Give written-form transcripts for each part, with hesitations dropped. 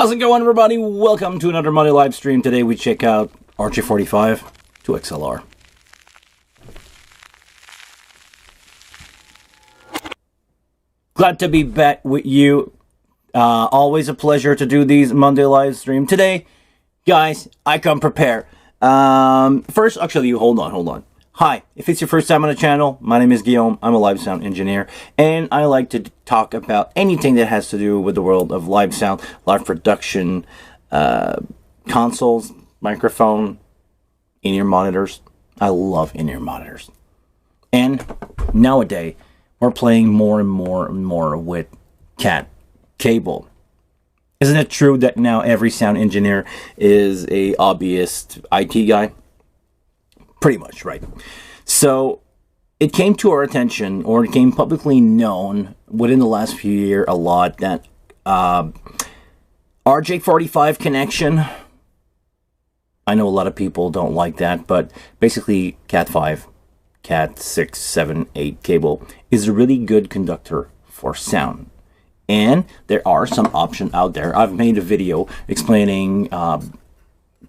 How's it going, everybody? Welcome to another Monday live stream. Today we check out RJ45 to XLR. Glad to be back with you. Always a pleasure to do these Monday live stream. Today, guys, I come prepared. First, actually, hold on. Hi, if it's your first time on the channel, my name is Guillaume. I'm a live sound engineer, and I like to talk about anything that has to do with the world of live sound, live production, consoles, microphone, in-ear monitors. I love in-ear monitors. And nowadays, we're playing more and more with Cat cable. Isn't it true that now every sound engineer is a hobbyist IT guy? Pretty much, right? So it came to our attention, or it came publicly known within the last few years a lot, that RJ45 connection, I know a lot of people don't like that, but basically Cat 5, Cat 6, 7, 8 cable is a really good conductor for sound. And there are some options out there. I've made a video explaining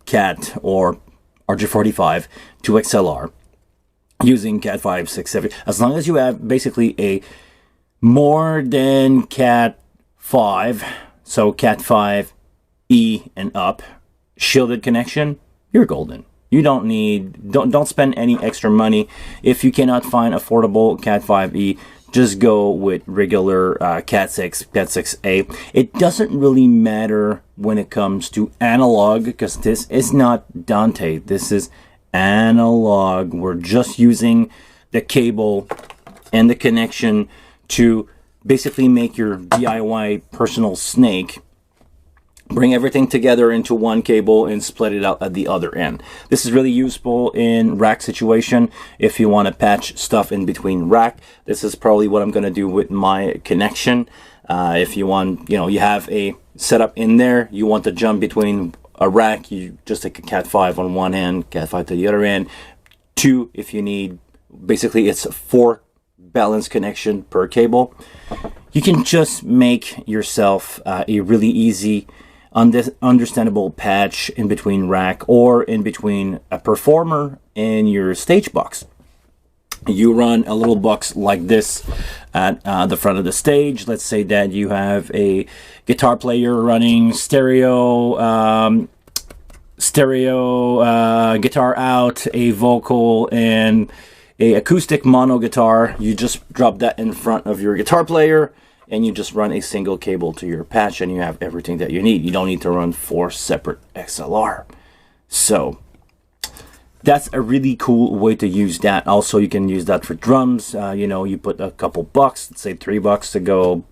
Cat or RJ45 to XLR using Cat 5, 6, 7. As long as you have basically a more than Cat 5, so Cat 5 E and up shielded connection, you're golden. You don't need, don't spend any extra money. If you cannot find affordable Cat 5e, just go with regular Cat 6, Cat 6a. It doesn't really matter when it comes to analog, because this is not Dante. This is analog. We're just using the cable and the connection to basically make your DIY personal snake. Bring everything together into one cable and split it out at the other end. This is really useful in rack situation. If you want to patch stuff in between rack, this is probably what I'm going to do with my connection. If you want, you have a setup in there, you want to jump between a rack, you just take a Cat 5 on one end, Cat 5 to the other end. 2 if you need, basically it's 4 balanced connection per cable. You can just make yourself a really easy understandable patch in between rack or in between a performer and your stage box. You run a little box like this at the front of the stage. Let's say that you have a guitar player running stereo guitar out, a vocal, and a acoustic mono guitar. You just drop that in front of your guitar player, and you just run a single cable to your patch, and you have everything that you need. You don't need to run 4 separate XLR. So that's a really cool way to use that. Also, you can use that for drums. You put a couple bucks, let's say $3 to go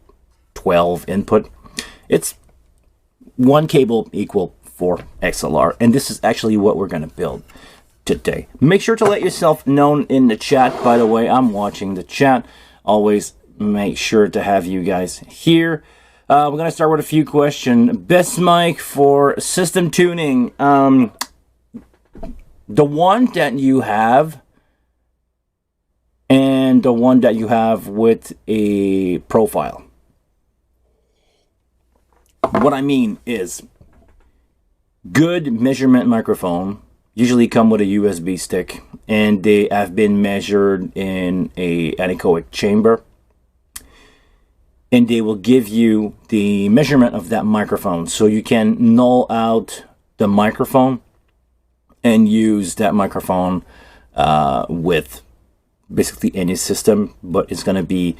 12 input. It's 1 cable equal 4 XLR, and this is actually what we're going to build today. Make sure to let yourself known in the chat. By the way, I'm watching the chat. Always make sure to have you guys here. We're going to start with a few questions. Best mic for system tuning. The one that you have and the one that you have with a profile. What I mean is, good measurement microphone usually come with a USB stick, and they have been measured in a anechoic chamber. And they will give you the measurement of that microphone, so you can null out the microphone and use that microphone with basically any system, but it's going to be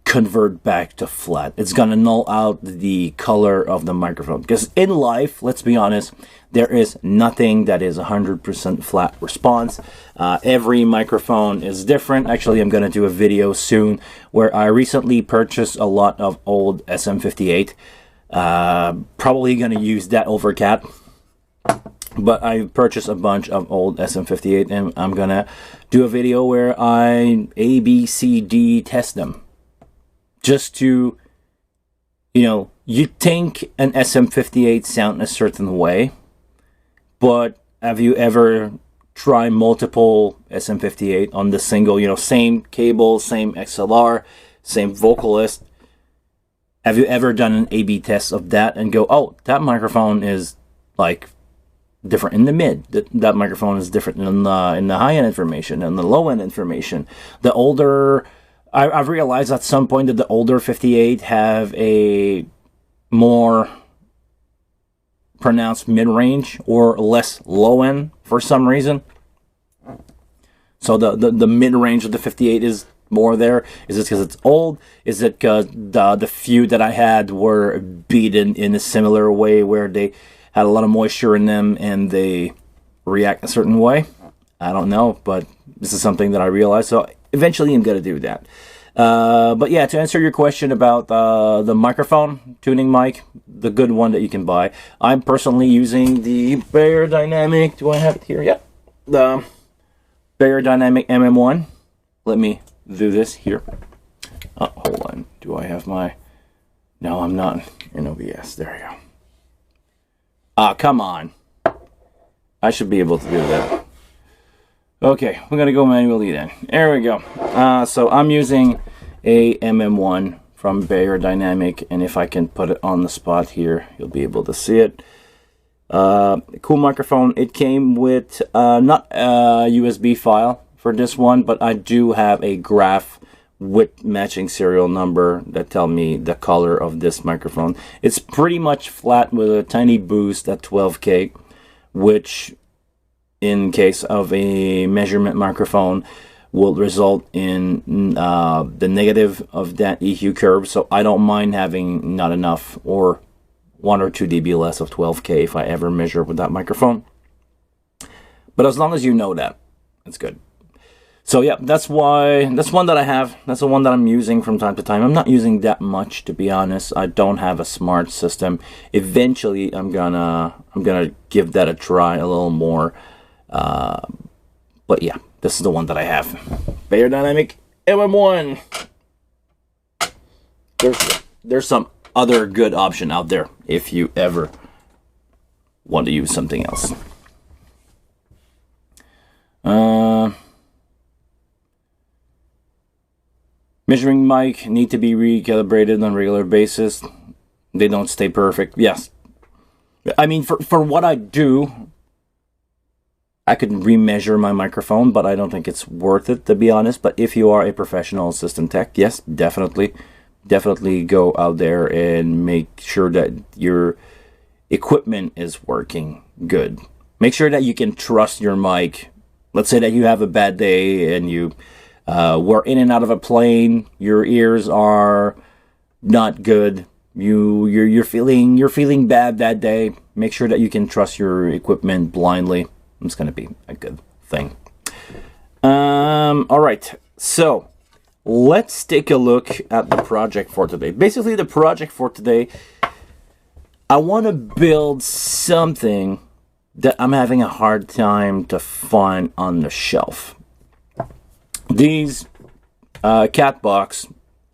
convert back to flat. It's going to null out the color of the microphone, because in life, let's be honest, there is nothing that is 100% flat response. Every microphone is different. Actually, I'm going to do a video soon where I recently purchased a lot of old SM58. Probably going to use that over Cat. But I purchased a bunch of old SM58, and I'm going to do a video where I A, B, C, D test them. Just to, you think an SM58 sound a certain way, but have you ever tried multiple SM58 on the single, same cable, same XLR, same vocalist, Have you ever done an A/B test of that and go, oh, that microphone is like different in the mid. That microphone is different in the high end information and the low end information. The older, I've realized at some point that the older 58 have a more pronounced mid range or less low end for some reason. So the mid range of the 58 is more there. Is it because it's old? Is it because the few that I had were beaten in a similar way where they had a lot of moisture in them and they react a certain way? I don't know, but this is something that I realized. So eventually I'm going to do that. But yeah, to answer your question about the microphone, tuning mic, the good one that you can buy. I'm personally using the Beyerdynamic. Do I have it here? Yeah. The Beyerdynamic MM1. Let me do this here. Oh, hold on. Do I have my... No, I'm not in OBS. There we go. Ah, come on. I should be able to do that. Okay, we're going to go manually then. There we go. So I'm using a MM1 from Beyerdynamic, and if I can put it on the spot here, you'll be able to see it. Cool microphone. It came with not a USB file for this one, but I do have a graph with matching serial number that tell me the color of this microphone. It's pretty much flat with a tiny boost at 12K, which in case of a measurement microphone will result in the negative of that EQ curve. So I don't mind having not enough or 1 or 2 dB less of 12K if I ever measure with that microphone. But as long as you know that, it's good. So yeah, that's one that I have. That's the one that I'm using from time to time. I'm not using that much, to be honest. I don't have a smart system. Eventually, I'm gonna give that a try a little more. But yeah, this is the one that I have. Beyerdynamic MM1. There's some other good option out there if you ever want to use something else. Measuring mic need to be recalibrated on a regular basis. They don't stay perfect. Yes. I mean, for what I do, I could remeasure my microphone, but I don't think it's worth it, to be honest. But if you are a professional system tech, yes, definitely go out there and make sure that your equipment is working good. Make sure that you can trust your mic. Let's say that you have a bad day and you were in and out of a plane, your ears are not good, you're feeling bad that day. Make sure that you can trust your equipment blindly. It's going to be a good thing. All right, so let's take a look at the project for today. Basically, the project for today, I want to build something that I'm having a hard time to find on the shelf. These cat box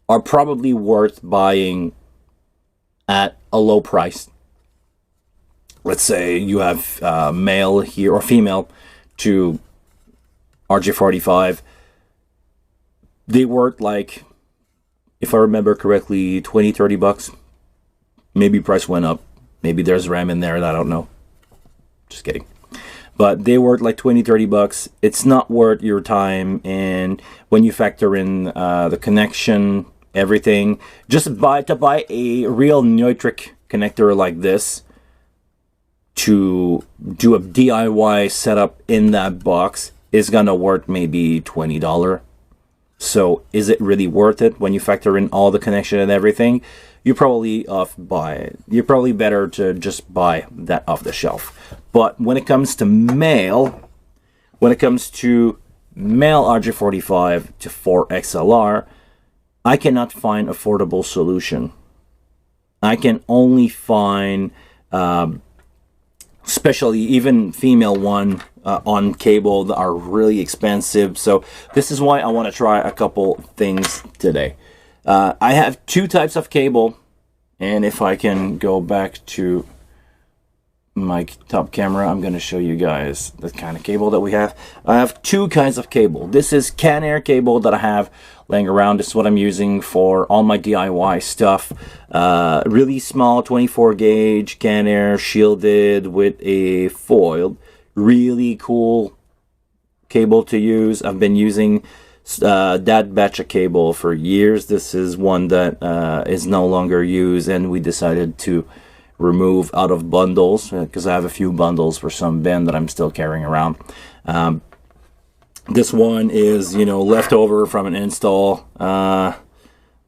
are probably worth buying at a low price. Let's say you have male here or female to RJ45. They worth, like, if I remember correctly, 20-30 bucks. Maybe price went up. Maybe there's RAM in there, I don't know. Just kidding. But they worth like 20-30 bucks. It's not worth your time. And when you factor in the connection, everything, just buy a real Neutrik connector like this to do a DIY setup in that box is gonna worth maybe $20. So is it really worth it when you factor in all the connection and everything? You're probably you're probably better to just buy that off the shelf. But when it comes to male RJ45 to 4 XLR, I cannot find affordable solution. I can only find, especially even female one on cable that are really expensive. So this is why I want to try a couple things today. I have 2 types of cable, and if I can go back to my top camera, I'm going to show you guys the kind of cable that we have. I have two kinds of cable. This is Can Air cable that I have laying around. This is what I'm using for all my DIY stuff. Really small 24 gauge Can Air, shielded with a foil. Really cool cable to use. I've been using that batch of cable for years. This is one that is no longer used, and we decided to remove out of bundles because I have a few bundles for some bin that I'm still carrying around. This one is, you know, leftover from an install.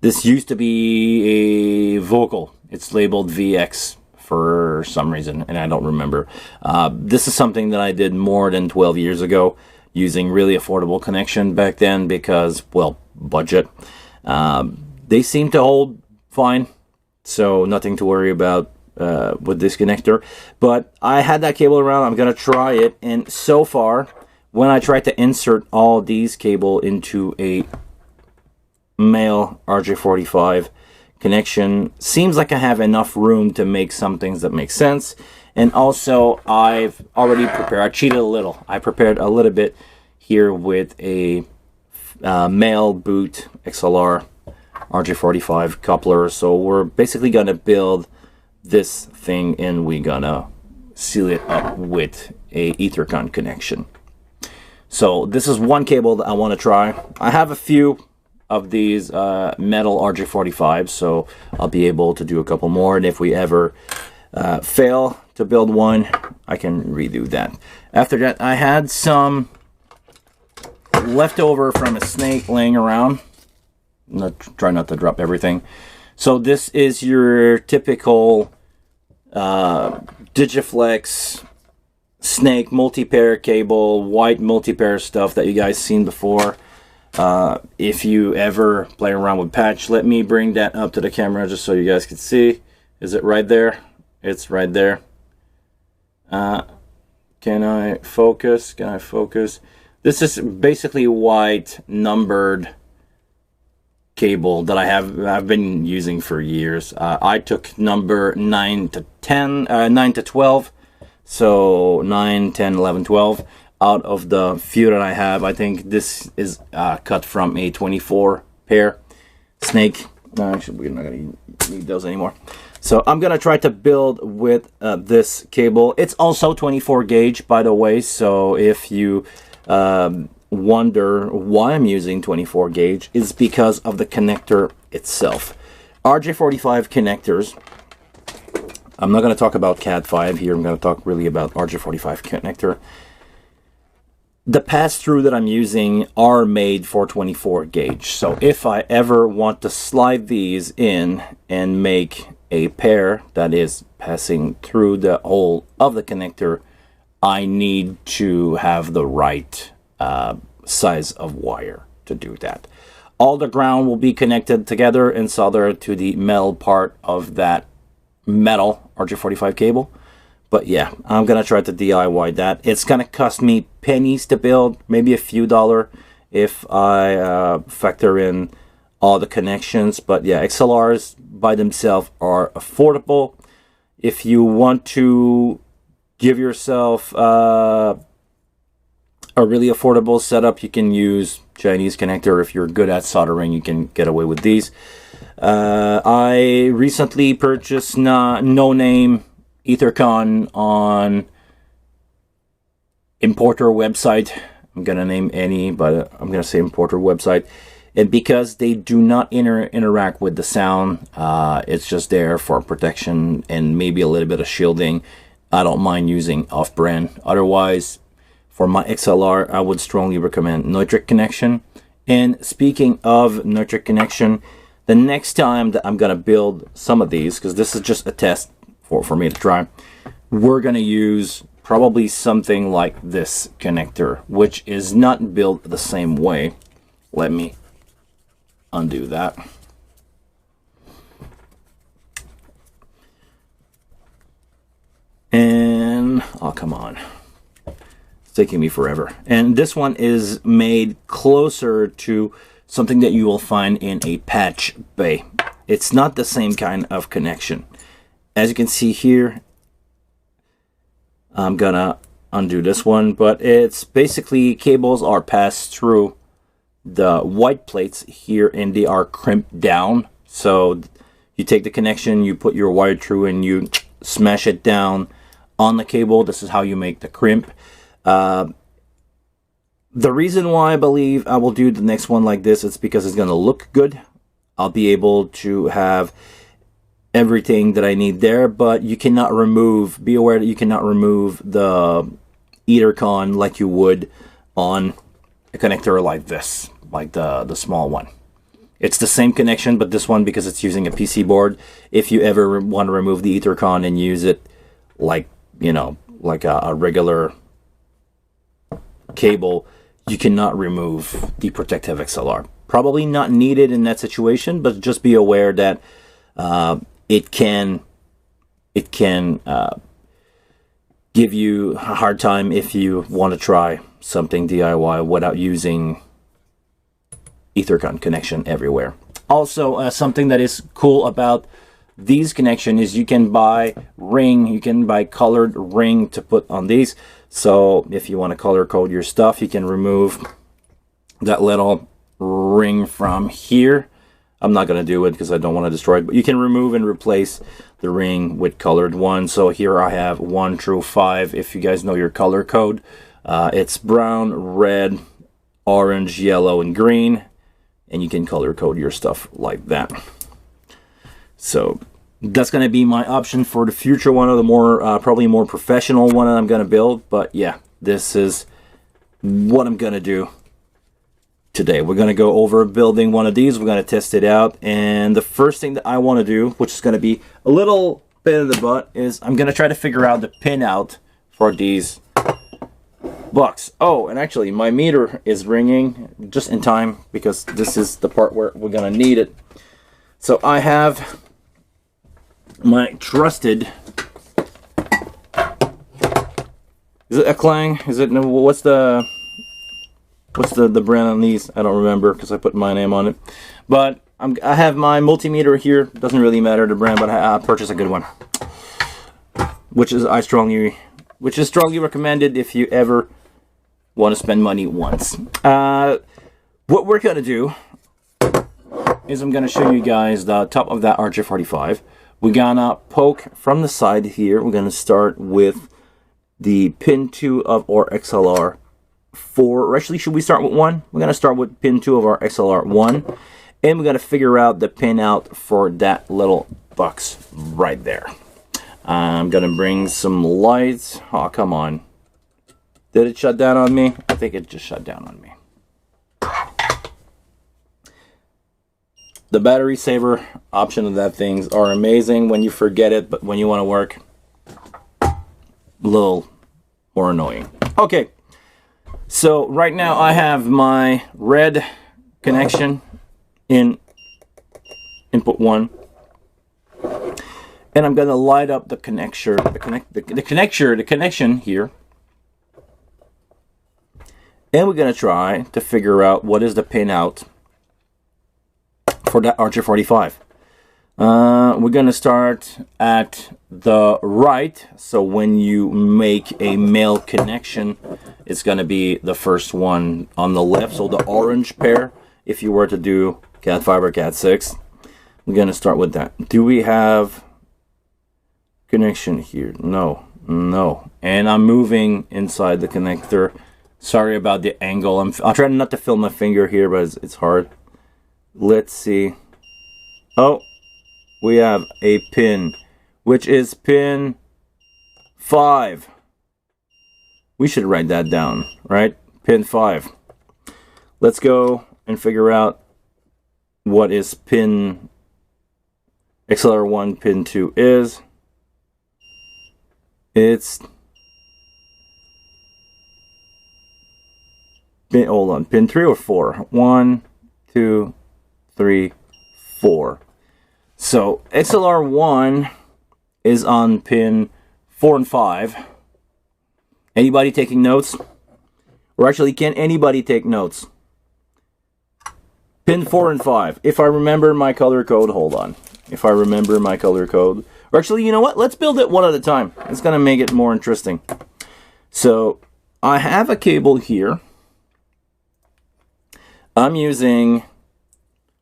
This used to be a vocal. It's labeled VX for some reason, and I don't remember. This is something that I did more than 12 years ago, using really affordable connection back then because, well, budget. They seem to hold fine, so nothing to worry about with this connector. But I had that cable around. I'm gonna try it, and so far when I tried to insert all these cable into a male RJ45 connection, seems like I have enough room to make some things that make sense. And also I've already prepared, I cheated a little, I prepared a little bit here with a male boot XLR RJ45 coupler. So we're basically gonna build this thing and we're gonna seal it up with a Ethercon connection. So this is one cable that I want to try. I have a few of these metal RJ45s, so I'll be able to do a couple more, and if we ever fail to build one, I can redo that. After that, I had some leftover from a Snake laying around. Try not to drop everything. So this is your typical Digiflex Snake multi-pair cable, white multi-pair stuff that you guys seen before. If you ever play around with patch, let me bring that up to the camera just so you guys can see. Is it right there? It's right there. Can I focus? Can I focus? This is basically white numbered cable that I've been using for years. I took number 9 to 12, so 9, 10, 11, 12 out of the few that I have. I think this is cut from a 24 pair Snake. Actually, we're not going to need those anymore. So I'm going to try to build with this cable. It's also 24 gauge, by the way, so if you wonder why I'm using 24 gauge, is because of the connector itself. RJ45 connectors, I'm not going to talk about Cat5 here, I'm going to talk really about RJ45 connector. The pass-through that I'm using are made for 24 gauge, so if I ever want to slide these in and make a pair that is passing through the hole of the connector, I need to have the right size of wire to do that. All the ground will be connected together and soldered to the metal part of that metal RJ45 cable. But yeah, I'm gonna try to DIY that. It's gonna cost me pennies to build, maybe a few dollars if I factor in all the connections. But yeah, XLRs by themselves are affordable. If you want to give yourself a really affordable setup, you can use Chinese connector. If you're good at soldering, you can get away with these. I recently purchased no-name Ethercon on importer website. I'm gonna name any, but I'm gonna say importer website. And because they do not interact with the sound, it's just there for protection and maybe a little bit of shielding. I don't mind using off-brand. Otherwise, for my XLR, I would strongly recommend Neutrik connection. And speaking of Neutrik connection, the next time that I'm gonna build some of these, because this is just a test for me to try, we're gonna use probably something like this connector, which is not built the same way. Let me undo that. And oh, come on, it's taking me forever. And this one is made closer to something that you will find in a patch bay. It's not the same kind of connection. As you can see here, I'm gonna undo this one, but it's basically cables are passed through the white plates here and they are crimped down. So you take the connection, you put your wire through and you smash it down on the cable. This is how you make the crimp. The reason why I believe I will do the next one like this is because it's going to look good. I'll be able to have everything that I need there, but you cannot remove, be aware that you cannot remove the Ethercon like you would on a connector like this, like the small one. It's the same connection, but this one, because it's using a PC board, if you ever want to remove the Ethercon and use it like, you know, like a regular cable, you cannot remove the protective XLR. Probably not needed in that situation, but just be aware that it can give you a hard time if you want to try something DIY without using Ethercon connection everywhere. Also, something that is cool about these connection is you can buy ring, you can buy colored ring to put on these. So if you want to color code your stuff, you can remove that little ring from here. I'm not going to do it because I don't want to destroy it, but you can remove and replace the ring with colored one. So here I have 1 through 5. If you guys know your color code, it's brown, red, orange, yellow, and green. And you can color code your stuff like that. So that's going to be my option for the future one, of the more probably more professional one that I'm going to build. But yeah, this is what I'm going to do today. We're going to go over building one of these. We're going to test it out. And the first thing that I want to do, which is going to be a little bit in the butt, is I'm going to try to figure out the pin out for these bucks. Oh, and actually my meter is ringing just in time because this is the part where we're going to need it. So I have my trusted, is it a Clang? Is it, what's the brand on these? I don't remember because I put my name on it. But I have my multimeter here. Doesn't really matter the brand, but I purchased a good one, which is strongly recommended if you ever want to spend money once. What we're gonna do is I'm gonna show you guys the top of that RJ45. We're gonna poke from the side here. We're gonna start with the pin 2 of our XLR 4. Or actually, should we start with 1? We're gonna start with pin 2 of our XLR 1, and we're gonna figure out the pin out for that little box right there. I'm gonna bring some lights. Oh, come on. Did it shut down on me? I think it just shut down on me. The battery saver option of that things are amazing when you forget it, but when you want to work, a little more annoying. Okay, so right now I have my red connection in input 1. And I'm going to light up the connection here. And we're going to try to figure out what is the pin out for that RJ45. We're going to start at the right. So when you make a male connection, it's going to be the first one on the left. So the orange pair, if you were to do Cat 5 or Cat 6, we're going to start with that. Do we have connection here? No. And I'm moving inside the connector. Sorry about the angle. I'll try not to film my finger here, but it's hard. Let's see. Oh, we have a pin, which is pin 5. We should write that down, right? Pin 5. Let's go and figure out what is pin XLR 1 pin 2 is. It's pin, hold on, pin 3 or 4? 1, 2, 3, 4. So XLR 1 is on pin 4 and 5. Anybody taking notes? Or actually, can anybody take notes? Pin 4 and 5. If I remember my color code, hold on. If I remember my color code. Or actually, you know what? Let's build it one at a time. It's going to make it more interesting. So I have a cable here. I'm using,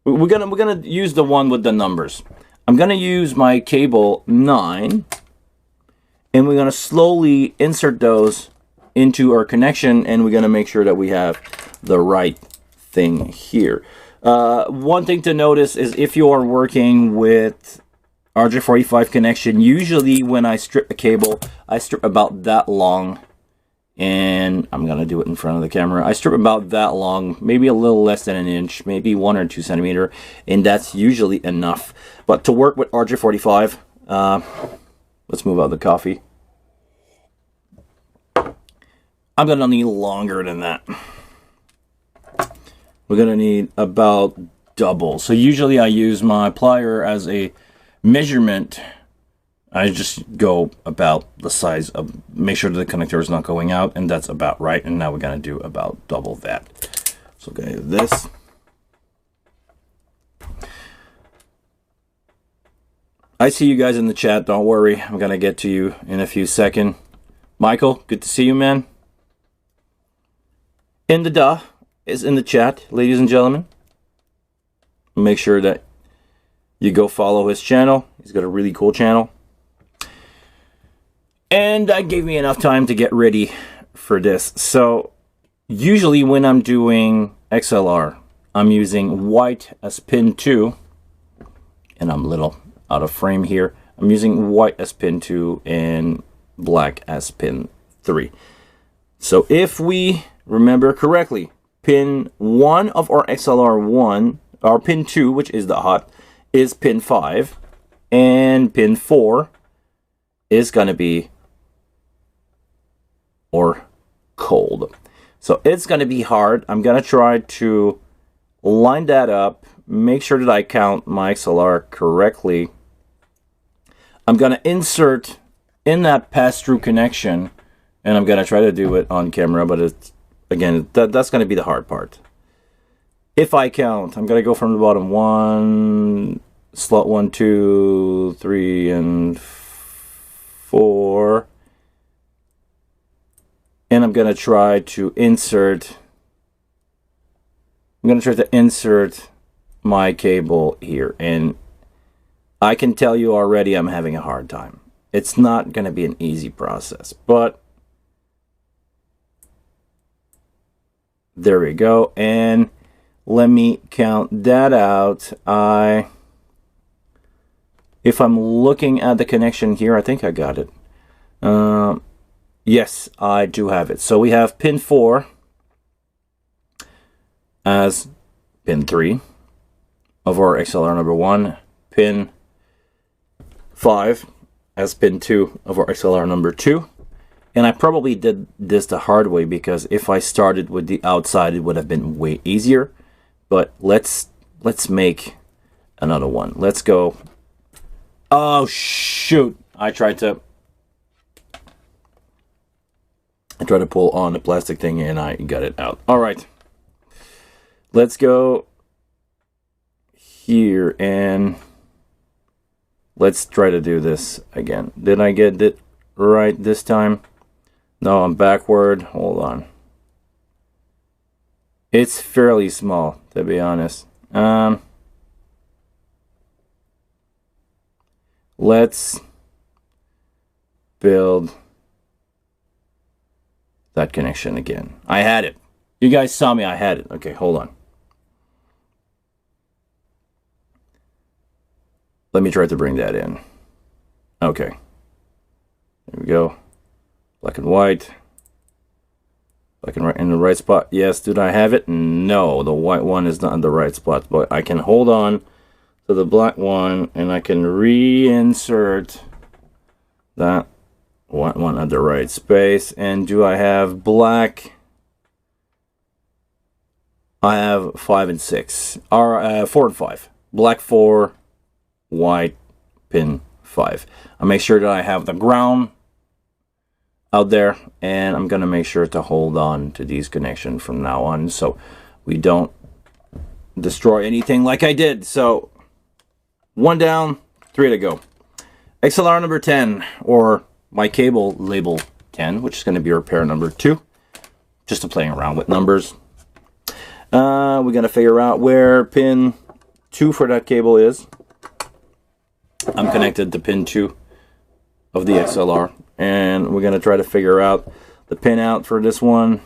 we're gonna use the one with the numbers. I'm gonna use my cable 9, and we're gonna slowly insert those into our connection, and we're gonna make sure that we have the right thing here. One thing to notice is if you are working with RJ45 connection, usually when I strip a cable, I strip about that long. And I'm gonna do it in front of the camera. I strip about that long, maybe a little less than an inch, maybe 1 or 2 centimeters, and that's usually enough. But to work with RJ45, let's move out the coffee. I'm gonna need longer than that. We're gonna need about double. So usually I use my plier as a measurement. I just go about the size of, make sure the connector is not going out, and that's about right. And now we're gonna do about double that. So we're gonna do this. I see you guys in the chat, don't worry. I'm gonna get to you in a few seconds. Michael, good to see you, man. In the duh is in the chat, ladies and gentlemen. Make sure that you go follow his channel. He's got a really cool channel. And that gave me enough time to get ready for this. So usually when I'm doing XLR, I'm using white as pin 2. And I'm a little out of frame here. I'm using white as pin 2 and black as pin 3. So if we remember correctly, pin 1 of our XLR1, or pin 2, which is the hot, is pin 5. And pin 4 is going to be or cold. So it's going to be hard. I'm going to try to line that up, make sure that I count my XLR correctly. I'm going to insert in that pass-through connection, and I'm going to try to do it on camera, but it's, again, that's going to be the hard part. If I count, I'm going to go from the bottom 1, slot 1, 2, 3, and 4. And I'm going to try to insert, my cable here. And I can tell you already I'm having a hard time. It's not going to be an easy process, but there we go. And let me count that out. If I'm looking at the connection here, I think I got it. Yes, I do have it. So we have pin 4 as pin 3 of our XLR number 1, pin 5 as pin 2 of our XLR number 2. And I probably did this the hard way, because if I started with the outside, it would have been way easier. But let's make another one. Let's go. Oh shoot! I tried to pull on the plastic thing and I got it out. All right, let's go here and let's try to do this again. Did I get it right this time? No, I'm backward. Hold on. It's fairly small, to be honest. Let's build that connection again. I had it. You guys saw me. I had it. Okay, hold on. Let me try to bring that in. Okay. There we go. Black and white. Black and white in the right spot. Yes, did I have it? No, the white one is not in the right spot. But I can hold on to the black one and I can reinsert that white one at the right space. And do I have black? I have 5 and 6. Or 4 and 5. Black 4, white, pin 5. I'll make sure that I have the ground out there, and I'm gonna make sure to hold on to these connections from now on so we don't destroy anything like I did. So 1 down, 3 to go. XLR number 10, or my cable label 10, which is going to be our pair number 2. Just to playing around with numbers. We're going to figure out where pin 2 for that cable is. I'm connected to pin 2 of the XLR. And we're going to try to figure out the pin out for this one.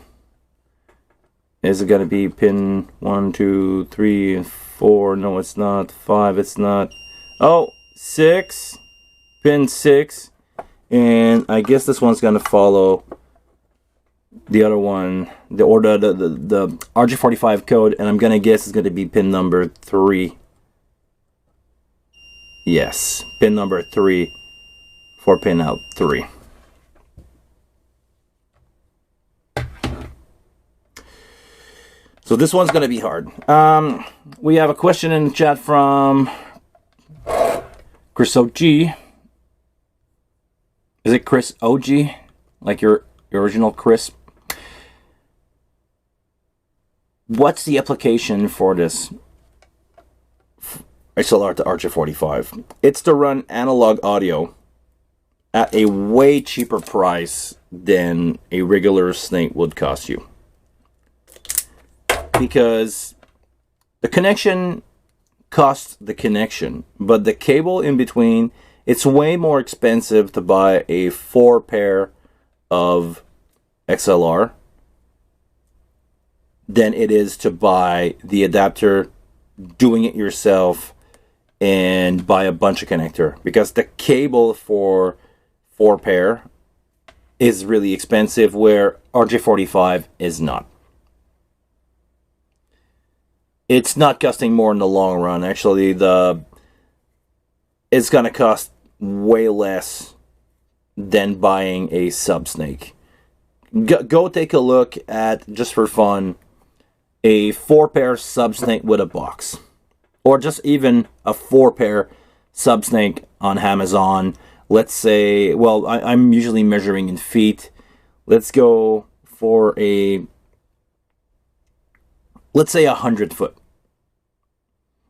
Is it going to be pin 1, 2, 3, and 4? No, it's not. 5, it's not. Oh, 6. Pin 6. And I guess this one's going to follow the other one, the RJ45 code, and I'm going to guess it's going to be pin number 3. Yes, pin number 3 for pin out 3. So this one's going to be hard. We have a question in the chat from Chris OG. Is it Chris OG? Like your original Chris? What's the application for this XLR to RJ45? It's to run analog audio at a way cheaper price than a regular Snake would cost you. Because the connection costs the connection, but the cable in between, it's way more expensive to buy a 4 pair of XLR than it is to buy the adapter, doing it yourself, and buy a bunch of connector. Because the cable for 4 pair is really expensive, where RJ45 is not. It's not costing more in the long run. Actually, it's going to cost way less than buying a sub Snake. Go take a look at, just for fun, a 4 pair sub Snake with a box. Or just even a 4 pair sub Snake on Amazon. Let's say, well, I'm usually measuring in feet. Let's go for let's say 100 foot.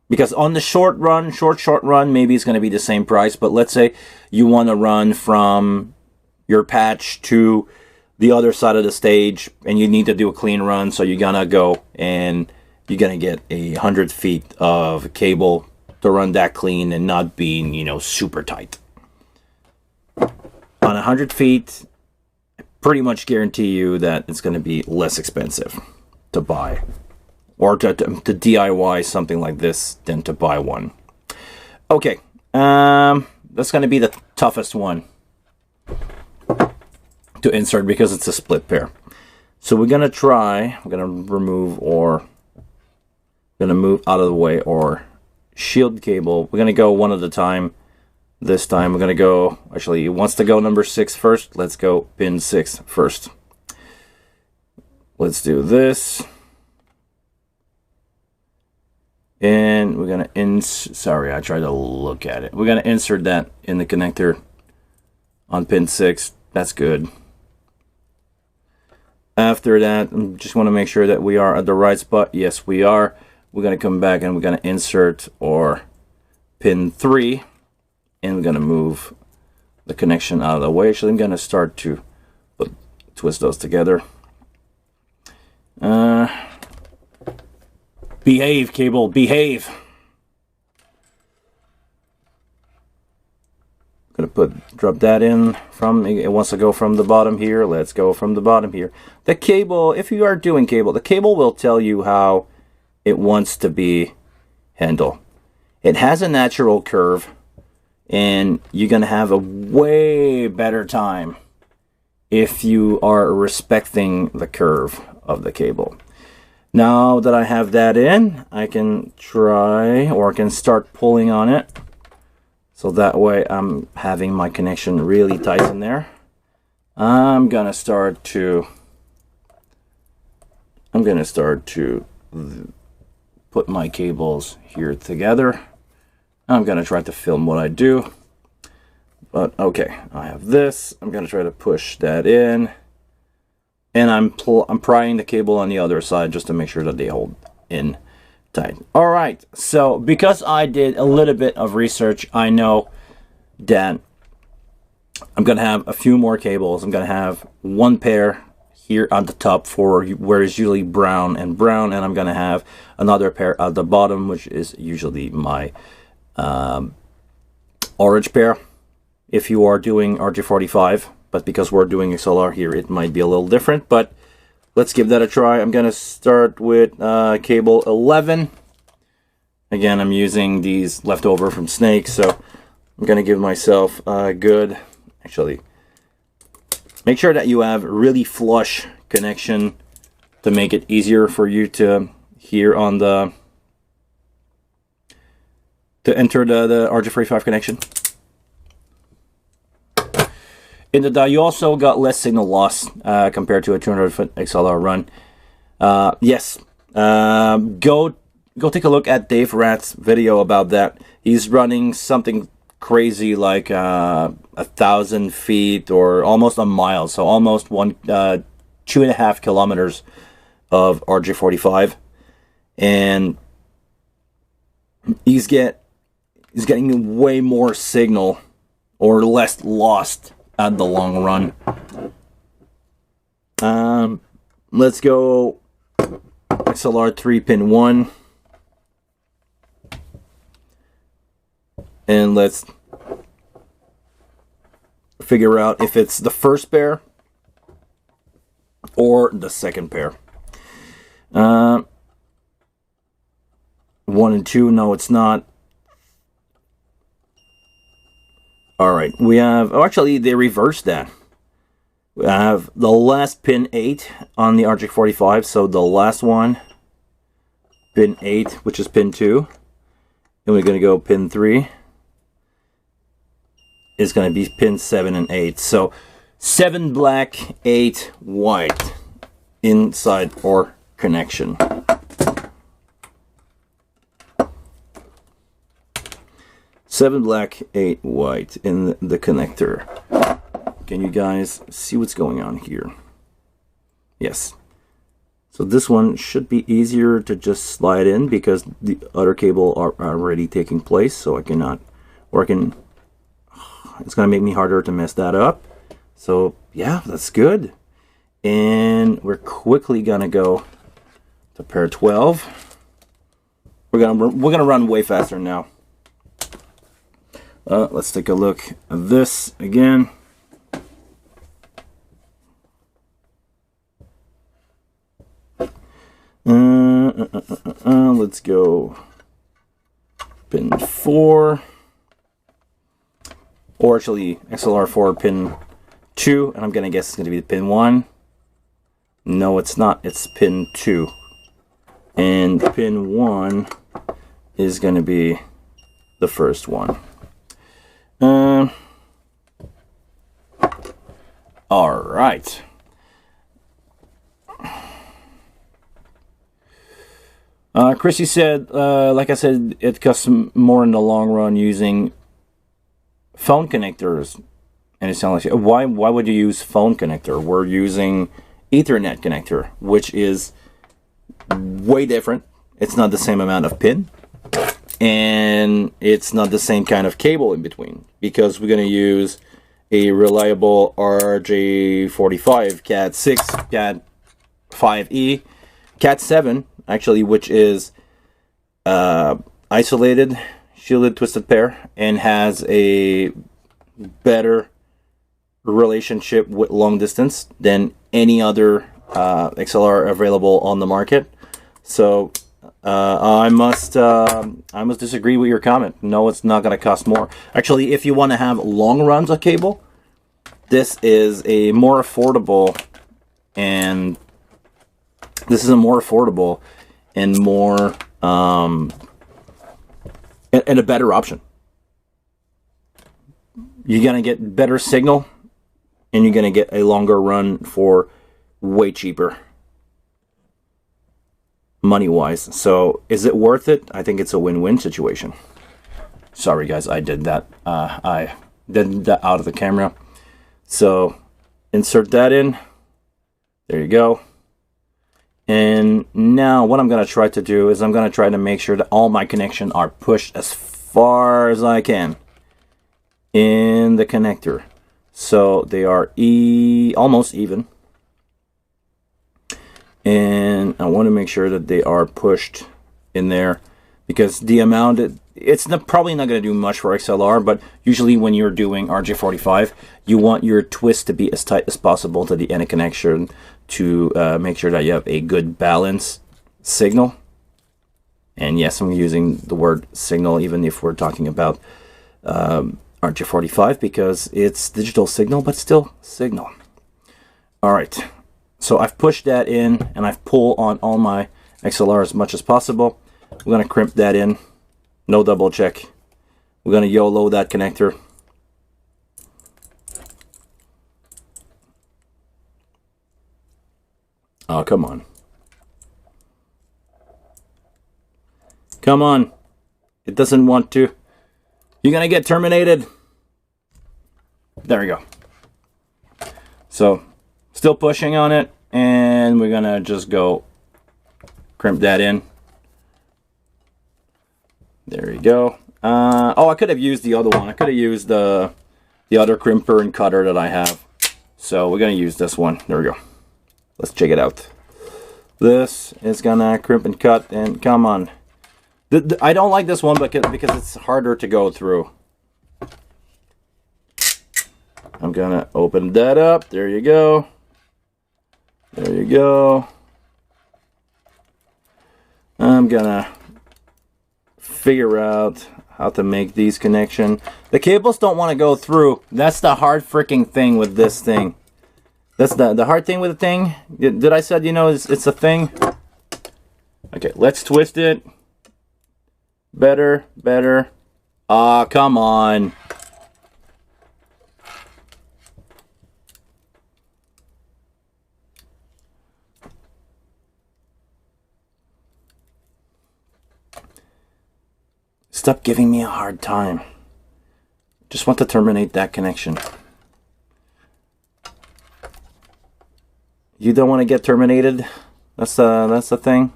Because on the short run, maybe it's going to be the same price. But let's say you want to run from your patch to the other side of the stage, and you need to do a clean run. So you're going to go and you're going to get 100 feet of cable to run that clean and not being, you know, super tight. On 100 feet, I pretty much guarantee you that it's going to be less expensive to buy. Or to DIY something like this than to buy one. Okay, that's going to be the toughest one to insert because it's a split pair. So we're going to try, we're going to remove or going to move out of the way or shield cable. We're going to go one at a time. This time we're going to go, actually it wants to go number 6 first. Let's go pin 6 first. Let's do this. And we're going to sorry, I tried to look at it. We're going to insert that in the connector on pin 6. That's good. After that, I just want to make sure that we are at the right spot. Yes, we are. We're going to come back and we're going to insert or pin 3. And we're going to move the connection out of the way. Actually, I'm going to start to twist those together. Behave, cable, behave. Gonna drop that in from, it wants to go from the bottom here. Let's go from the bottom here. The cable, if you are doing cable, the cable will tell you how it wants to be handled. It has a natural curve, and you're gonna have a way better time if you are respecting the curve of the cable. Now that I have that in, I can try, or I can start pulling on it. So that way I'm having my connection really tight in there. I'm gonna start to put my cables here together. I'm gonna try to film what I do. But okay, I have this. I'm gonna try to push that in. And I'm prying the cable on the other side just to make sure that they hold in tight. Alright, so because I did a little bit of research, I know that I'm gonna have a few more cables. I'm gonna have one pair here on the top for where it's usually brown, and I'm gonna have another pair at the bottom, which is usually my orange pair if you are doing RJ45, but because we're doing XLR here, it might be a little different, but let's give that a try. I'm gonna start with cable 11. Again, I'm using these leftover from Snake, so I'm gonna give myself a good, actually, make sure that you have really flush connection to make it easier for you to hear on the, to enter the RJ45 connection. In the you also got less signal loss compared to a 200-foot XLR run. Yes, go take a look at Dave Ratt's video about that. He's running something crazy like 1,000 feet or almost a mile, so almost 2.5 kilometers of RJ45, and he's getting way more signal or less lost at the long run. Let's go XLR 3 pin 1, and let's figure out if it's the first pair or the second pair. 1 and 2, no, it's not. All right, we have, oh, actually they reversed that. We have the last pin 8 on the RJ45, so the last one, pin 8, which is pin 2, and we're going to go pin 3 is going to be pin 7 and 8. So 7 black, 8 white inside our connection. Seven black, 8 white in the connector. Can you guys see what's going on here? Yes. So this one should be easier to just slide in because the other cable are already taking place, so I cannot, or I can, it's going to make me harder to mess that up. So yeah, that's good. And we're quickly going to go to pair 12. We're gonna run way faster now. Let's take a look at this again. Let's go pin 4, or actually XLR 4 pin 2, and I'm gonna guess it's gonna be pin 1. No, it's not. It's pin 2, and pin 1 is gonna be the first one. All right. Chrissy said, like I said, it costs more in the long run using phone connectors. And it sounds like, why would you use phone connector? We're using Ethernet connector, which is way different. It's not the same amount of pin, and it's not the same kind of cable in between, because we're going to use a reliable RJ45 Cat 6, Cat 5e, Cat 7 actually, which is isolated, shielded, twisted pair, and has a better relationship with long distance than any other XLR available on the market. So I must disagree with your comment. No, it's not going to cost more. Actually, if you want to have long runs of cable, this is a more affordable and more and a better option. You're gonna get better signal, and you're gonna get a longer run for way cheaper, money-wise. So is it worth it? I think it's a win-win situation. Sorry guys, I did that. I did that out of the camera. So insert that in. There you go. And now what I'm going to try to do is I'm going to try to make sure that all my connections are pushed as far as I can in the connector. so they are almost even. And I want to make sure that they are pushed in there, because the amount, it's probably not going to do much for XLR, but usually when you're doing RJ45, you want your twist to be as tight as possible to the end of connection to make sure that you have a good balance signal. And yes, I'm using the word signal even if we're talking about RJ45, because it's digital signal, but still signal. All right, so I've pushed that in and I've pulled on all my XLR as much as possible. We're going to crimp that in, no double check. We're going to YOLO that connector. Oh, come on. Come on. It doesn't want to. You're going to get terminated. There we go. So, still pushing on it, and we're going to just go crimp that in. There you go. Oh, I could have used the other one. I could have used the other crimper and cutter that I have. So we're going to use this one. There we go. Let's check it out. This is going to crimp and cut, and come on. I don't like this one because it's harder to go through. I'm going to open that up. There you go. There you go. I'm going to figure out how to make these connections. The cables don't want to go through. That's the hard freaking thing with this thing. That's the hard thing with the thing. Did I said, you know, it's a thing? Okay, let's twist it. Better, better. Ah, come on. Stop giving me a hard time. Just want to terminate that connection. You don't want to get terminated? That's the thing.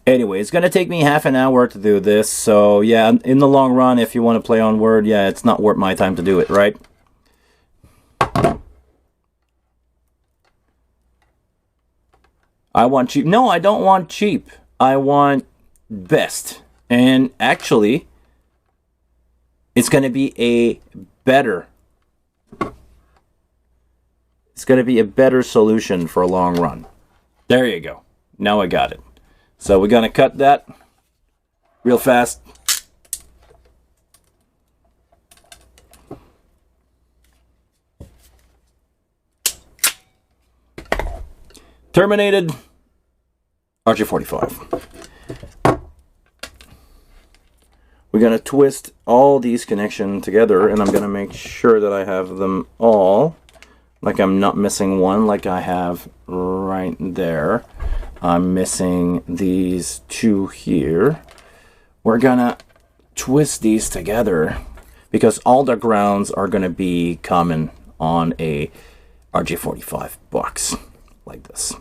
Anyway, it's going to take me half an hour to do this. So, yeah, in the long run, if you want to play on Word, yeah, it's not worth my time to do it, right? I want cheap. No, I don't want cheap. I want best. And actually, it's going to be a better. It's going to be a better solution for a long run. There you go. Now I got it. So we're going to cut that real fast. Terminated. RJ45. We're going to twist all these connections together, and I'm going to make sure that I have them all. Like I'm not missing one, like I have right there. I'm missing these two here. We're going to twist these together because all the grounds are going to be common on a RJ45 box like this.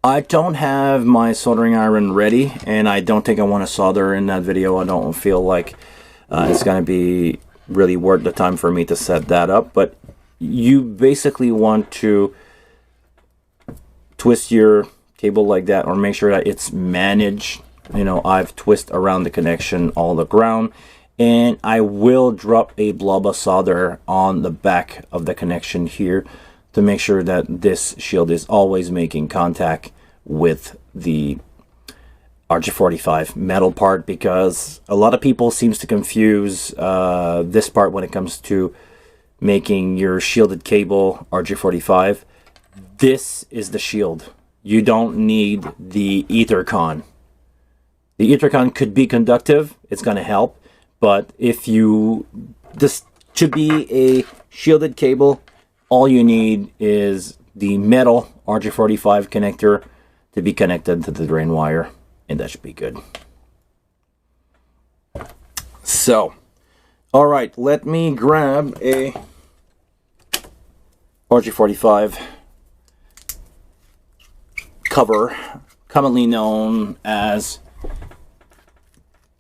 I don't have my soldering iron ready, and I don't think I want to solder in that video. I don't feel like it's going to be really worth the time for me to set that up. But you basically want to twist your cable like that, or make sure that it's managed. You know, I've twisted around the connection all the ground, and I will drop a blob of solder on the back of the connection here to make sure that this shield is always making contact with the RJ45 metal part, because a lot of people seems to confuse this part when it comes to making your shielded cable RJ45. This is the shield. You don't need the ethercon. The ethercon could be conductive. It's going to help. But if you... This to be a shielded cable, all you need is the metal RJ45 connector to be connected to the drain wire, and that should be good. So, all right, let me grab a RJ45 cover commonly known as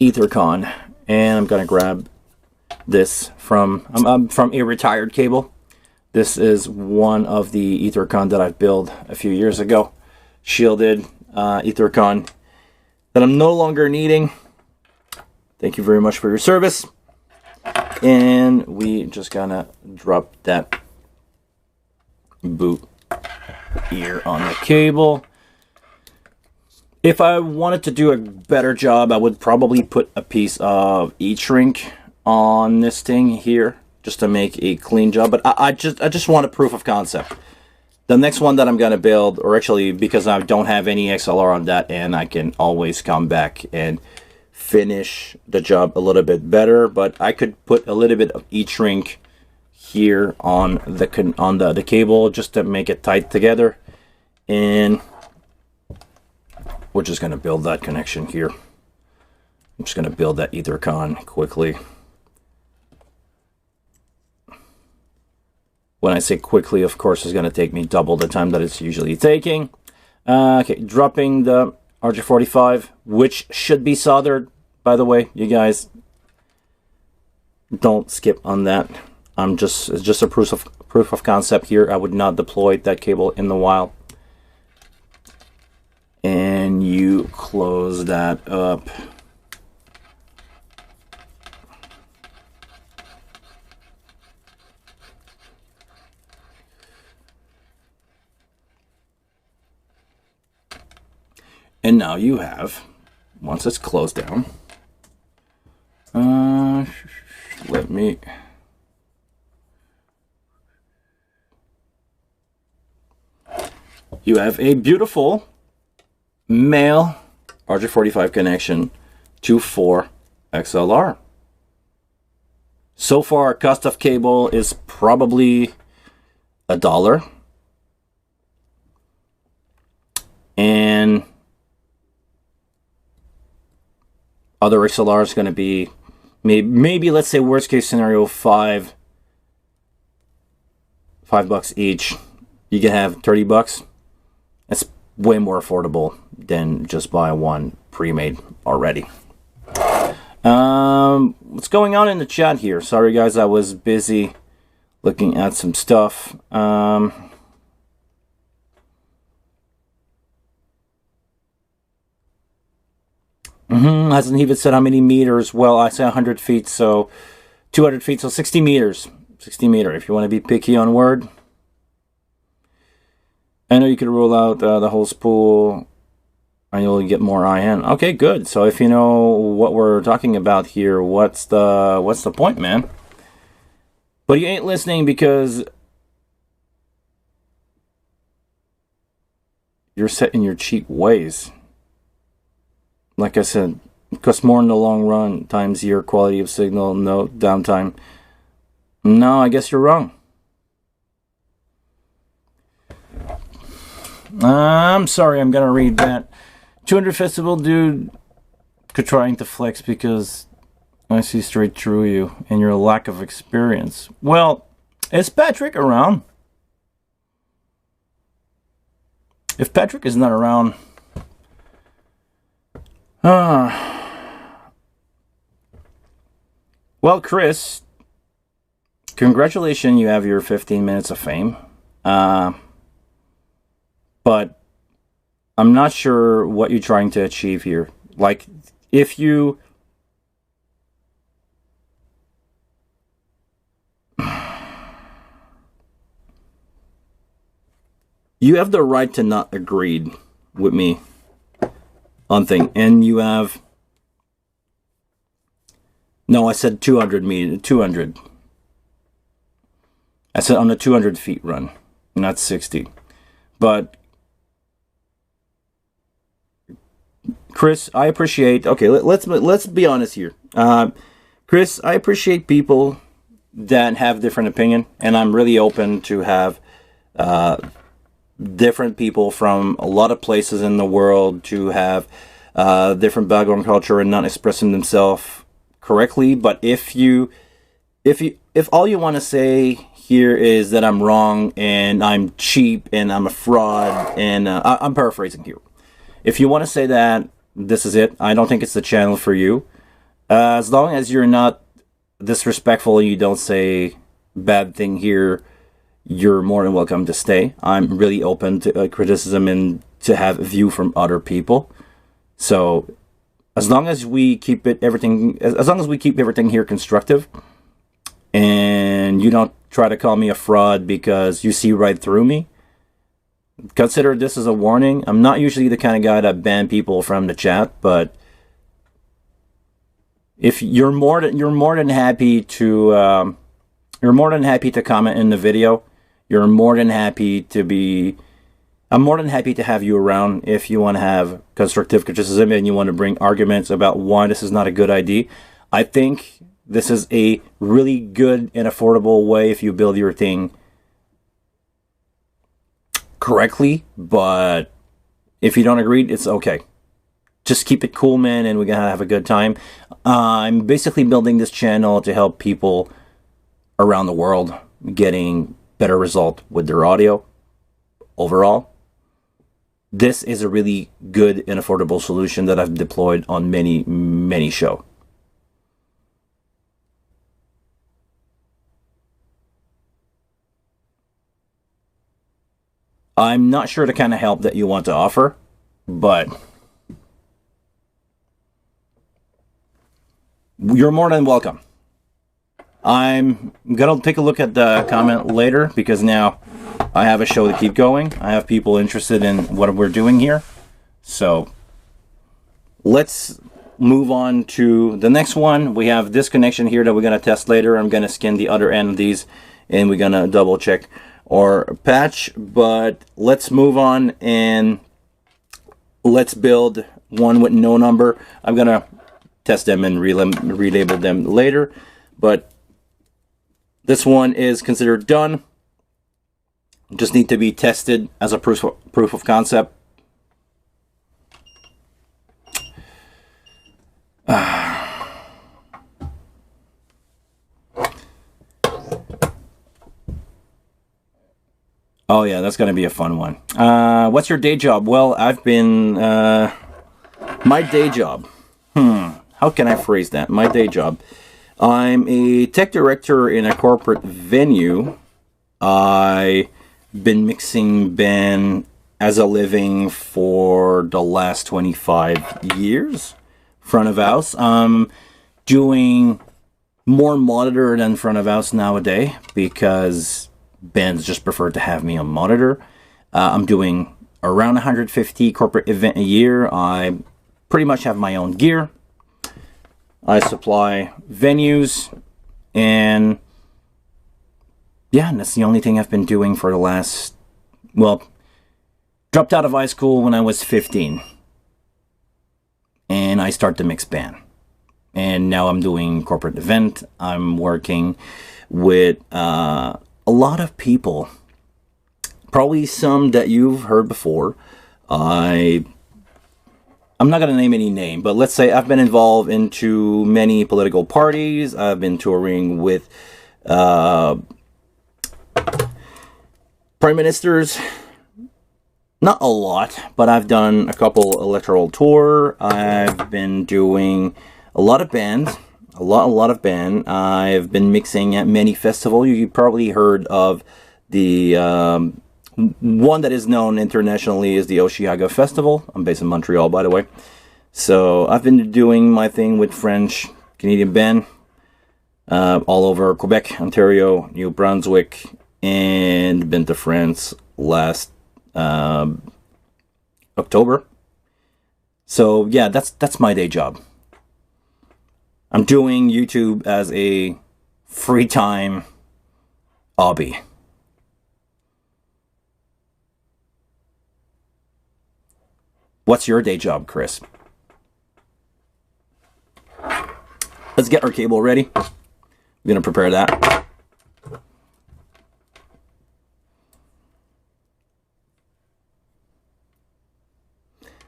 Ethercon, and I'm gonna grab this from a retired cable. This is one of the Ethercon that I built a few years ago, shielded Ethercon that I'm no longer needing. Thank you very much for your service. And we just gonna drop that boot here on the cable. If I wanted to do a better job, I would probably put a piece of E-shrink on this thing here just to make a clean job, but I just want a proof of concept. The next one that I'm gonna build, or actually because I don't have any XLR on that end, I can always come back and finish the job a little bit better, but I could put a little bit of E-shrink here on the cable just to make it tight together, and we're just gonna build that connection here. I'm just gonna build that Ethercon quickly. When I say quickly, of course, it's going to take me double the time that it's usually taking. Okay, dropping the RJ45, which should be soldered, by the way. You guys, don't skip on that. It's just a proof of concept here. I would not deploy that cable in the wild. And you close that up. And now you have, once it's closed down, you have a beautiful male RJ45 connection to 4 XLR. So far, cost of cable is probably $1. And other XLR is going to be maybe let's say worst case scenario $5 each. You can have $30. That's way more affordable than just buy one pre-made already. What's going on in the chat here? Sorry guys, I was busy looking at some stuff. Hasn't even said how many meters. Well, I say 100 feet, so 200 feet, so 60 meters. 60 meter, if you want to be picky on word. I know you could roll out the whole spool and you'll get more IN. Okay, good. So if you know what we're talking about here, what's the point, man? But you ain't listening because you're set in your cheap ways. Like I said, it costs more in the long run times your quality of signal, no downtime. No, I guess you're wrong. I'm sorry, I'm gonna read that. 200 festival dude trying to flex because I see straight through you and your lack of experience. Well, is Patrick around? If Patrick is not around, well, Chris, congratulations, you have your 15 minutes of fame. But I'm not sure what you're trying to achieve here. Like, if you have the right to not agree with me on thing, and you have, no, I said 200. I said on a 200 feet run, not 60. But Chris, I appreciate, okay, let's be honest here. Chris, I appreciate people that have different opinion, and I'm really open to have different people from a lot of places in the world to have different background culture and not expressing themselves correctly. But if all you want to say here is that I'm wrong and I'm cheap and I'm a fraud, and I'm paraphrasing here, If you want to say that this is it, I don't think it's the channel for you. As long as you're not disrespectful and you don't say bad thing here, you're more than welcome to stay. I'm really open to criticism and to have a view from other people. So as long as we keep everything here constructive, and you don't try to call me a fraud because you see right through me, consider this as a warning. I'm not usually the kind of guy that ban people from the chat, but if you're more than happy to comment in the video, I'm more than happy to have you around if you want to have constructive criticism and you want to bring arguments about why this is not a good idea. I think this is a really good and affordable way if you build your thing correctly, but if you don't agree, it's okay. Just keep it cool, man, and we're gonna have a good time. I'm basically building this channel to help people around the world getting better result with their audio overall. This is a really good and affordable solution that I've deployed on many shows. I'm not sure the kind of help that you want to offer, but you're more than welcome. I'm gonna take a look at the comment later because now I have a show to keep going. I have people interested in what we're doing here. So let's move on to the next one. We have this connection here that we're gonna test later. I'm gonna scan the other end of these and we're gonna double check or patch, but let's move on and let's build one with no number. I'm gonna test them and relabel them later, but this one is considered done. Just need to be tested as a proof of concept. Oh yeah, that's gonna be a fun one. What's your day job? Well, I've been my day job. How can I phrase that? My day job. I'm a tech director in a corporate venue. I've been mixing band as a living for the last 25 years. Front of house. I'm doing more monitor than front of house nowadays because bands just prefer to have me on monitor. I'm doing around 150 corporate event a year. I pretty much have my own gear. I supply venues, and yeah, that's the only thing I've been doing for the last, well, dropped out of high school when I was 15, and I started to mix band, and now I'm doing corporate event. I'm working with a lot of people, probably some that you've heard before. I'm not going to name any name, but let's say I've been involved into many political parties. I've been touring with prime ministers. Not a lot, but I've done a couple electoral tour. I've been doing a lot of bands, a lot of band. I've been mixing at many festivals. You probably heard of the one that is known internationally is the Oshiaga Festival. I'm based in Montreal, by the way. So I've been doing my thing with French, Canadian band all over Quebec, Ontario, New Brunswick, and been to France last October. So yeah, that's my day job. I'm doing YouTube as a free time hobby. What's your day job, Chris? Let's get our cable ready. We're gonna prepare that.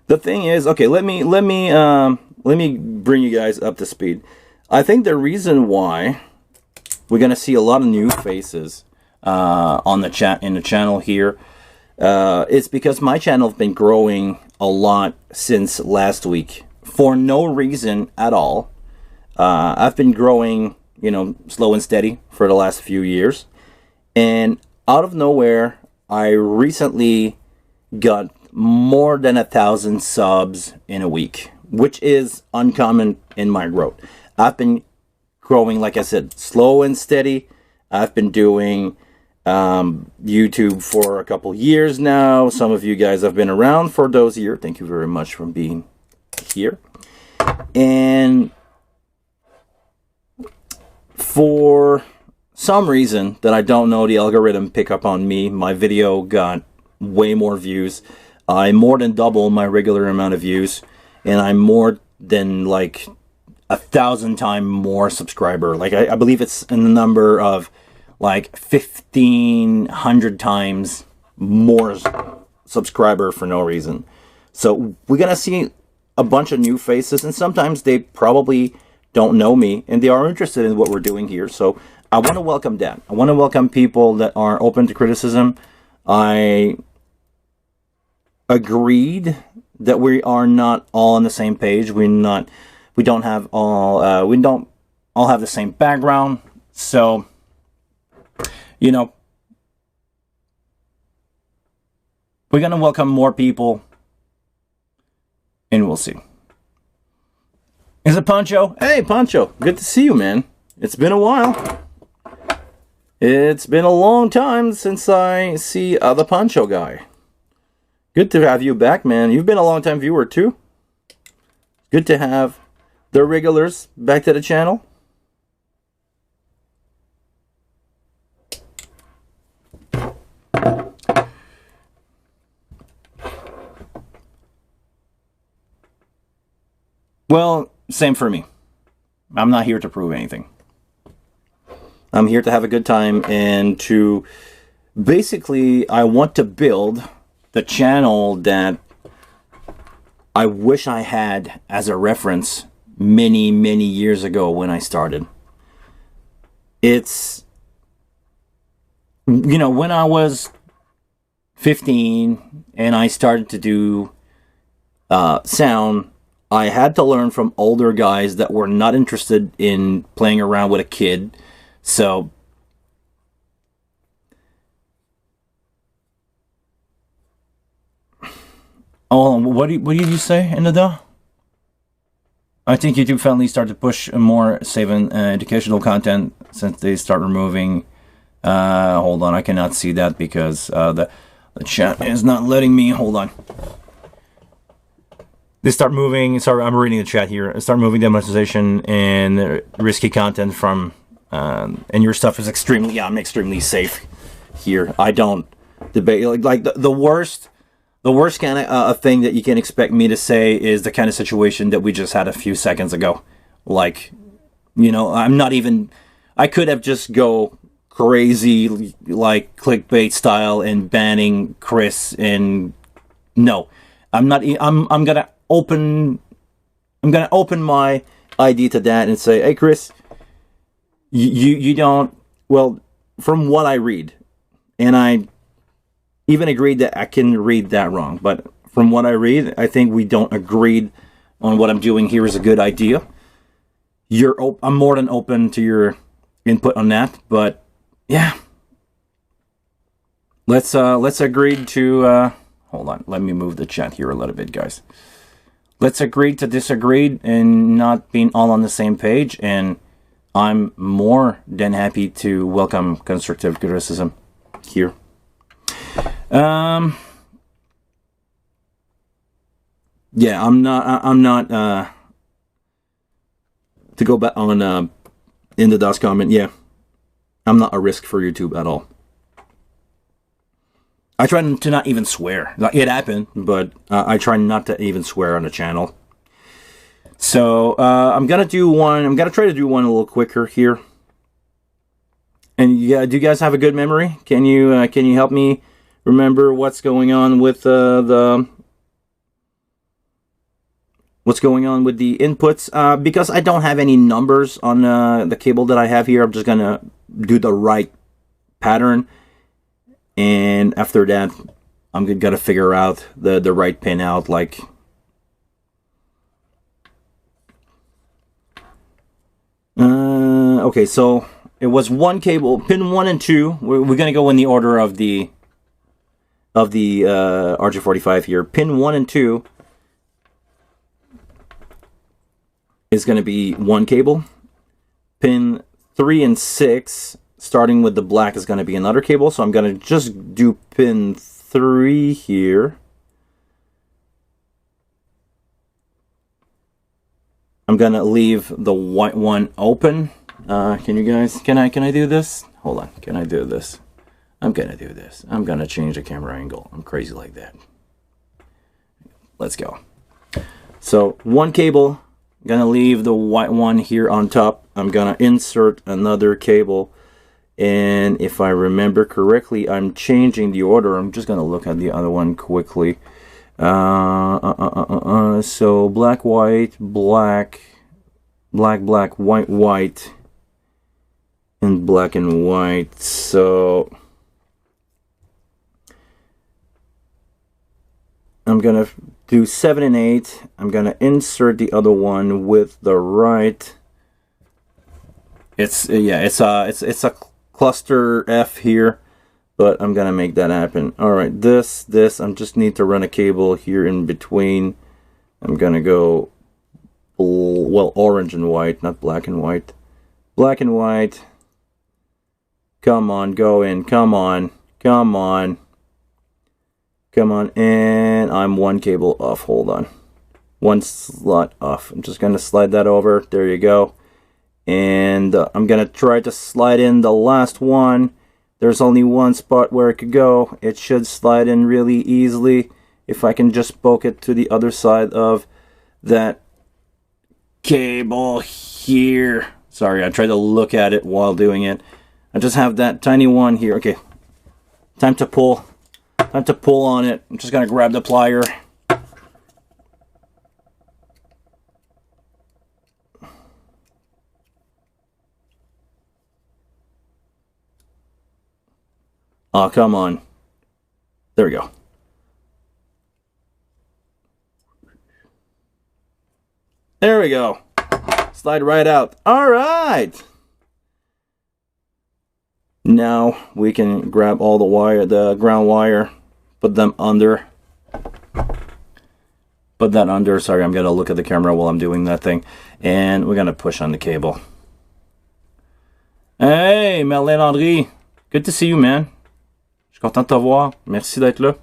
The thing is, okay, let me bring you guys up to speed. I think the reason why we're gonna see a lot of new faces on the channel here is because my channel has been growing a lot since last week for no reason at all. I've been growing, you know, slow and steady for the last few years. And out of nowhere, I recently got more than 1,000 subs in a week, which is uncommon in my growth. I've been growing, like I said, slow and steady. I've been doing YouTube for a couple years now. Some of you guys have been around for those years. Thank you very much for being here. And for some reason that I don't know, the algorithm picked up on me. My video got way more views. I more than double my regular amount of views, and I'm more than like 1,000 times more subscriber. Like I believe it's in the number of like 1,500 times more subscriber for no reason. So we're gonna see a bunch of new faces, and sometimes they probably don't know me and they are interested in what we're doing here. So I want to welcome that. I want to welcome people that are open to criticism. I agreed that we are not all on the same page. We don't all have the same background. So, you know, we're gonna welcome more people, and we'll see. Is it Pancho? Hey, Pancho, good to see you, man. It's been a while. It's been a long time since I see the Pancho guy. Good to have you back, man. You've been a long time viewer too. Good to have the regulars back to the channel. Well, same for me. I'm not here to prove anything. I'm here to have a good time and to basically, I want to build the channel that I wish I had as a reference many, many years ago when I started. It's, you know, when I was 15 and I started to do sound, I had to learn from older guys that were not interested in playing around with a kid. So oh, what did you say, Inada? I think YouTube finally started to push more safe and educational content since they start removing. Hold on, I cannot see that because the chat is not letting me. Hold on. They start moving. Sorry, I'm reading the chat here. Start moving demonetization and risky content from, and your stuff is extremely. Yeah, I'm extremely safe here. I don't debate like the worst. The worst kind of thing that you can expect me to say is the kind of situation that we just had a few seconds ago. Like, you know, I'm not even. I could have just go crazy like clickbait style and banning Chris and no, I'm not. I'm gonna open. I'm gonna open my ID to that and say, hey Chris, you don't. Well, from what I read, and I even agreed that I can read that wrong, but from what I read, I think we don't agree on what I'm doing here is a good idea. I'm more than open to your input on that, but yeah, let's agree to hold on. Let me move the chat here a little bit, guys. Let's agree to disagree and not being all on the same page, and I'm more than happy to welcome constructive criticism here. Yeah, I'm not to go back on in the DOS comment. Yeah, I'm not a risk for YouTube at all. I try to not even swear. It happened, but I try not to even swear on the channel. So I'm gonna do one. I'm gonna try to do one a little quicker here. And yeah, do you guys have a good memory? Can you help me remember what's going on with what's going on with the inputs? Because I don't have any numbers on the cable that I have here. I'm just gonna do the right pattern, and after that, I'm gonna figure out the right pin out. Like, okay, so it was one cable, pin 1 and 2. We're gonna go in the order of the RJ45 here. Pin 1 and 2 is gonna be one cable. Pin 3 and 6, starting with the black, is gonna be another cable. So I'm gonna just do pin 3 here. I'm gonna leave the white one open. Can you guys, can I do this? Hold on, can I do this? I'm gonna do this. I'm gonna change the camera angle. I'm crazy like that. Let's go. So one cable, I'm gonna leave the white one here on top. I'm gonna insert another cable, and if I remember correctly, I'm changing the order. I'm just gonna look at the other one quickly. So black, white, black, black, black, white, white, and black and white. So I'm gonna do 7 and 8. I'm gonna insert the other one with the right. It's a cluster F here, but I'm gonna make that happen. All right, this I just need to run a cable here in between. I'm gonna go orange and white, not black and white. Black and white. Come on, go in. Come on, come on. Come on, and I'm one cable off. Hold on. One slot off. I'm just going to slide that over. There you go. And I'm going to try to slide in the last one. There's only one spot where it could go. It should slide in really easily if I can just poke it to the other side of that cable here. Sorry, I tried to look at it while doing it. I just have that tiny one here. Okay, time to pull. Time to pull on it. I'm just gonna grab the plier. Oh, come on. There we go. There we go. Slide right out. All right. Now we can grab all the wire, the ground wire, put them under. Put that under. Sorry, I'm going to look at the camera while I'm doing that thing. And we're going to push on the cable. Hey, Merlin Landry. Good to see you, man. Je suis content de te voir. Merci d'être là.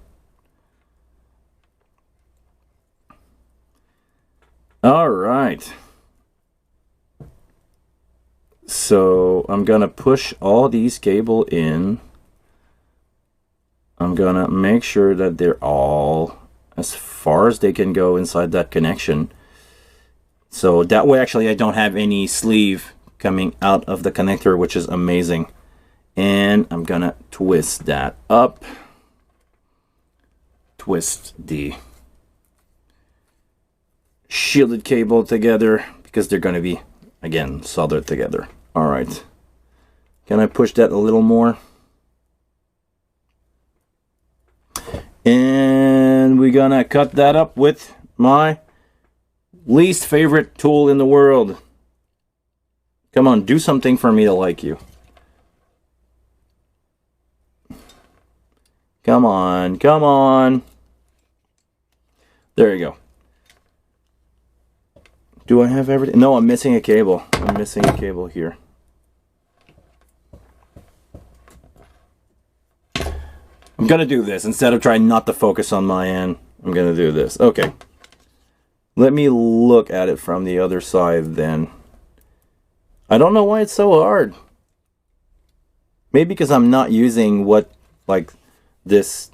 All right. So I'm gonna push all these cable in. I'm gonna make sure that they're all as far as they can go inside that connection. So that way, actually, I don't have any sleeve coming out of the connector, which is amazing. And I'm gonna twist that up. Twist the shielded cable together because they're gonna be, again, soldered together. All right, can I push that a little more? And we're gonna cut that up with my least favorite tool in the world. Come on, do something for me to like you. Come on, come on. There you go. Do I have everything? No, I'm missing a cable. I'm missing a cable here. I'm gonna do this instead of trying not to focus on my end. I'm gonna do this. Okay. Let me look at it from the other side then. I don't know why it's so hard. Maybe because I'm not using what like this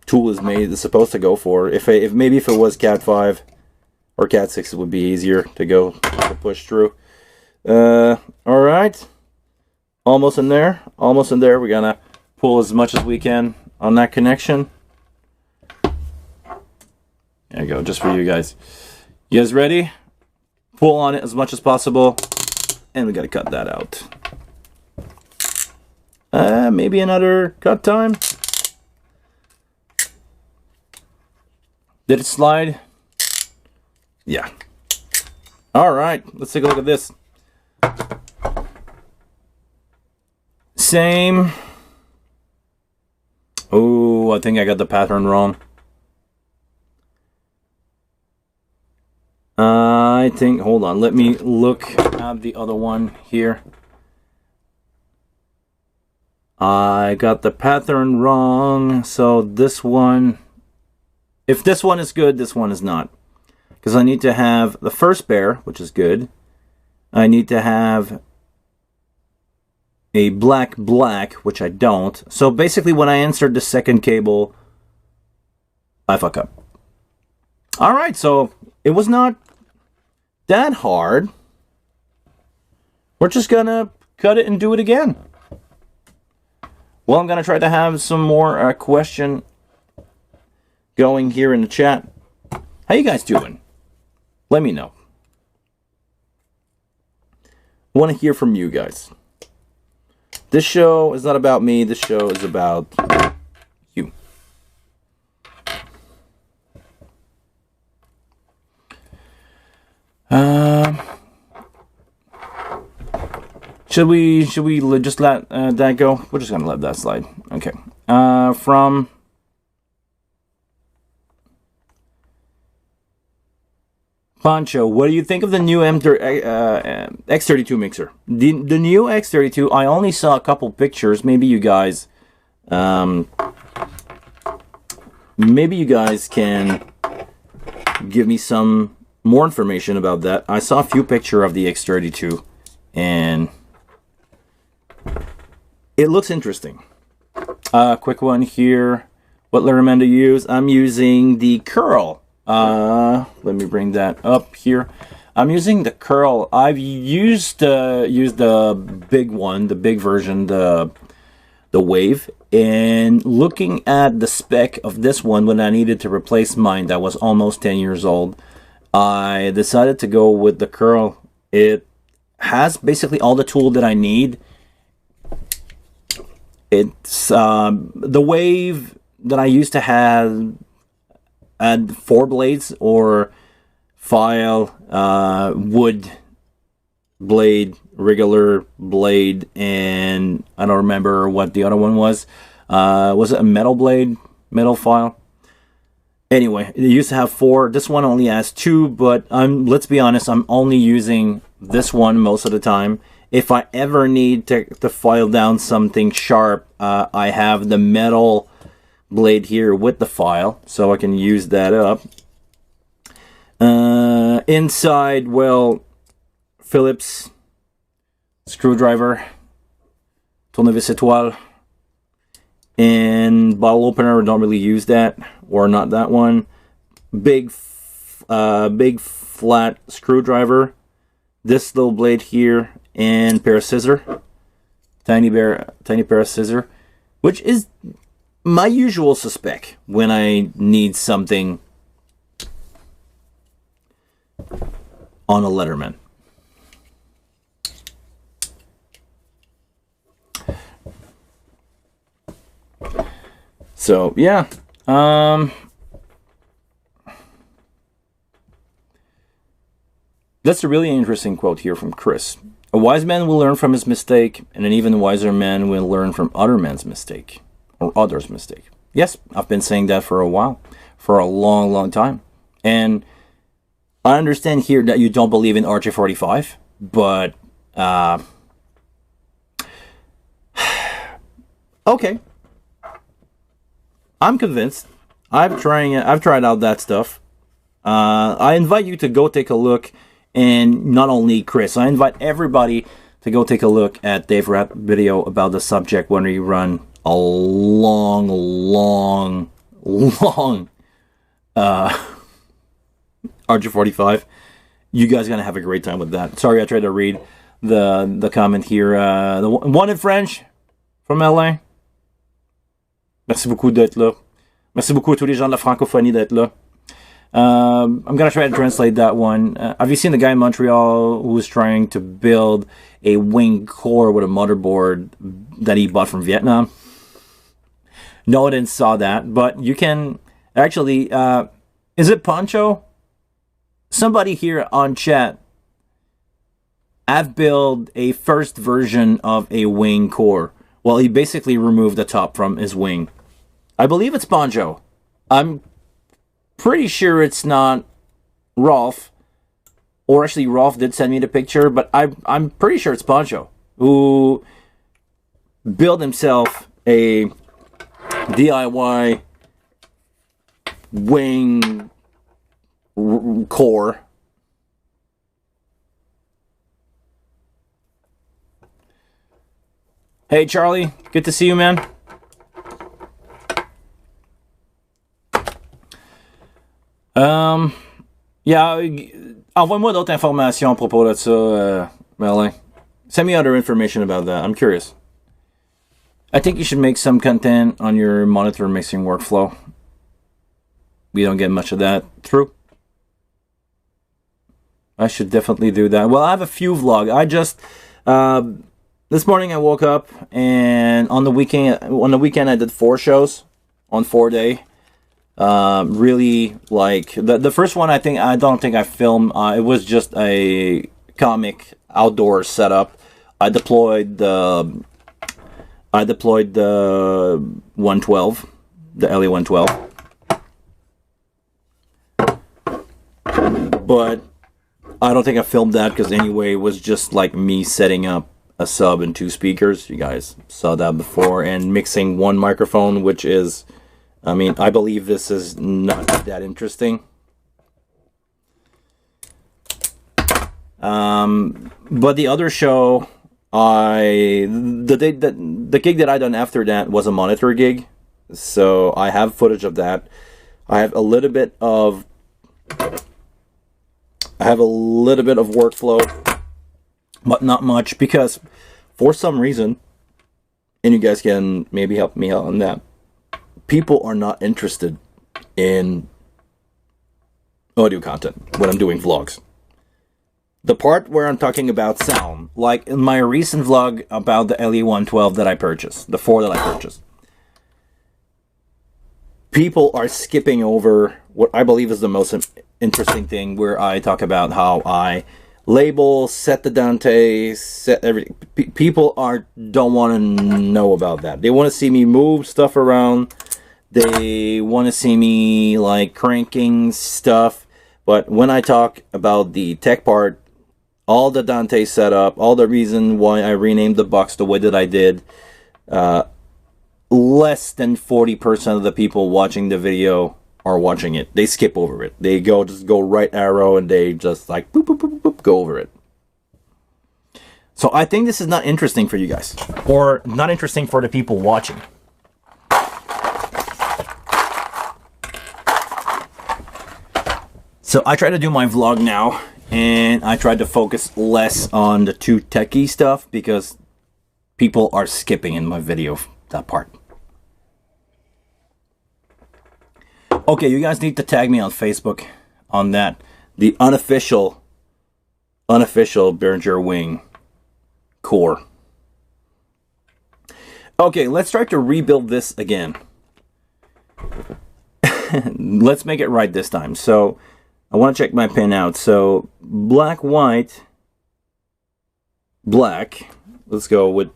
tool is supposed to go for. Maybe if it was Cat 5 or Cat 6, it would be easier to push through. All right, almost in there. Almost in there. We're gonna pull as much as we can on that connection. There you go, just for you guys. You guys ready? Pull on it as much as possible, and we gotta cut that out. Maybe another cut time. Did it slide? Yeah. Alright, let's take a look at this. Same. Oh, I think I got the pattern wrong. I think, hold on, let me look at the other one here. I got the pattern wrong, so this one, if this one is good, this one is not. Because I need to have the first pair, which is good. I need to have a black, which I don't. So basically when I insert the second cable, I fuck up. Alright, so it was not that hard. We're just gonna cut it and do it again. Well, I'm gonna try to have some more question going here in the chat. How you guys doing? Let me know. I want to hear from you guys. This show is not about me. This show is about you. Should we just let that go? We're just gonna let that slide. Okay. From Pancho, what do you think of the new X32 mixer? The new X32, I only saw a couple pictures. Maybe you guys can give me some more information about that. I saw a few pictures of the X32 and it looks interesting. Quick one here. What Letterman to use? I'm using the Curl. Let me bring that up here. I'm using the Curl. I've used the big one, the big version, the Wave. And looking at the spec of this one, when I needed to replace mine that was almost 10 years old, I decided to go with the Curl. It has basically all the tool that I need. It's the Wave that I used to have had 4 blades or file, wood blade, regular blade, and I don't remember what the other one was. Was it a metal blade, metal file? Anyway, it used to have 4. This one only has 2, but let's be honest, I'm only using this one most of the time. If I ever need to file down something sharp, I have the metal blade here with the file, so I can use that up. Inside, well, Phillips screwdriver, tournevis étoile, and bottle opener. Don't really use that, or not that one. Big flat screwdriver, this little blade here, and pair of scissors, tiny pair of scissors, which is my usual suspect when I need something on a Letterman. So yeah, that's a really interesting quote here from Chris. A wise man will learn from his mistake, and an even wiser man will learn from other men's mistake. Or others' mistake. Yes, I've been saying that for a while. For a long time. And I understand here that you don't believe in RJ45, but okay. I'm convinced. I've tried out that stuff. I invite you to go take a look, and not only Chris, I invite everybody to go take a look at Dave Rapp video about the subject when you run a long RJ45. You guys are gonna have a great time with that. Sorry, I tried to read the comment here. The one in French from LA. Merci beaucoup d'être là. Merci beaucoup à tous les gens de la francophonie d'être là. I'm gonna try to translate that one. Have you seen the guy in Montreal who was trying to build a wing core with a motherboard that he bought from Vietnam? No, I didn't saw that, but you can actually Is it Poncho? Somebody here on chat. I've built a first version of a wing core. Well, he basically removed the top from his wing. I believe it's Poncho. I'm pretty sure it's not Rolf. Or actually, Rolf did send me the picture, but I'm pretty sure it's Poncho, who built himself a DIY wing core. Hey Charlie, good to see you, man. Yeah, envoie-moi d'autres informations à propos de ça, Merlin. Send me other information about that. I'm curious. I think you should make some content on your monitor mixing workflow. We don't get much of that. True. I should definitely do that. Well, I have a few vlogs. I just this morning I woke up, and on the weekend I did 4 shows on 4 days. Really, like the first one, I don't think I filmed. It was just a comic outdoor setup. I deployed the 112, the LE112. But I don't think I filmed that because anyway, it was just like me setting up a sub and 2 speakers. You guys saw that before, and mixing 1 microphone, which is, I mean, I believe this is not that interesting. But the other show, the gig that I done after that was a monitor gig, so I have footage of that. I have a little bit of workflow, but not much, because for some reason, and you guys can maybe help me out on that, people are not interested in audio content when I'm doing vlogs. The part where I'm talking about sound, like in my recent vlog about the LE112 that I purchased, the 4 that I purchased, people are skipping over what I believe is the most interesting thing, where I talk about how I label, set the Dante, set everything. People don't want to know about that. They want to see me move stuff around. They want to see me like cranking stuff. But when I talk about the tech part, all the Dante setup, all the reason why I renamed the box the way that I did, less than 40% of the people watching the video are watching it. They skip over it. They just go right arrow, and they just like boop, boop, boop, boop, go over it. So I think this is not interesting for you guys, or not interesting for the people watching. So I try to do my vlog now, and I tried to focus less on the too techie stuff, because people are skipping in my video that part. Okay, you guys need to tag me on Facebook on that. The unofficial Behringer Wing core. Okay, let's try to rebuild this again. Let's make it right this time. So I want to check my pin out. So black, white, black. Let's go with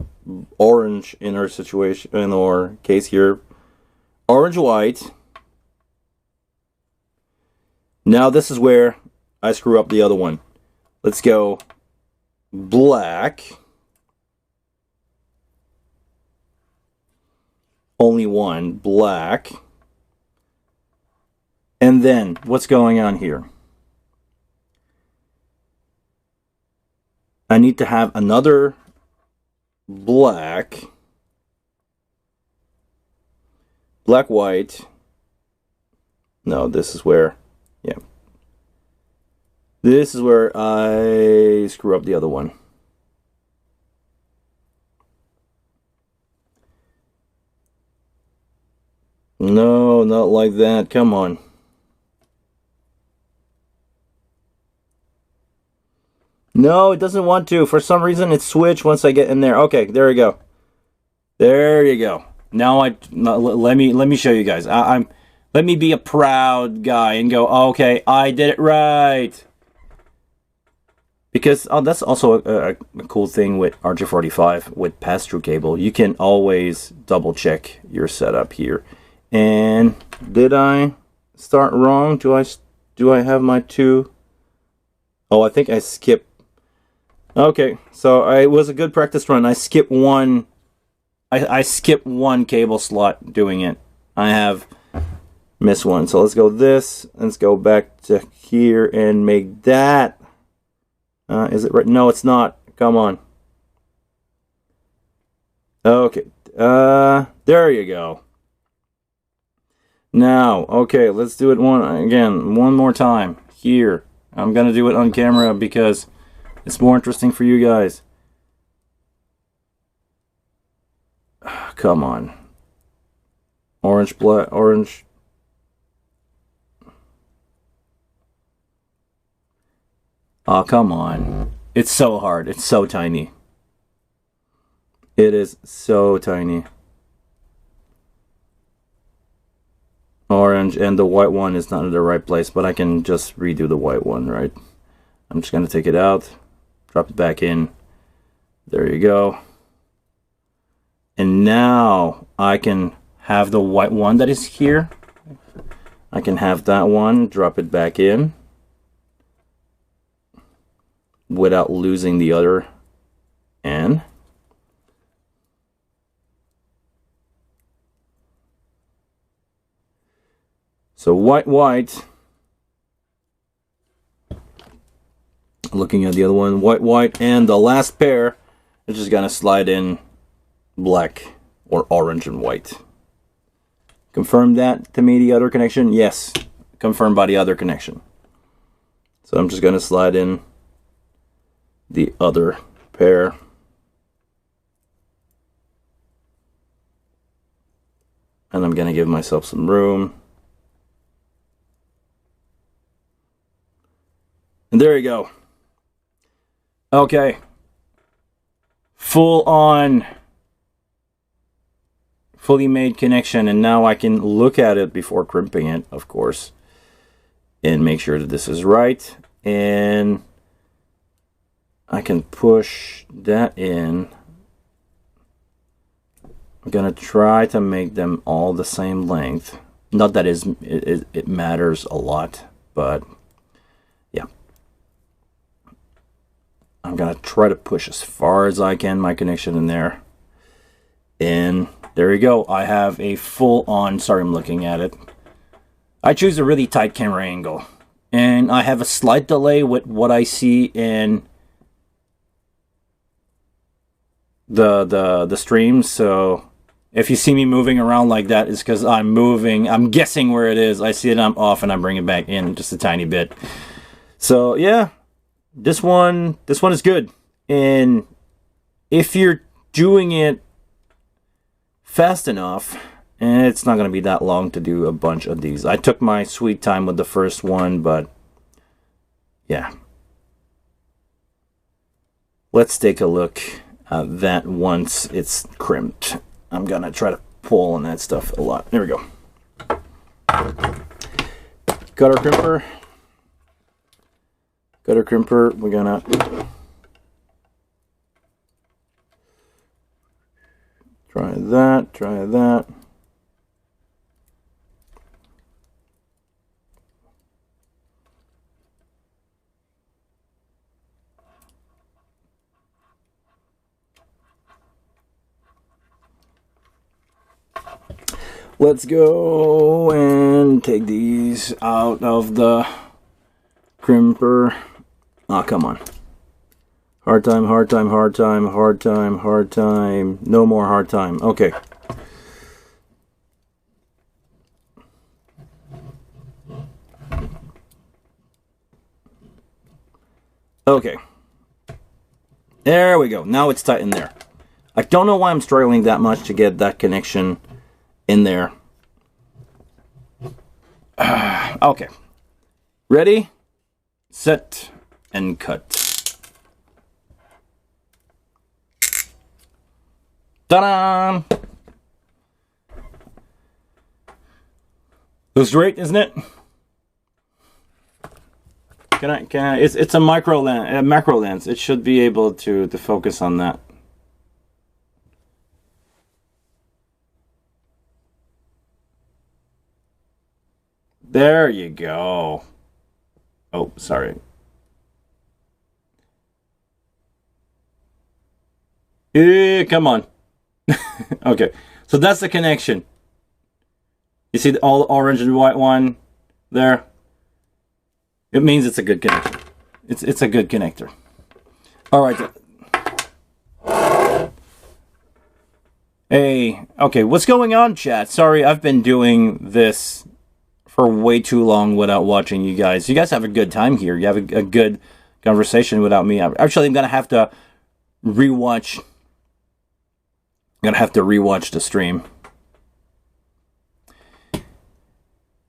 orange in our situation, in our case here. Orange, white. Now this is where I screw up the other one. Let's go black. Only one, black. And then, what's going on here? I need to have another black. Black, white. No, this is where... Yeah. This is where I screw up the other one. No, not like that. Come on. No, it doesn't want to. For some reason, it switched once I get in there. Okay, there we go. There you go. Now let me show you guys. Let Let me be a proud guy and go, oh, okay, I did it right. Because that's also a cool thing with RJ45 with pass-through cable. You can always double check your setup here. And did I start wrong? Do I have my two? Oh, I think I skipped. Okay, so it was a good practice run. I skipped one. I skipped one cable slot doing it. I have missed one. So let's go this. Let's go back to here and make that. Is it right? No, it's not. Come on. Okay. There you go. Now, okay, let's do it one more time. Here. I'm gonna do it on camera because it's more interesting for you guys. Come on. Orange, black, orange. Oh, come on. It's so hard. It's so tiny. It is so tiny. Orange, and the white one is not in the right place, but I can just redo the white one, right? I'm just going to take it out, drop it back in. There you go. And now I can have the white one that is here. I can have that one, drop it back in, without losing the other end. So white. Looking at the other one, white, and the last pair is just gonna slide in black or orange and white. Confirm that to me, the other connection. Yes, confirmed by the other connection. So I'm just gonna slide in the other pair. And I'm gonna give myself some room. And there you go. Okay. Full on, fully made connection, and now I can look at it before crimping it, of course, and make sure that this is right. And I can push that in. I'm gonna try to make them all the same length. Not that it matters a lot, but yeah. I'm gonna try to push as far as I can my connection in there. And there you go. I have a full-on, sorry I'm looking at it. I choose a really tight camera angle. And I have a slight delay with what I see in the stream, so if you see me moving around like that, it's because I'm moving. I'm guessing where it is. I see it, I'm off, and I bring it back in just a tiny bit. So yeah, this one is good. And if you're doing it fast enough, and it's not going to be that long to do a bunch of these. I took my sweet time with the first one, but yeah. Let's take a look at that once it's crimped. I'm gonna try to pull on that stuff a lot. There we go. Got our crimper. We're gonna try that. Let's go and take these out of the crimper. Ah, come on. Hard time. No more hard time. Okay. Okay. There we go. Now it's tight in there. I don't know why I'm struggling that much to get that connection in there. Okay. Ready, set, and cut. Ta-da! Looks great, isn't it? Can I? It's a macro lens. It should be able to focus on that. There you go. Oh, sorry. Come on. Okay, so that's the connection. You see the all orange and white one there? It means it's a good connection. It's a good connector. All right. Hey, okay, what's going on, chat? Sorry, I've been doing this for way too long without watching you guys. You guys have a good time here. You have a good conversation without me. Actually, I'm gonna have to rewatch. I'm gonna have to rewatch the stream.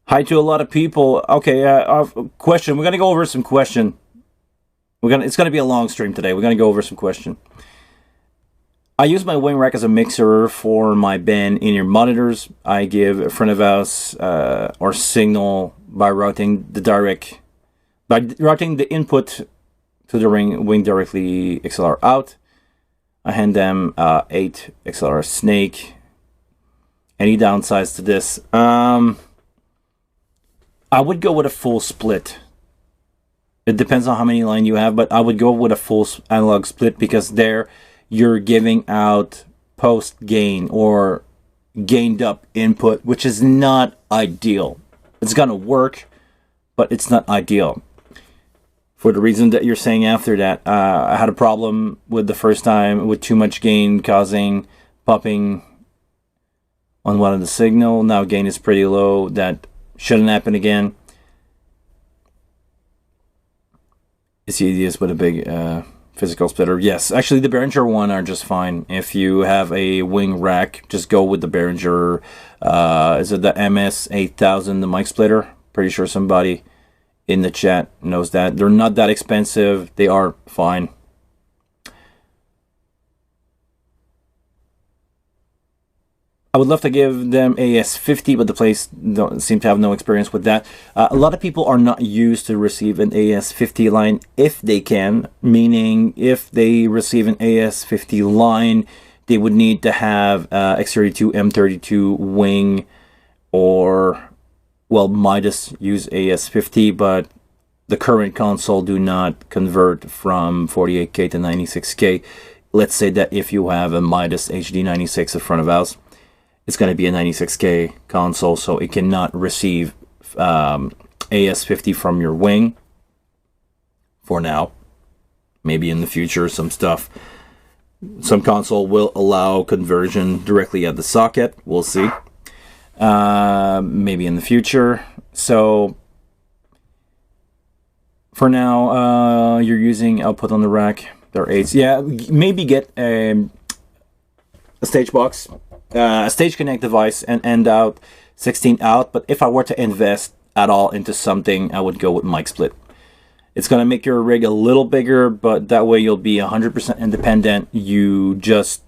Hi to a lot of people. Okay, question. We're gonna go over some question. It's gonna be a long stream today. We're gonna go over some question. I use my wing rack as a mixer for my band in-ear monitors. I give front of house or signal by routing the input to the wing directly XLR out. I hand them 8 XLR Snake. Any downsides to this? I would go with a full split. It depends on how many line you have, but I would go with a full analog split because there you're giving out post gain or gained up input, which is not ideal. It's gonna work, but it's not ideal. For the reason that you're saying after that, I had a problem with the first time with too much gain causing popping on one of the signal. Now gain is pretty low. That shouldn't happen again. It's easiest with a big physical splitter. Yes, actually the Behringer one are just fine. If you have a wing rack, just go with the Behringer. Is it the MS8000, the mic splitter? Pretty sure somebody in the chat knows that. They're not that expensive. They are fine. I would love to give them AS50, but the place don't seem to have no experience with that. A lot of people are not used to receive an AS50 line if they can, meaning if they receive an AS50 line, they would need to have X32, M32 wing, or, well, Midas use AS50, but the current console do not convert from 48K to 96K. Let's say that if you have a Midas HD96 in front of house, it's going to be a 96K console, so it cannot receive AS50 from your wing for now. Maybe in the future, some console will allow conversion directly at the socket. We'll see. Maybe in the future. So for now, you're using output on the rack. They're 8s. Yeah, maybe get a stage box. A stage connect device and end out 16 out, but if I were to invest at all into something, I would go with mic split. It's going to make your rig a little bigger, but that way you'll be 100% independent. You just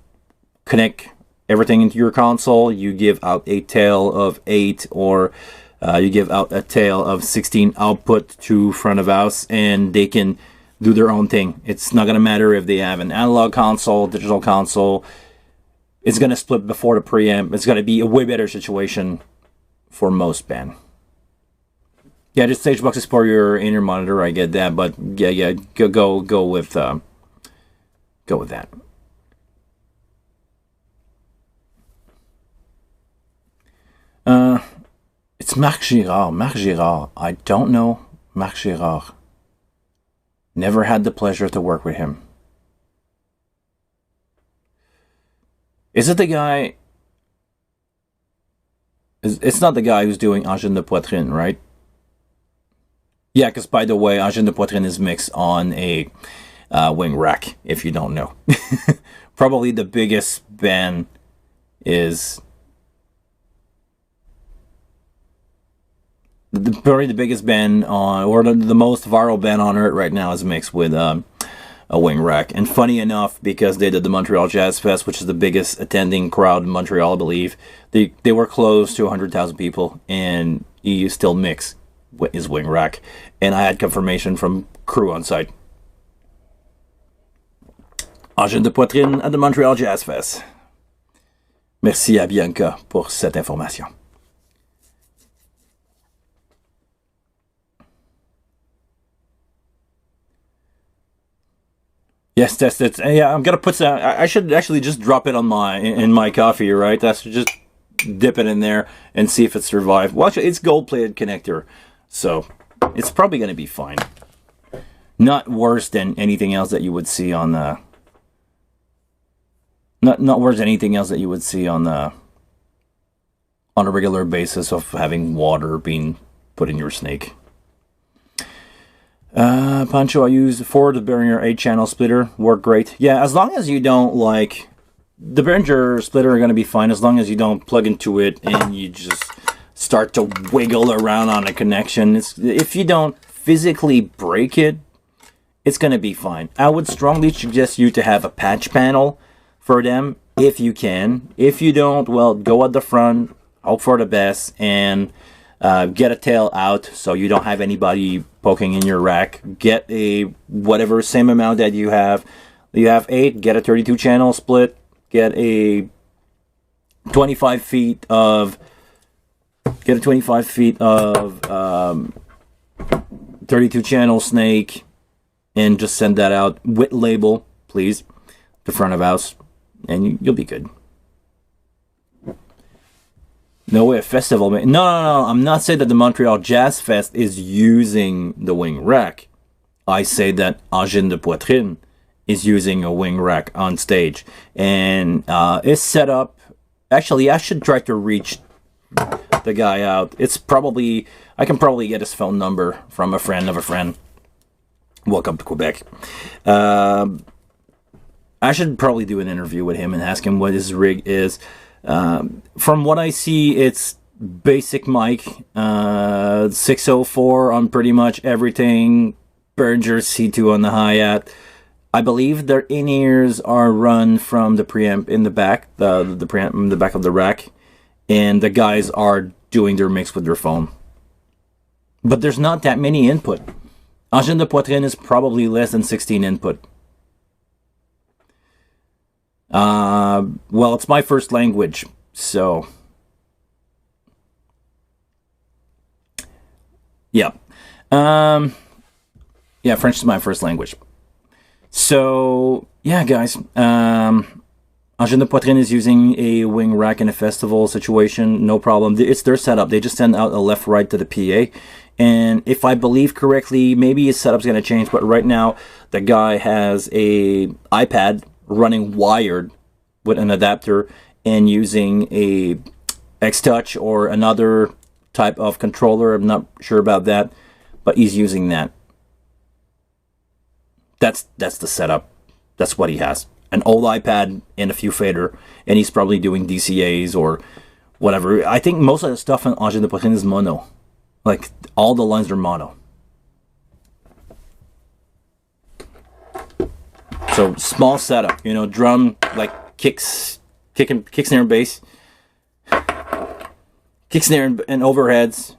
connect everything into your console. You give out a tail of 8 or you give out a tail of 16 output to front of house, and they can do their own thing. It's not going to matter if they have an analog console, digital console. It's going to split before the preamp. It's going to be a way better situation for most band. Yeah, just stage box is for your in-ear monitor. I get that, but yeah, go with that. It's Marc Girard. Marc Girard. I don't know Marc Girard. Never had the pleasure to work with him. Is it the guy? It's not the guy who's doing Engine de Poitrine, right? Yeah, because by the way, Engine de Poitrine is mixed on a wing rack, if you don't know. Probably the biggest band is... Probably the biggest band on, or the most viral band on earth right now is mixed with a wing rack. And funny enough, because they did the Montreal Jazz Fest, which is the biggest attending crowd in Montreal, I believe, they were close to 100,000 people, and he still mix his wing rack. And I had confirmation from crew on site. Engine de poitrine at the Montreal Jazz Fest. Merci à Bianca pour cette information. Yes, test it. Yeah, I'm gonna put some. I should actually just drop it on in my coffee, right? I should just dip it in there and see if it survived. Well, actually, it's gold-plated connector, so it's probably gonna be fine. Not worse than anything else that you would see on the. Not worse than anything else that you would see on the. On a regular basis of having water being put in your snake. Pancho, I use Ford Behringer 8-channel splitter. Work great. Yeah, as long as you don't like... The Behringer splitter are going to be fine as long as you don't plug into it and you just start to wiggle around on a connection. If you don't physically break it, it's going to be fine. I would strongly suggest you to have a patch panel for them if you can. If you don't, well, go at the front, hope for the best, and get a tail out so you don't have anybody poking in your rack. Get a whatever same amount that you have. You have 8, get a 32 channel split, get a 25 feet of 32 channel snake, and just send that out with label, please, to front of house, and you'll be good. No way, festival. No, I'm not saying that the Montreal Jazz Fest is using the wing rack. I say that Engine de Poitrine is using a wing rack on stage. And it's set up... Actually, I should try to reach the guy out. It's probably... I can probably get his phone number from a friend of a friend. Welcome to Quebec. I should probably do an interview with him and ask him what his rig is. From what I see, it's basic mic, 604 on pretty much everything, Behringer C2 on the hi-hat. I believe their in-ears are run from the preamp in the back, the preamp in the back of the rack, and the guys are doing their mix with their phone. But there's not that many input. Engine de Poitrine is probably less than 16 input. Well, it's my first language, so yeah. Yeah, French is my first language. So yeah, guys. Engine de Poitrine is using a wing rack in a festival situation, no problem. It's their setup. They just send out a left-right to the PA, and if I believe correctly, maybe his setup's going to change. But right now, the guy has a iPad running wired with an adapter and using a X-Touch or another type of controller. I'm not sure about that, but he's using that. That's the setup. That's what he has. An old iPad and a few fader, and he's probably doing DCAs or whatever. I think most of the stuff in Engine de Poitrine is mono. Like, all the lines are mono. So, small setup, you know, drum, like kick, snare, and bass. Kick, snare, and overheads.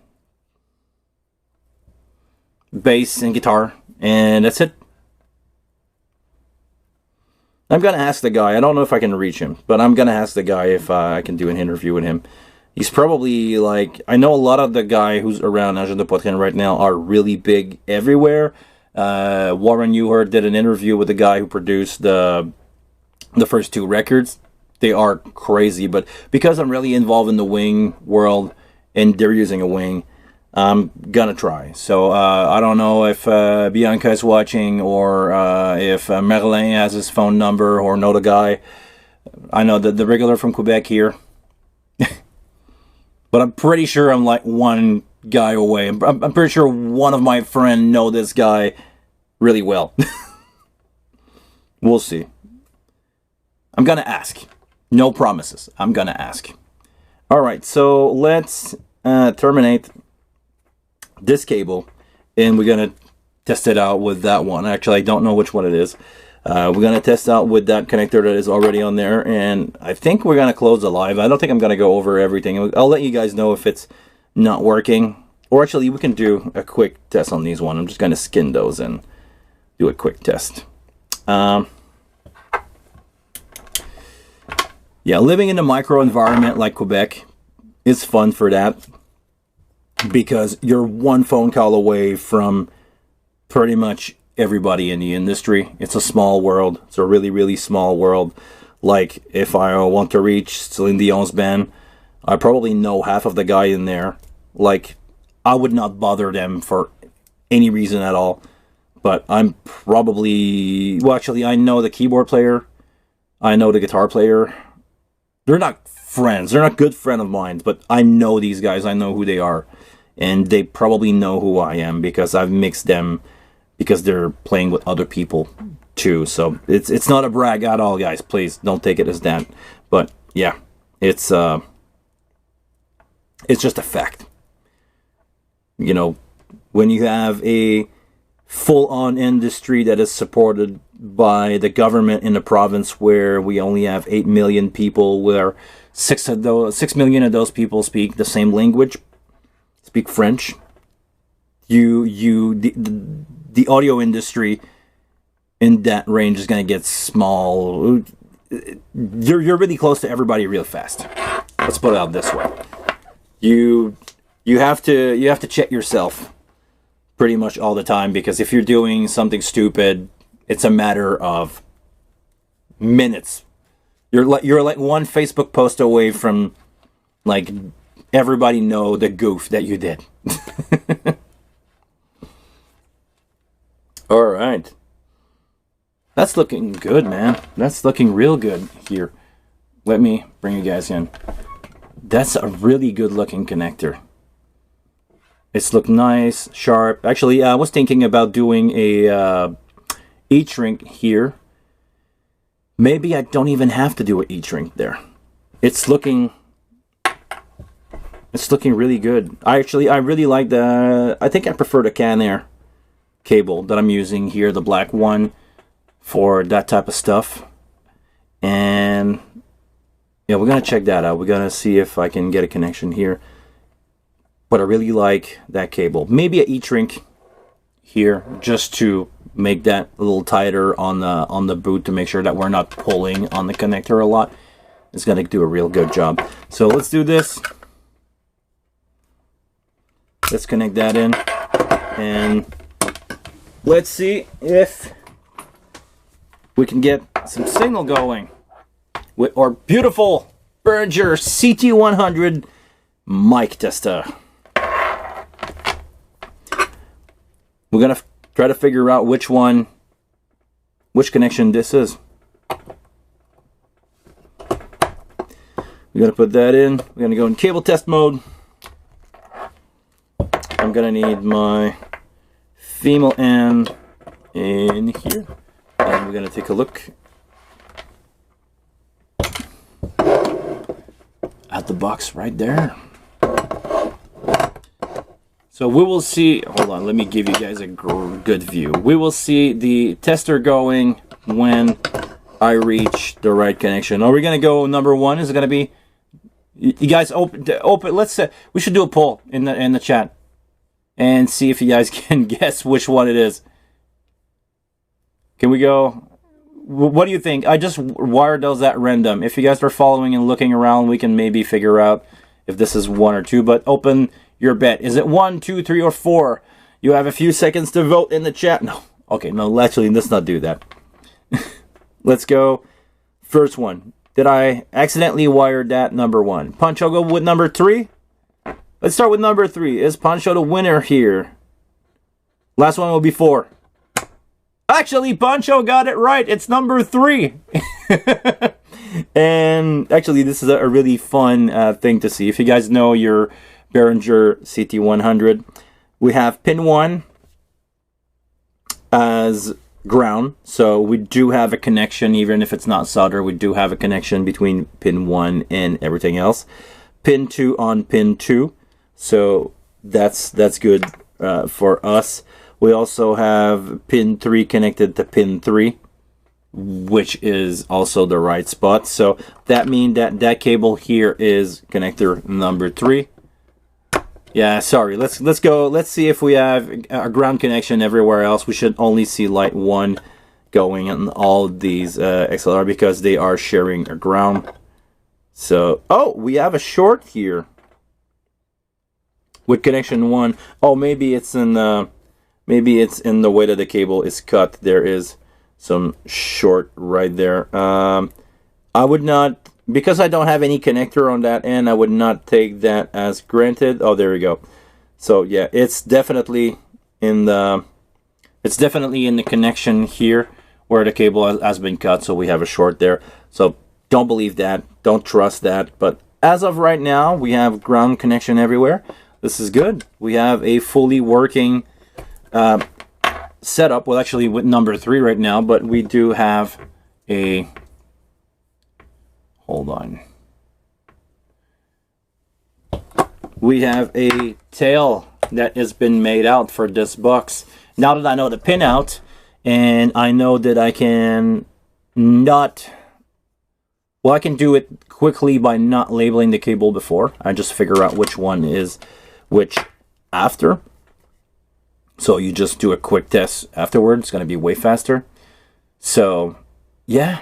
Bass and guitar. And that's it. I'm going to ask the guy. I don't know if I can reach him, but I'm going to ask the guy if I can do an interview with him. He's probably like... I know a lot of the guy who's around Engine de Poitrine right now are really big everywhere. Warren Euler did an interview with the guy who produced the first 2 records. They are crazy, but because I'm really involved in the wing world and they're using a wing, I'm gonna try. So I don't know if Bianca is watching or if Merlin has his phone number or know the guy. I know the regular from Quebec here. But I'm pretty sure I'm like one guy away. I'm pretty sure one of my friends know this guy really well. We'll see. I'm gonna ask. No promises. I'm gonna ask. Alright, so let's terminate this cable, and we're gonna test it out with that one. Actually, I don't know which one it is. We're gonna test out with that connector that is already on there, and I think we're gonna close the live. I don't think I'm gonna go over everything. I'll let you guys know if it's not working. Or actually, we can do a quick test on these one. I'm just going to skin those and do a quick test. Yeah, living in a micro environment like Quebec is fun for that, because you're one phone call away from pretty much everybody in the industry. It's a small world. It's a really, really small world. Like, if I want to reach Celine Dion's band, I probably know half of the guy in there. Like, I would not bother them for any reason at all. But I'm probably... Well, actually, I know the keyboard player. I know the guitar player. They're not friends. They're not good friends of mine. But I know these guys. I know who they are. And they probably know who I am, because I've mixed them, because they're playing with other people too. So it's not a brag at all, guys. Please don't take it as that. But yeah, it's just a fact. You know, when you have a full-on industry that is supported by the government in the province, where we only have 8 million people, where 6 million of those people speak the same language, speak French. The audio industry in that range is going to get small. You're really close to everybody real fast. Let's put it out this way. You have to check yourself pretty much all the time, because if you're doing something stupid, it's a matter of minutes. You're like one Facebook post away from like everybody know the goof that you did. All right. That's looking good, man. That's looking real good here. Let me bring you guys in. That's a really good looking connector. It's looked nice, sharp. Actually, I was thinking about doing a E-shrink here. Maybe I don't even have to do an E-shrink there. It's looking really good. I really like the... I think I prefer the Canair cable that I'm using here, the black one, for that type of stuff. And yeah, we're gonna check that out. We're gonna see if I can get a connection here. But I really like that cable. Maybe an E-shrink here, just to make that a little tighter on the boot, to make sure that we're not pulling on the connector a lot. It's gonna do a real good job. So let's do this. Let's connect that in, and let's see if we can get some signal going with our beautiful Behringer CT100 mic tester. We're gonna try to figure out which connection this is. We're gonna put that in. We're gonna go in cable test mode. I'm gonna need my female end in here, and we're gonna take a look at the box right there. So we will see, hold on, let me give you guys a good view. We will see the tester going when I reach the right connection. Are we gonna go number one? Is it gonna be, you guys open, let's say, we should do a poll in the chat and see if you guys can guess which one it is. Can we go? What do you think? I just wired those at random. If you guys are following and looking around, we can maybe figure out if this is 1 or 2, but open your bet. Is it 1, 2, 3, or 4? You have a few seconds to vote in the chat. No. Okay, no, actually, let's not do that. Let's go. First one. Did I accidentally wire that number 1? Pancho, go with number 3? Let's start with number 3. Is Pancho the winner here? Last one will be 4. Actually, Pancho got it right. It's number 3. And actually, this is a really fun thing to see. If you guys know your Behringer CT100, we have pin 1 as ground. So we do have a connection, even if it's not solder. We do have a connection between pin 1 and everything else. Pin 2 on pin 2. So that's good for us. We also have pin 3 connected to pin 3, which is also the right spot. So that means that cable here is connector number 3. Yeah, sorry. Let's go. Let's see if we have a ground connection everywhere else. We should only see light 1 going on all these XLR because they are sharing a ground. So, oh, we have a short here with connection 1. Oh, maybe it's in the way that the cable is cut. There is some short right there. I would not, because I don't have any connector on that end, I would not take that as granted. Oh, there we go. So yeah, it's definitely in the connection here where the cable has been cut, so we have a short there. So don't believe that, don't trust that. But as of right now, we have ground connection everywhere. This is good. We have a fully working setup. Well, actually with number 3 right now, but we do have a, hold on. We have a tail that has been made out for this box. Now that I know the pin out, and I know that I can not, well, I can do it quickly by not labeling the cable before. I just figure out which one is which after. So you just do a quick test afterwards. It's going to be way faster. So, yeah.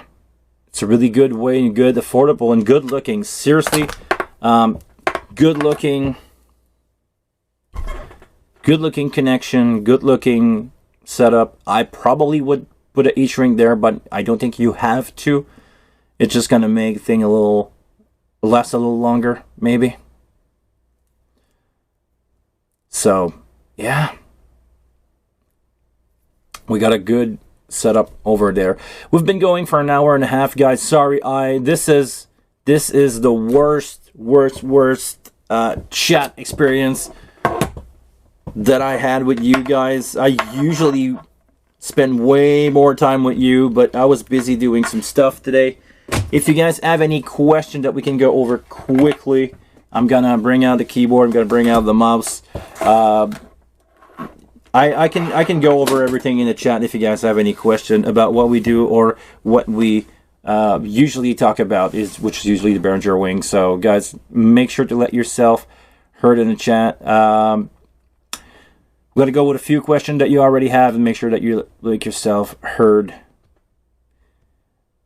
It's a really good way, and good, affordable, and good looking. Seriously, good looking connection, good looking setup. I probably would put an E-string there, but I don't think you have to. It's just gonna make the thing a little last a little longer, maybe. So, yeah, we got a good setup over there. We've been going for an hour and a half, guys. Sorry, this is the worst chat experience that I had with you guys. I usually spend way more time with you, but I was busy doing some stuff today. If you guys have any question that we can go over quickly, I'm gonna bring out the keyboard, I'm gonna bring out the mouse. I can go over everything in the chat if you guys have any question about what we do or what we usually talk about, which is usually the Behringer wing. So guys, make sure to let yourself heard in the chat. We're gonna go with a few questions that you already have and make sure that you make yourself heard.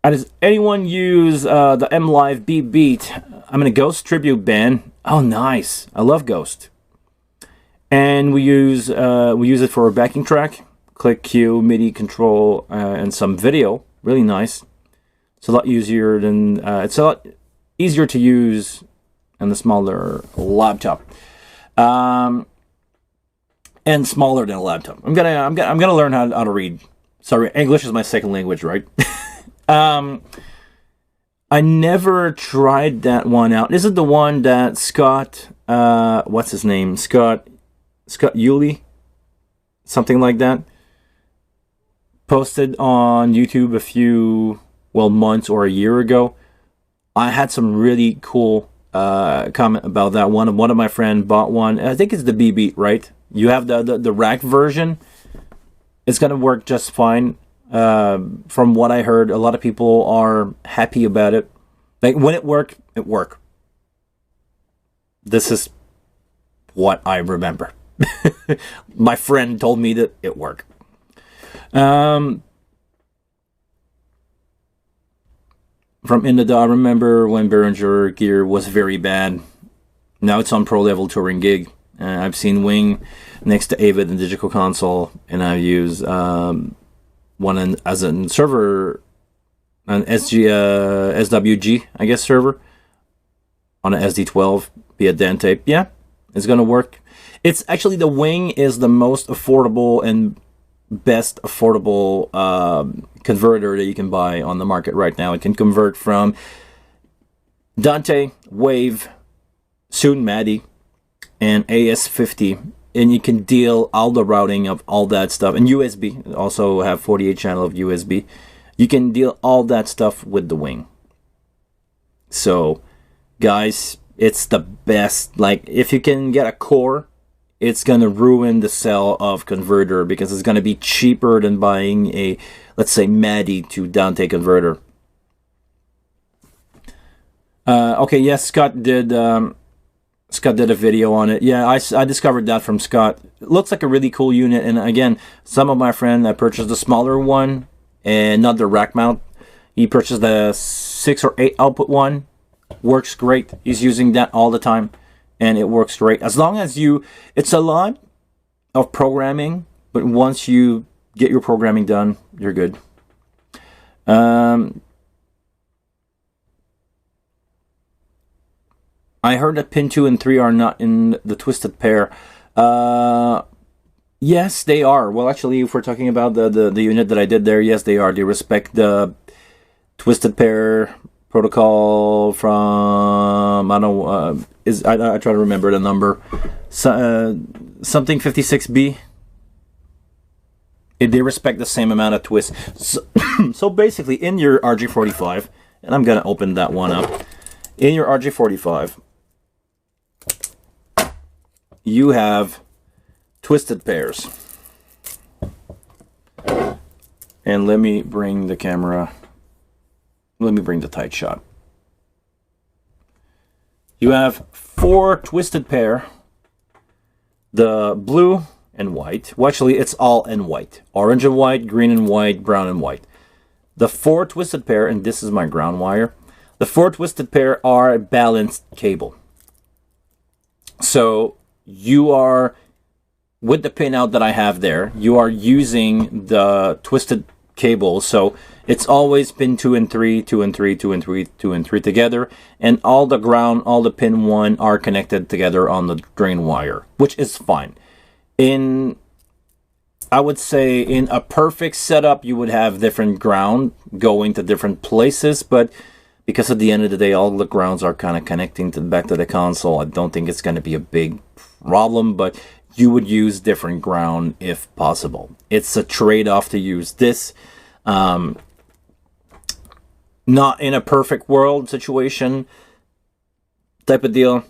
Does anyone use the M Live Beat Beat? I'm in a Ghost tribute band. Oh, nice! I love Ghost. And we use it for a backing track, click cue, MIDI control, and some video. Really nice. It's a lot easier than it's a lot easier to use on the smaller laptop, and smaller than a laptop. I'm gonna learn how to read. Sorry, English is my second language, right? I never tried that one out. This is the one that Scott, what's his name? Scott Yulee, something like that, posted on YouTube a few, months or a year ago. I had some really cool comment about that one. One of my friends bought one. I think it's the B-Beat, right? You have the rack version. It's gonna work just fine. From what I heard, a lot of people are happy about it. Like when it worked, it worked. This is what I remember. My friend told me that it worked. From Indada, I remember when Behringer gear was very bad. Now it's on pro level touring gig. I've seen Wing next to Avid and Digital Console, and I've used one as a server, an SWG, I guess, server on an SD12 via Dante. Yeah, it's gonna work. It's actually, the Wing is the most affordable and best affordable converter that you can buy on the market right now. It can convert from Dante, Wave, soon MADI, and AS50, and you can deal all the routing of all that stuff, and USB. Also have 48 channel of USB. You can deal all that stuff with the Wing. So guys, it's the best. Like, if you can get a core, it's gonna ruin the sale of converter because it's gonna be cheaper than buying a, let's say, MADI to Dante converter. Okay, yes, Scott did Scott did a video on it. Yeah, I discovered that from Scott. It looks like a really cool unit. And again, some of my friend that purchased the smaller one and not the rack mount. He purchased the 6 or 8 output one. Works great. He's using that all the time. And it works great. As long as you... It's a lot of programming. But once you get your programming done, you're good. I heard that pin 2 and 3 are not in the twisted pair. Yes, they are. Well, actually, if we're talking about the unit that I did there, yes, they are. They respect the twisted pair protocol from, I don't know, I try to remember the number. Something 56B. They respect the same amount of twists. So basically, in your RG45, and I'm going to open that one up. In your RG45, you have twisted pairs. And let me bring the camera, let me bring the tight shot. You have 4 twisted pair, the blue and white. Well, actually, it's all in white. Orange and white, green and white, brown and white. The 4 twisted pair, and this is my ground wire. The 4 twisted pair are a balanced cable. So you are, with the pinout that I have there, you are using the twisted cable. So it's always pin 2 and 3, 2 and 3, 2 and 3, 2 and 3 together. And all the ground, all the pin 1 are connected together on the drain wire, which is fine. I would say in a perfect setup, you would have different ground going to different places, but because at the end of the day, all the grounds are kind of connecting back to the console, I don't think it's going to be a big problem, but you would use different ground if possible. It's a trade-off to use this. Not in a perfect world situation type of deal.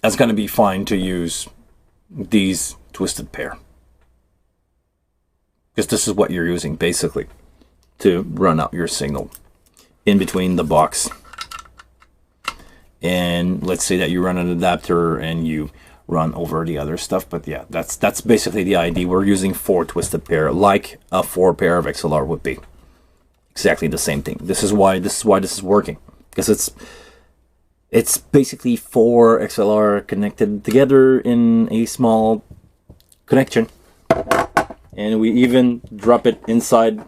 That's going to be fine to use these twisted pair. Because this is what you're using, basically, to run out your signal in between the box. And let's say that you run an adapter and you run over the other stuff. But yeah, that's basically the idea. We're using 4 twisted pair, like a 4 pair of XLR would be. Exactly the same thing. This is why this is working. Because it's basically 4 XLR connected together in a small connection. And we even drop it inside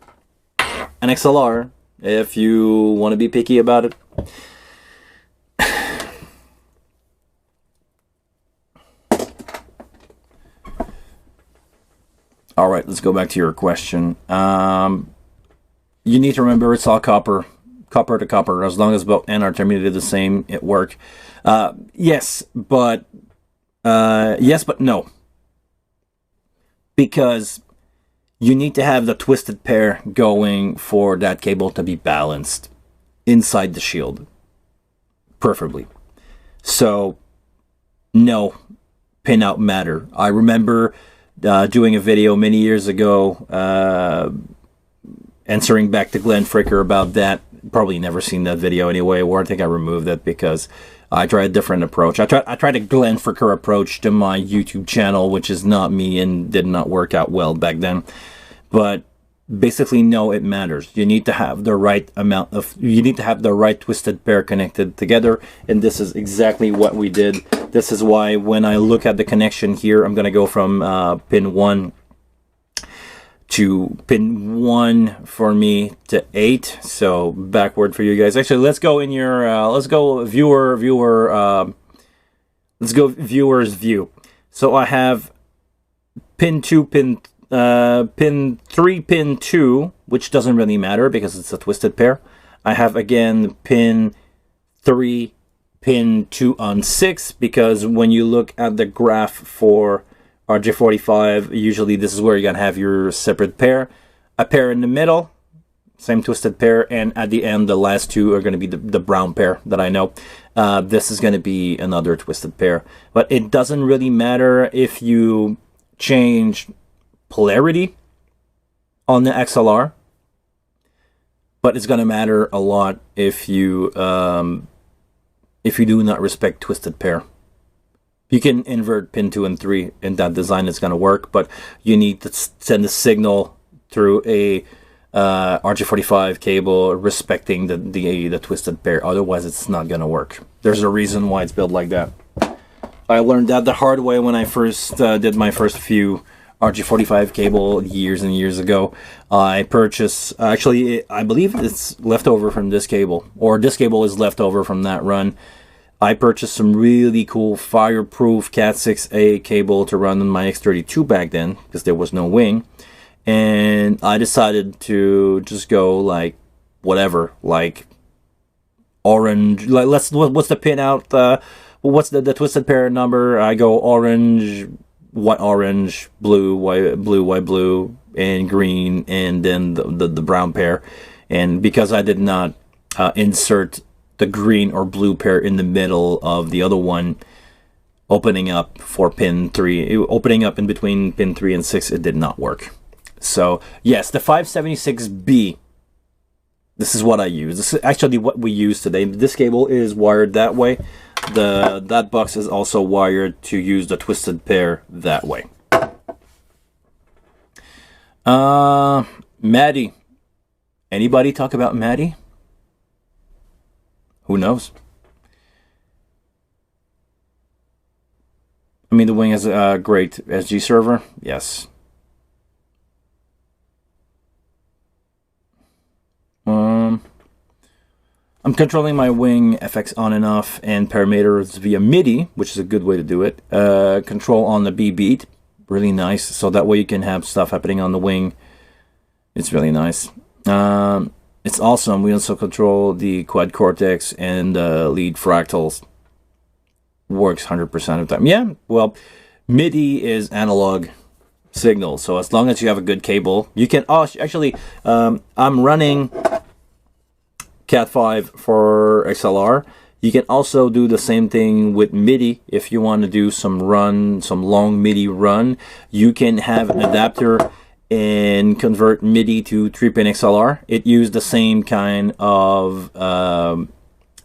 an XLR if you want to be picky about it. All right, let's go back to your question. You need to remember it's all copper to copper. As long as both ends are terminated the same, it works. Yes, but no. Because you need to have the twisted pair going for that cable to be balanced inside the shield, preferably. So, no, pinout matter. I remember doing a video many years ago, answering back to Glenn Fricker about that. Probably never seen that video anyway, or I think I removed it because I tried a different approach. I tried a Glenn Fricker approach to my YouTube channel, which is not me and did not work out well back then. But basically, no, it matters. You need to have the right amount of, you need to have the right twisted pair connected together, and this is exactly what we did. This is why when I look at the connection here, I'm going to go from pin 1 to pin 1 for me to 8. So backward for you guys. Actually, let's go in your let's go viewer's view. So I have pin 2, pin 3, pin 2, which doesn't really matter because it's a twisted pair. I have again pin 3, pin 2 on 6, because when you look at the graph for RJ45, usually this is where you're going to have your separate pair. A pair in the middle, same twisted pair, and at the end, the last 2 are going to be the brown pair that I know. This is going to be another twisted pair. But it doesn't really matter if you change polarity on the XLR, but it's going to matter a lot if you if you do not respect twisted pair. You can invert pin 2 and 3 in that design, it's going to work, but you need to send a signal through a RJ45 cable respecting the twisted pair. Otherwise, it's not going to work. There's a reason why it's built like that. I learned that the hard way when I first did my first few RJ45 cable years and years ago. I purchased, actually, I believe it's leftover from this cable, or this cable is leftover from that run. I purchased some really cool fireproof Cat 6A cable to run on my X32 back then, because there was no wing. And I decided to just go like whatever, like orange. Like what's the pin out? What's the twisted pair number? I go orange, white, orange, blue, white, blue, and green, and then the brown pair. And because I did not insert the green or blue pair in the middle of the other one, opening up for pin 3, opening up in between pin 3 and 6, it did not work. So yes, the 576B, this is what I use. This is actually what we use today. This cable is wired that way. That box is also wired to use the twisted pair that way. Maddie. Anybody talk about Maddie? Who knows? I mean, the Wing has a great SG server. Yes. I'm controlling my Wing FX on and off and parameters via MIDI, which is a good way to do it. Control on the B beat, really nice. So that way you can have stuff happening on the Wing. It's really nice. It's awesome. We also control the quad cortex and lead fractals. Works 100% of the time. Yeah, well, MIDI is analog signal. So as long as you have a good cable, you can... Oh, actually, I'm running Cat 5 for XLR. You can also do the same thing with MIDI. If you want to do some long MIDI run, you can have an adapter and convert MIDI to 3-pin XLR. It used the same kind of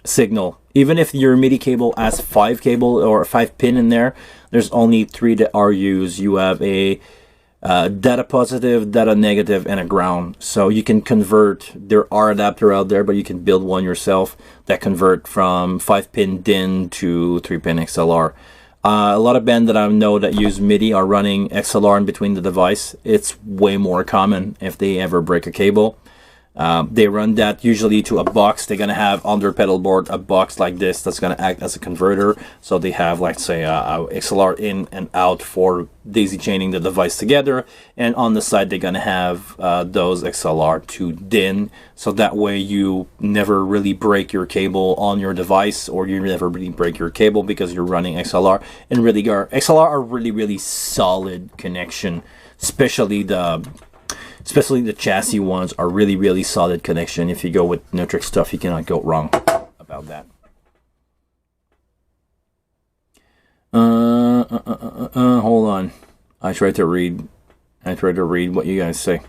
signal. Even if your MIDI cable has 5 cable or 5 pin in there, there's only 3 that are used. You have a data positive, data negative, and a ground. So you can convert. There are adapters out there, but you can build one yourself that convert from 5-pin DIN to 3-pin XLR. A lot of bands that I know that use MIDI are running XLR in between the device. It's way more common if they ever break a cable. They run that usually to a box. They're going to have on their pedal board a box like this that's going to act as a converter. So they have, like, say, a XLR in and out for daisy chaining the device together. And on the side, they're going to have those XLR to DIN. So that way you never really break your cable on your device, or you never really break your cable because you're running XLR. And really, XLR are really solid connection, especially the chassis ones are really solid connection. If you go with Neutrik stuff, you cannot go wrong about that. Hold on. I tried to read what you guys say.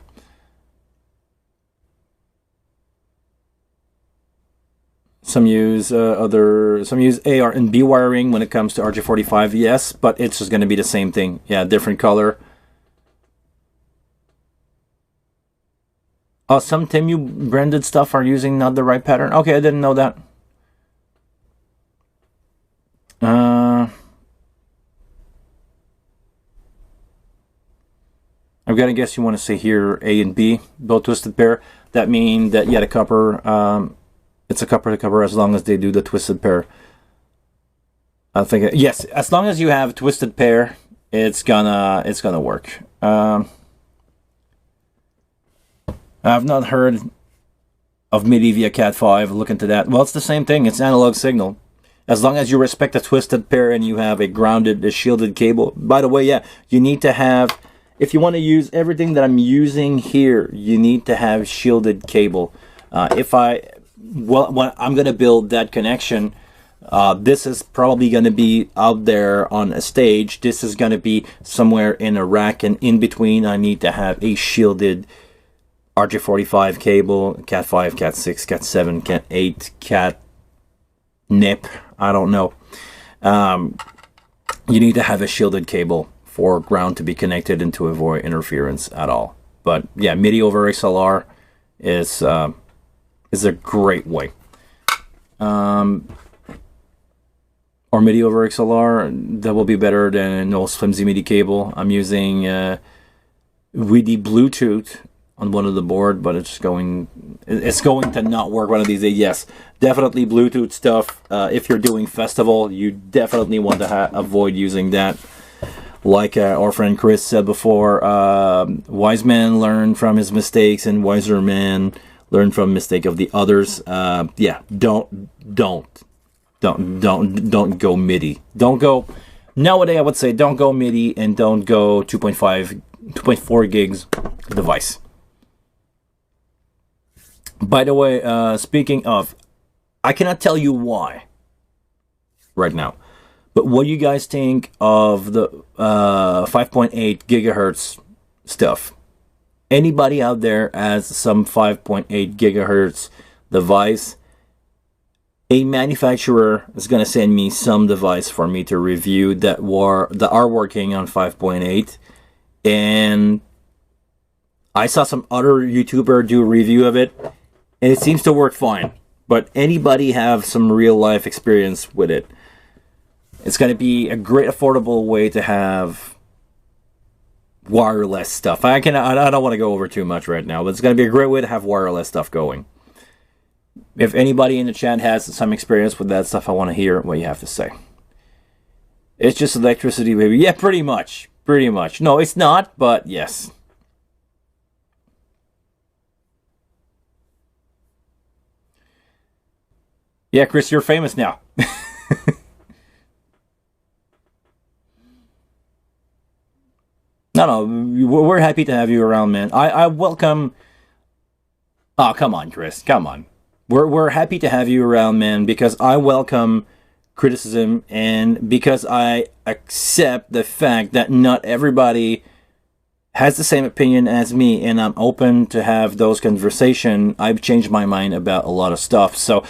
Some use A, R, and B wiring when it comes to RJ45. Yes, but it's just going to be the same thing. Yeah, different color. Some Temu branded stuff are using not the right pattern. Okay, I didn't know that. I'm gonna guess you want to say here A and B, both twisted pair. That means that, yeah, the copper, it's a copper to copper as long as they do the twisted pair. I think, yes, as long as you have twisted pair, it's gonna work. I've not heard of MIDI via Cat 5. Look into that. Well, it's the same thing. It's analog signal. As long as you respect a twisted pair and you have a shielded cable. By the way, yeah, you need to have, if you want to use everything that I'm using here, you need to have shielded cable. When I'm going to build that connection, this is probably going to be out there on a stage. This is going to be somewhere in a rack, and in between I need to have a shielded RJ45 cable, Cat 5, Cat 6, Cat 7, Cat 8, Cat NIP. I don't know. You need to have a shielded cable for ground to be connected and to avoid interference at all. But yeah, MIDI over XLR is a great way. Or MIDI over XLR, that will be better than no flimsy MIDI cable. I'm using WD Bluetooth on one of the board, but it's going to not work one of these days. Yes, definitely Bluetooth stuff. If you're doing festival, you definitely want to avoid using that. Like our friend Chris said before, wise man learn from his mistakes, and wiser man learn from mistake of the others. Yeah, don't go MIDI. Don't go. Nowadays, I would say don't go MIDI, and don't go 2.4 gigs device. By the way, speaking of, I cannot tell you why right now, but what do you guys think of the 5.8 gigahertz stuff? Anybody out there has some 5.8 gigahertz device? A manufacturer is going to send me some device for me to review that are working on 5.8, and I saw some other YouTuber do a review of it, and it seems to work fine. But anybody have some real life experience with it? It's going to be a great affordable way to have wireless stuff. I don't want to go over too much right now, but it's going to be a great way to have wireless stuff going. If anybody in the chat has some experience with that stuff, I want to hear what you have to say. It's just electricity, baby. Yeah, pretty much. Pretty much. No, it's not, but yes. Yeah, Chris, you're famous now. No, we're happy to have you around, man. I welcome... Oh, come on, Chris. Come on. We're happy to have you around, man, because I welcome criticism, and because I accept the fact that not everybody has the same opinion as me, and I'm open to have those conversations. I've changed my mind about a lot of stuff. So,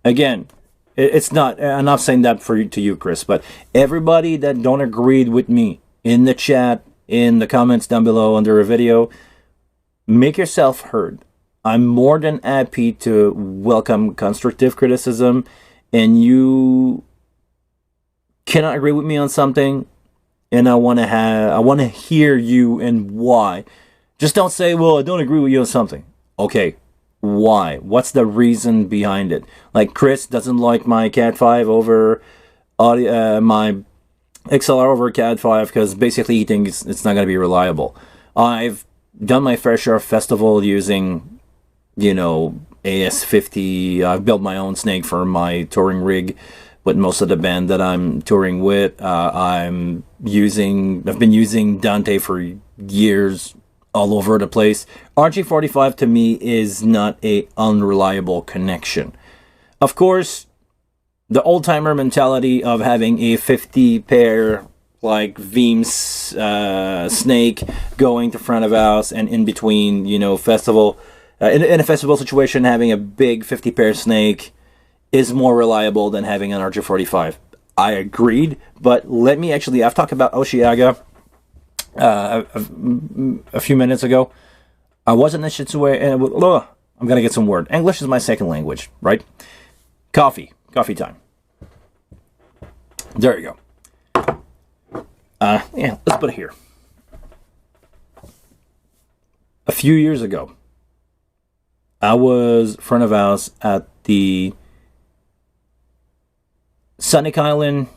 again, it's not... I'm not saying that to you, Chris, but everybody that don't agree with me in the chat, in the comments down below under a video, make yourself heard. I'm more than happy to welcome constructive criticism, and you cannot agree with me on something, and I want to hear you and why. Just don't say, well, I don't agree with you on something. Okay, why? What's the reason behind it? Like Chris doesn't like my Cat 5 over audio, my XLR over Cat 5, because basically he thinks it's not going to be reliable. I've done my fair share of festival using, you know, AS50. I've built my own Snake for my touring rig with most of the band that I'm touring with. I've been using Dante for years, all over the place. RG45 to me is not a unreliable connection. Of course, the old-timer mentality of having a 50 pair like Veeam's Snake going to front of house and in between, you know, festival... in a festival situation, having a big 50 pair Snake is more reliable than having an RG45. I agreed, but let me actually... I've talked about Oshiaga a few minutes ago. I was in this situation... I'm going to get some word. English is my second language, right? Coffee time. There you go. Yeah, let's put it here. A few years ago, I was front of house at the Sonic Island.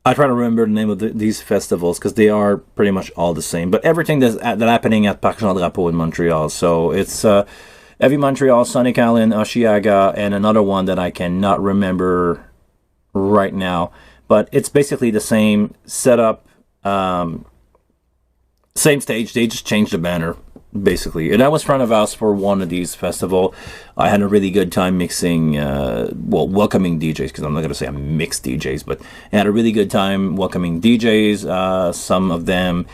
I try to remember the name of these festivals because they are pretty much all the same. But everything that's happening at Parc Jean Drapeau in Montreal. So it's Heavy Montreal, Sonic Island, Oshiaga, and another one that I cannot remember right now. But it's basically the same setup, same stage. They just changed the banner, basically. And I was front of house for one of these festivals. I had a really good time mixing, welcoming DJs, because I'm not going to say I mixed DJs, but I had a really good time welcoming DJs. Some of them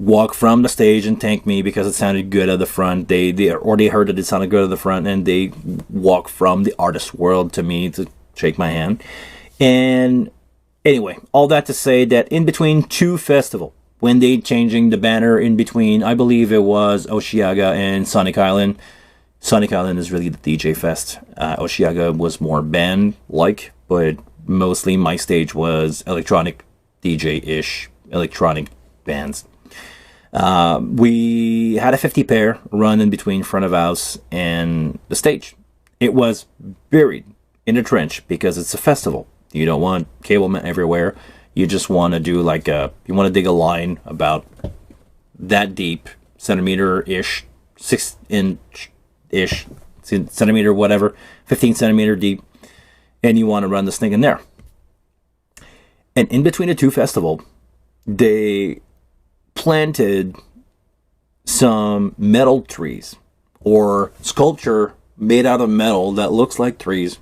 walk from the stage and thank me because it sounded good at the front. They heard that it sounded good at the front, and they walk from the artist world to me to shake my hand. And anyway, all that to say that in between two festivals, when they changing the banner in between, I believe it was Oshiaga and Sonic Island. Sonic Island is really the DJ fest. Oshiaga was more band-like, but mostly my stage was electronic DJ-ish, electronic bands. We had a 50 pair run in between front of house and the stage. It was buried in a trench because it's a festival. You don't want cable everywhere. You just want to do like you want to dig a line about that deep, centimeter-ish, 6-inch-ish, centimeter, whatever, 15 centimeter deep, and you want to run the snake in there. And in between the two festivals, they planted some metal trees or sculpture made out of metal that looks like trees.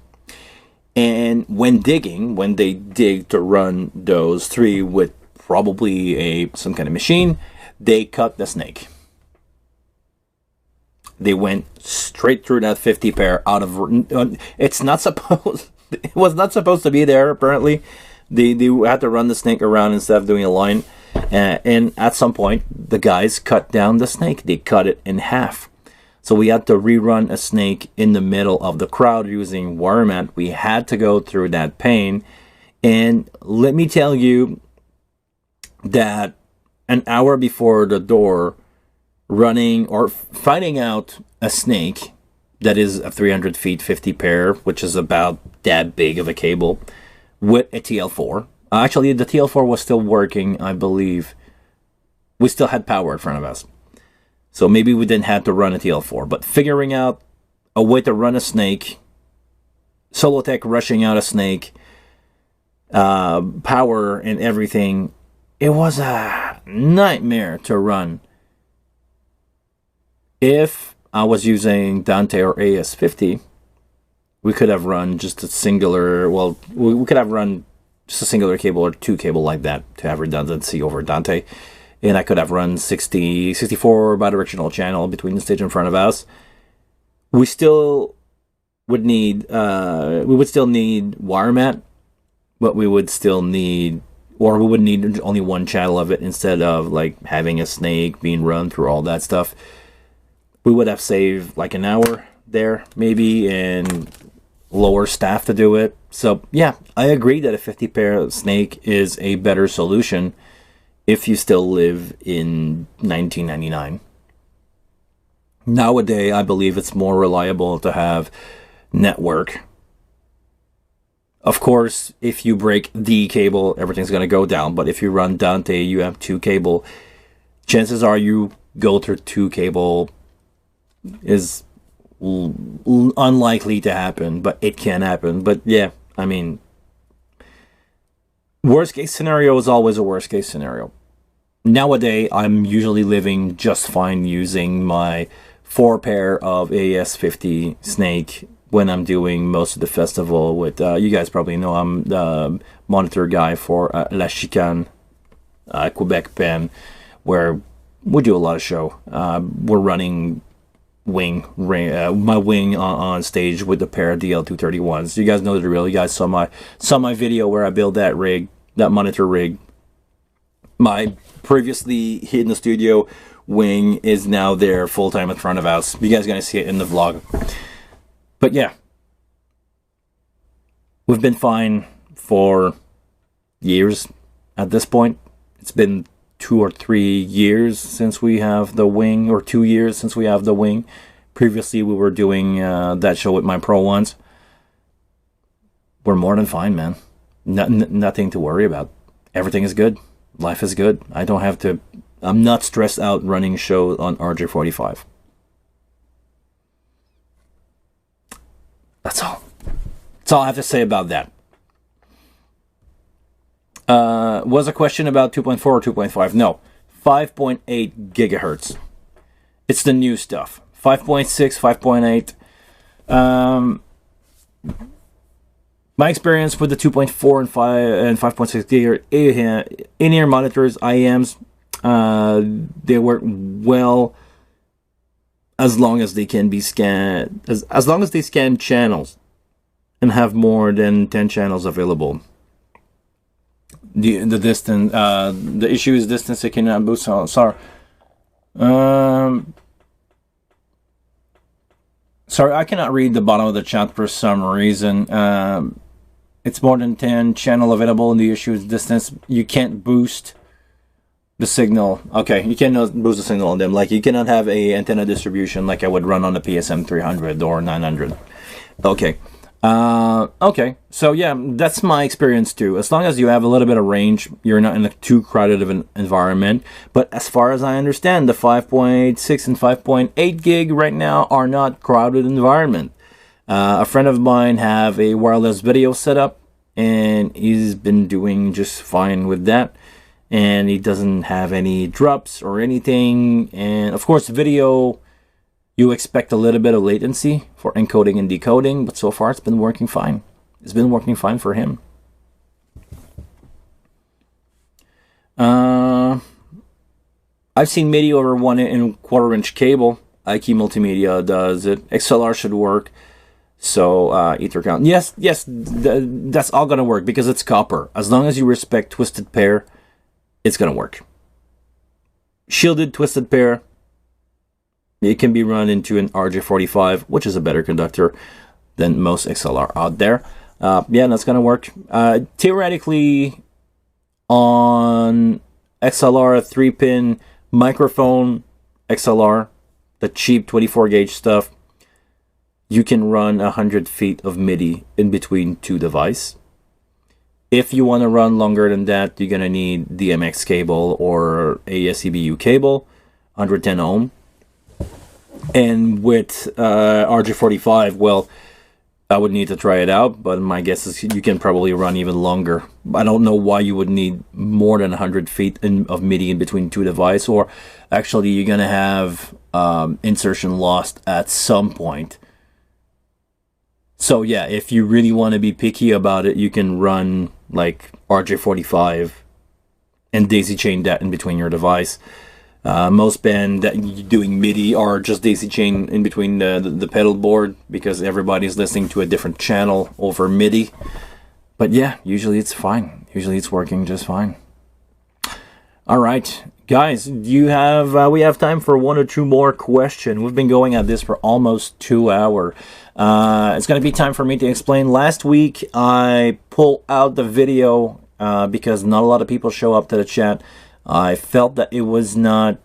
And when they dig to run those three with probably some kind of machine, they cut the snake. They went straight through that 50 pair out of. It's not supposed. It was not supposed to be there. Apparently, they had to run the snake around instead of doing a line. And at some point, the guys cut down the snake. They cut it in half. So we had to rerun a snake in the middle of the crowd using wire mat. We had to go through that pain. And let me tell you that an hour before the door, running or finding out a snake that is a 300 feet 50 pair, which is about that big of a cable, with a TL4. Actually, the TL4 was still working, I believe. We still had power in front of us. So maybe we didn't have to run a TL4, but figuring out a way to run a snake, Solotech rushing out a snake, power and everything, it was a nightmare to run. If I was using Dante or AS50, we could have run just a singular, we could have run just a singular cable or two cable like that to have redundancy over Dante. And I could have run 64 bidirectional channel between the stage in front of us. We still would need, wire mat, but we would still need, or we would need only one channel of it instead of like having a snake being run through all that stuff. We would have saved like an hour there, maybe, and lower staff to do it. So yeah, I agree that a 50 pair snake is a better solution if you still live in 1999. Nowadays, I believe it's more reliable to have network. Of course, if you break the cable, everything's going to go down. But if you run Dante, you have two cable. Chances are you go through two cable is unlikely to happen, but it can happen. But yeah, I mean, worst case scenario is always a worst case scenario. Nowadays, I'm usually living just fine using my 4 pair of AS50 Snake when I'm doing most of the festival with, you guys probably know I'm the monitor guy for La Chicane, Quebec band, where we do a lot of show. We're running my wing on stage with the pair of DL231s. You guys know the drill. You guys saw my video where I built that rig, that monitor rig. My previously hit in the studio wing is now there full time in front of house. You guys are gonna see it in the vlog. But yeah, we've been fine for years at this point. It's been 2 or 3 years since we have the wing, or 2 years since we have the wing. Previously, we were doing that show with my Pro ones. We're more than fine, man. Nothing to worry about. Everything is good. Life is good. I'm not stressed out running shows on RJ45. That's all. That's all I have to say about that. Was a question about 2.4 or 2.5? No. 5.8 gigahertz. It's the new stuff. 5.6, 5.8. My experience with the 2.4 and 5.6 gigahertz in-ear monitors, IEMs, They work well as long as they can be scanned, as long as they scan channels and have more than 10 channels available. The distance, the issue is distance. I cannot boost. Sorry. Sorry, I cannot read the bottom of the chat for some reason. It's more than 10 channel available, and the issue is distance. You can't boost the signal. Okay, you cannot boost the signal on them. Like, you cannot have a antenna distribution like I would run on the PSM 300 or 900. Okay. Okay, so yeah, that's my experience too. As long as you have a little bit of range, you're not in a too crowded of an environment. But as far as I understand, the 5.6 and 5.8 gig right now are not crowded environment. A friend of mine have a wireless video setup, and he's been doing just fine with that. And he doesn't have any drops or anything. And of course, video, you expect a little bit of latency for encoding and decoding, but so far it's been working fine. It's been working fine for him. I've seen MIDI over 1.25 inch cable. IKEY Multimedia does it. XLR should work. So Ethercount, yes, that's all gonna work because it's copper. As long as you respect twisted pair, it's gonna work. Shielded twisted pair, it can be run into an RJ45, which is a better conductor than most XLR out there. Yeah, that's going to work. Theoretically, on XLR 3-pin microphone XLR, the cheap 24 gauge stuff, you can run 100 feet of MIDI in between two devices. If you want to run longer than that, you're going to need DMX cable or ASCBU cable, 110 ohm. And with RJ45, well, I would need to try it out, but my guess is you can probably run even longer. I don't know why you would need more than 100 feet of MIDI in between two devices, or actually you're going to have insertion lost at some point. So yeah, if you really want to be picky about it, you can run like RJ45 and daisy chain that in between your device. Most bands that you're doing MIDI are just daisy chain in between the pedal board because everybody's listening to a different channel over MIDI. But yeah, usually it's fine. Usually it's working just fine. All right, guys, do you have? We have time for one or two more questions. We've been going at this for almost 2 hours. It's going to be time for me to explain. Last week, I pulled out the video because not a lot of people show up to the chat. I felt that it was not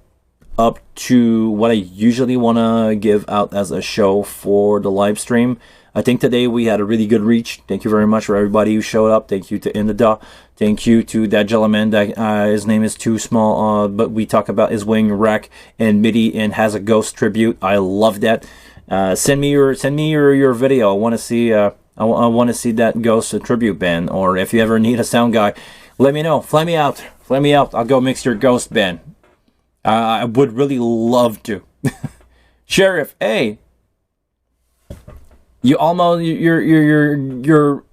up to what I usually want to give out as a show for the live stream. I think today we had a really good reach. Thank you very much for everybody who showed up. Thank you to Indada. Thank you to that gentleman that his name is too small, but we talk about his wing rack and MIDI and has a ghost tribute. I love that. Send me your video. I want to see I want to see that ghost tribute band. Or if you ever need a sound guy, let me know. Fly me out. Fly me out. I'll go mix your ghost band. I would really love to. Sheriff, hey. You're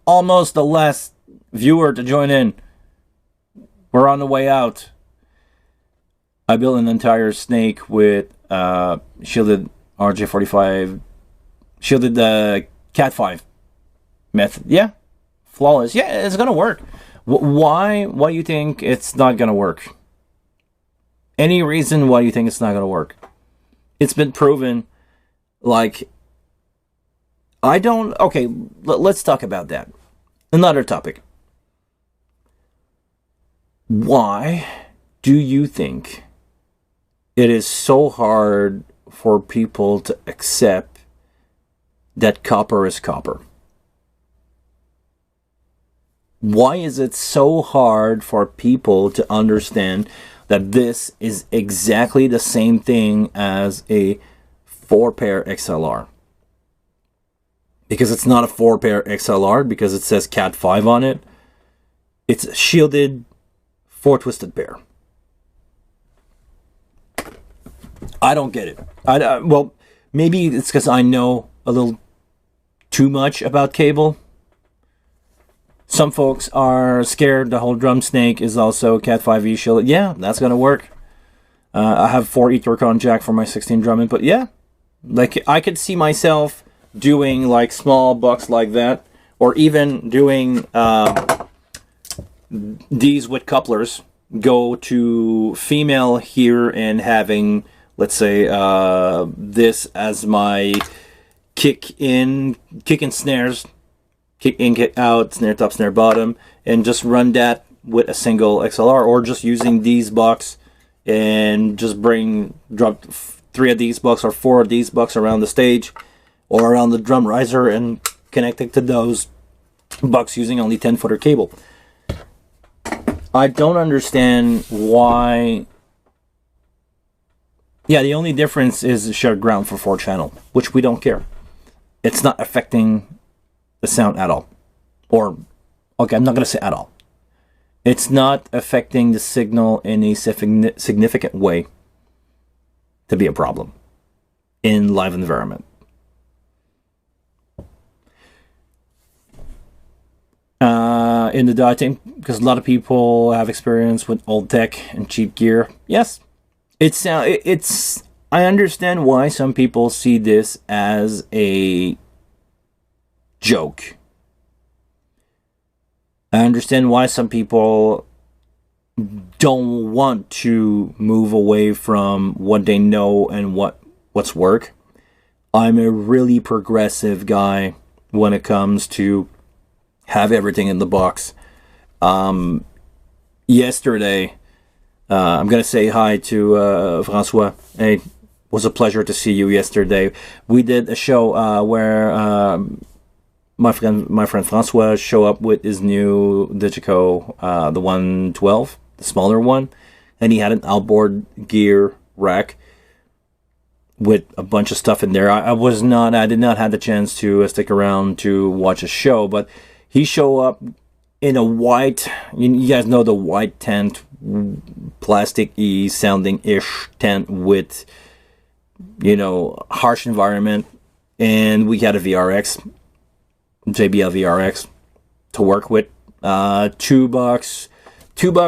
almost the last viewer to join in. We're on the way out. I built an entire Snake with shielded RJ45, shielded Cat 5 method. Yeah, flawless. Yeah, it's gonna work. Why do you think it's not gonna work? Any reason why you think it's not gonna work? It's been proven. Like, I don't... Okay, let's talk about that. Another topic. Why do you think it is so hard for people to accept that copper is copper? Why is it so hard for people to understand that this is exactly the same thing as a 4-pair XLR? Because it's not a 4-pair XLR, because it says Cat 5 on it. It's a shielded 4-twisted pair. I don't get it. Well, maybe it's because I know a little too much about cable. Some folks are scared the whole drum snake is also Cat 5e shielded. Yeah, that's going to work. I have 4 Ethercon jack for my 16 drum input. Yeah, like I could see myself doing like small bucks like that, or even doing these with couplers. Go to female here and having, let's say, this as my kick in snares, kick in, kick out, snare top, snare bottom, and just run that with a single XLR, or just using these bucks and just drop 3 of these bucks or 4 of these bucks around the stage or around the drum riser and connect it to those bucks using only 10-footer cable. I don't understand why. Yeah, the only difference is shared ground for 4-channel, which we don't care. It's not affecting the sound at all. Or, okay, I'm not going to say at all. It's not affecting the signal in a significant way to be a problem in live environment. In the dieting, because a lot of people have experience with old tech and cheap gear. Yes, it's I understand why some people see this as a joke. I understand why some people don't want to move away from what they know and what's work. I'm a really progressive guy when it comes to have everything in the box. Yesterday, I'm going to say hi to Francois. Hey, it was a pleasure to see you yesterday. We did a show where my friend Francois showed up with his new Digico, the 112, the smaller one, and he had an outboard gear rack with a bunch of stuff in there. I did not have the chance to stick around to watch a show, but he showed up in a white, you guys know the white tent, plastic-y sounding-ish tent with, harsh environment. And we had a VRX, JBL VRX, to work with. $2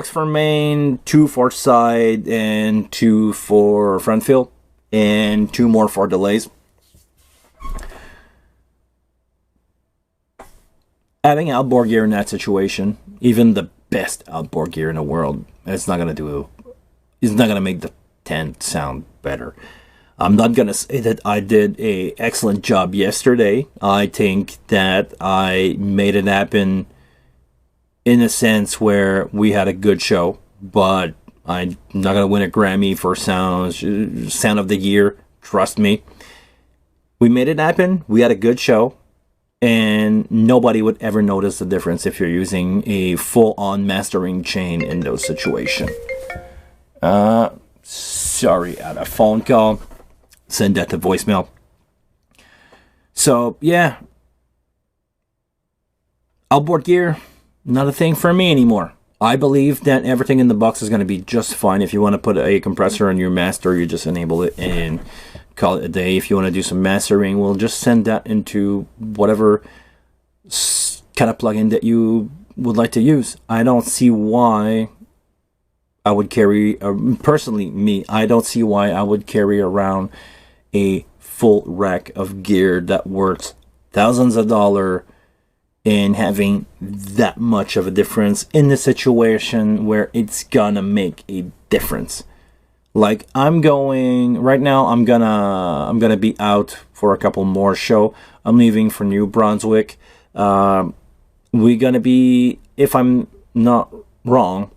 for main, 2 for side, and 2 for front fill, and 2 more for delays. Having outboard gear in that situation, even the best outboard gear in the world, it's not gonna make the tent sound better. I'm not gonna say that I did an excellent job yesterday. I think that I made it happen in a sense where we had a good show, but I'm not gonna win a Grammy for sound of the year. Trust me. We made it happen. We had a good show. And nobody would ever notice the difference if you're using a full-on mastering chain in those situations. Sorry, I had a phone call. Send that to voicemail. So, yeah. Outboard gear, not a thing for me anymore. I believe that everything in the box is going to be just fine. If you want to put a compressor on your master, you just enable it and call it a day. If you want to do some mastering, we'll just send that into whatever kind of plugin that you would like to use. I don't see why I would carry, personally me, I don't see why I would carry around a full rack of gear that works thousands of dollars and having that much of a difference in the situation where it's gonna make a difference. Like I'm gonna be out for a couple more show. I'm leaving for New Brunswick. We're gonna be, if I'm not wrong,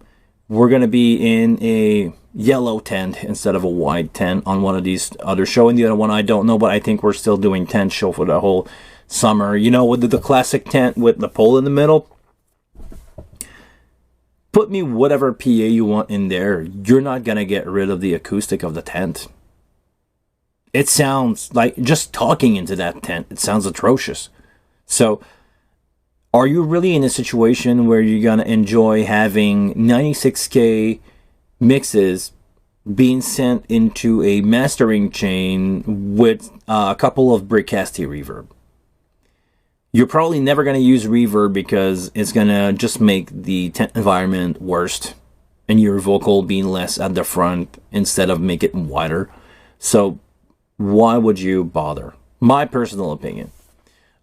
we're gonna be in a yellow tent instead of a white tent on one of these other show. And the other one I don't know, but I think we're still doing tent show for the whole summer. With the classic tent with the pole in the middle. Put me whatever PA you want in there. You're not going to get rid of the acoustic of the tent. It sounds like, just talking into that tent, it sounds atrocious. So, are you really in a situation where you're going to enjoy having 96K mixes being sent into a mastering chain with a couple of Breakouts reverb? You're probably never going to use reverb because it's going to just make the tent environment worse. and your vocal being less at the front instead of make it wider. So why would you bother? My personal opinion.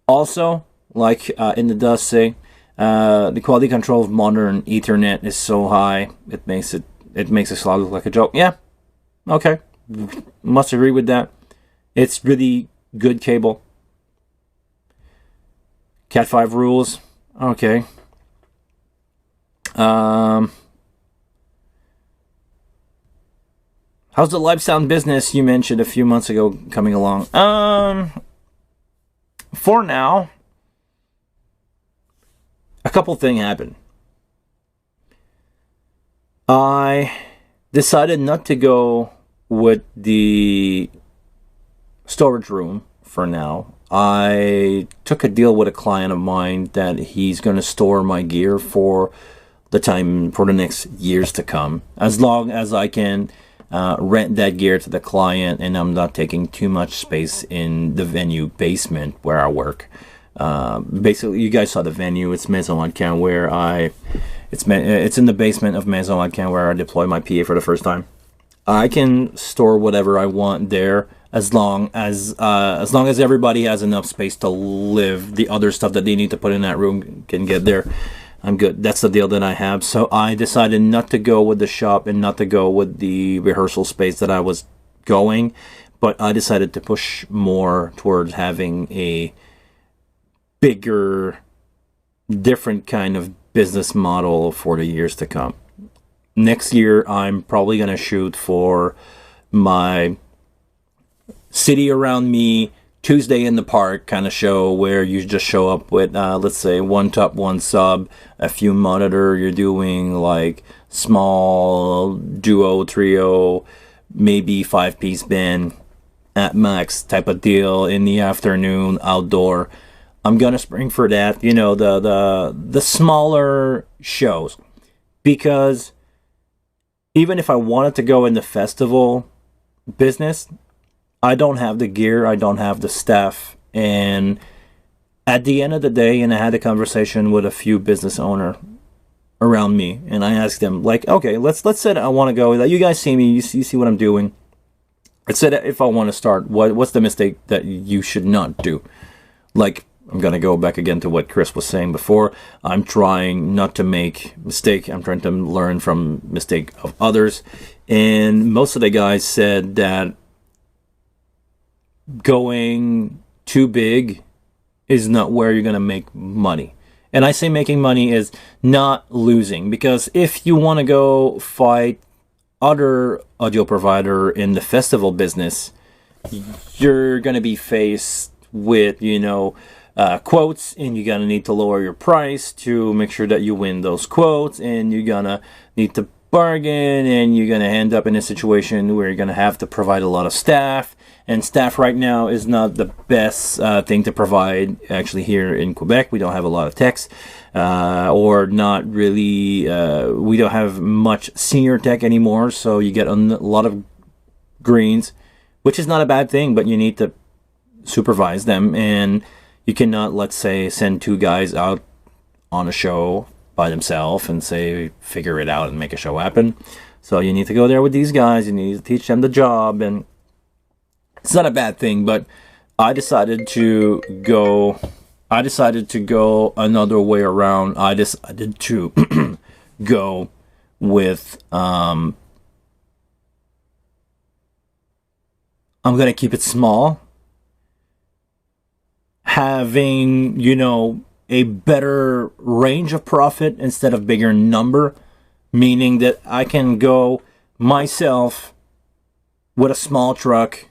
Also, like in does say, the quality control of modern Ethernet is so high it makes a slot look like a joke. Yeah, okay, must agree with that. It's really good cable. Cat 5 rules. Okay. How's the live sound business you mentioned a few months ago coming along? For now, a couple things happened. I decided not to go with the storage room for now. I took a deal with a client of mine that he's going to store my gear for the next years to come, as long as I can rent that gear to the client and I'm not taking too much space in the venue basement where I work. Basically, you guys saw the venue. It's Maison Adcan where it's in the basement of Maison Adcan where I deploy my PA for the first time. I can store whatever I want there as long as everybody has enough space to live. The other stuff that they need to put in that room can get there. I'm good. That's the deal that I have. So I decided not to go with the shop and not to go with the rehearsal space that I was going, but I decided to push more towards having a bigger, different kind of business model for the years to come. Next year, I'm probably going to shoot for my city around me, Tuesday in the park kind of show where you just show up with, let's say, one top, one sub, a few monitor. You're doing like small duo, trio, maybe 5-piece band at max type of deal in the afternoon, outdoor. I'm gonna spring for that, the smaller shows, because even if I wanted to go in the festival business, I don't have the gear, I don't have the staff, and at the end of the day, and I had a conversation with a few business owner around me, and I asked them, like, okay, let's say that I want to go. You guys see me, you see what I'm doing. I said, if I want to start, what's the mistake that you should not do? Like, I'm going to go back again to what Chris was saying before. I'm trying not to make mistake. I'm trying to learn from mistake of others. And most of the guys said that going too big is not where you're going to make money. And I say making money is not losing, because if you want to go fight other audio provider in the festival business, you're going to be faced with, quotes, and you're going to need to lower your price to make sure that you win those quotes, and you're going to need to bargain, and you're going to end up in a situation where you're going to have to provide a lot of staff, and staff right now is not the best thing to provide. Actually, here in Quebec, we don't have a lot of techs, or not really, we don't have much senior tech anymore, so you get a lot of greens, which is not a bad thing, but you need to supervise them, and you cannot, let's say, send 2 guys out on a show by themselves and say, figure it out and make a show happen. So you need to go there with these guys, you need to teach them the job, and it's not a bad thing, but I decided to go another way around. I decided to go with, I'm going to keep it small, having, a better range of profit instead of bigger number, meaning that I can go myself with a small truck,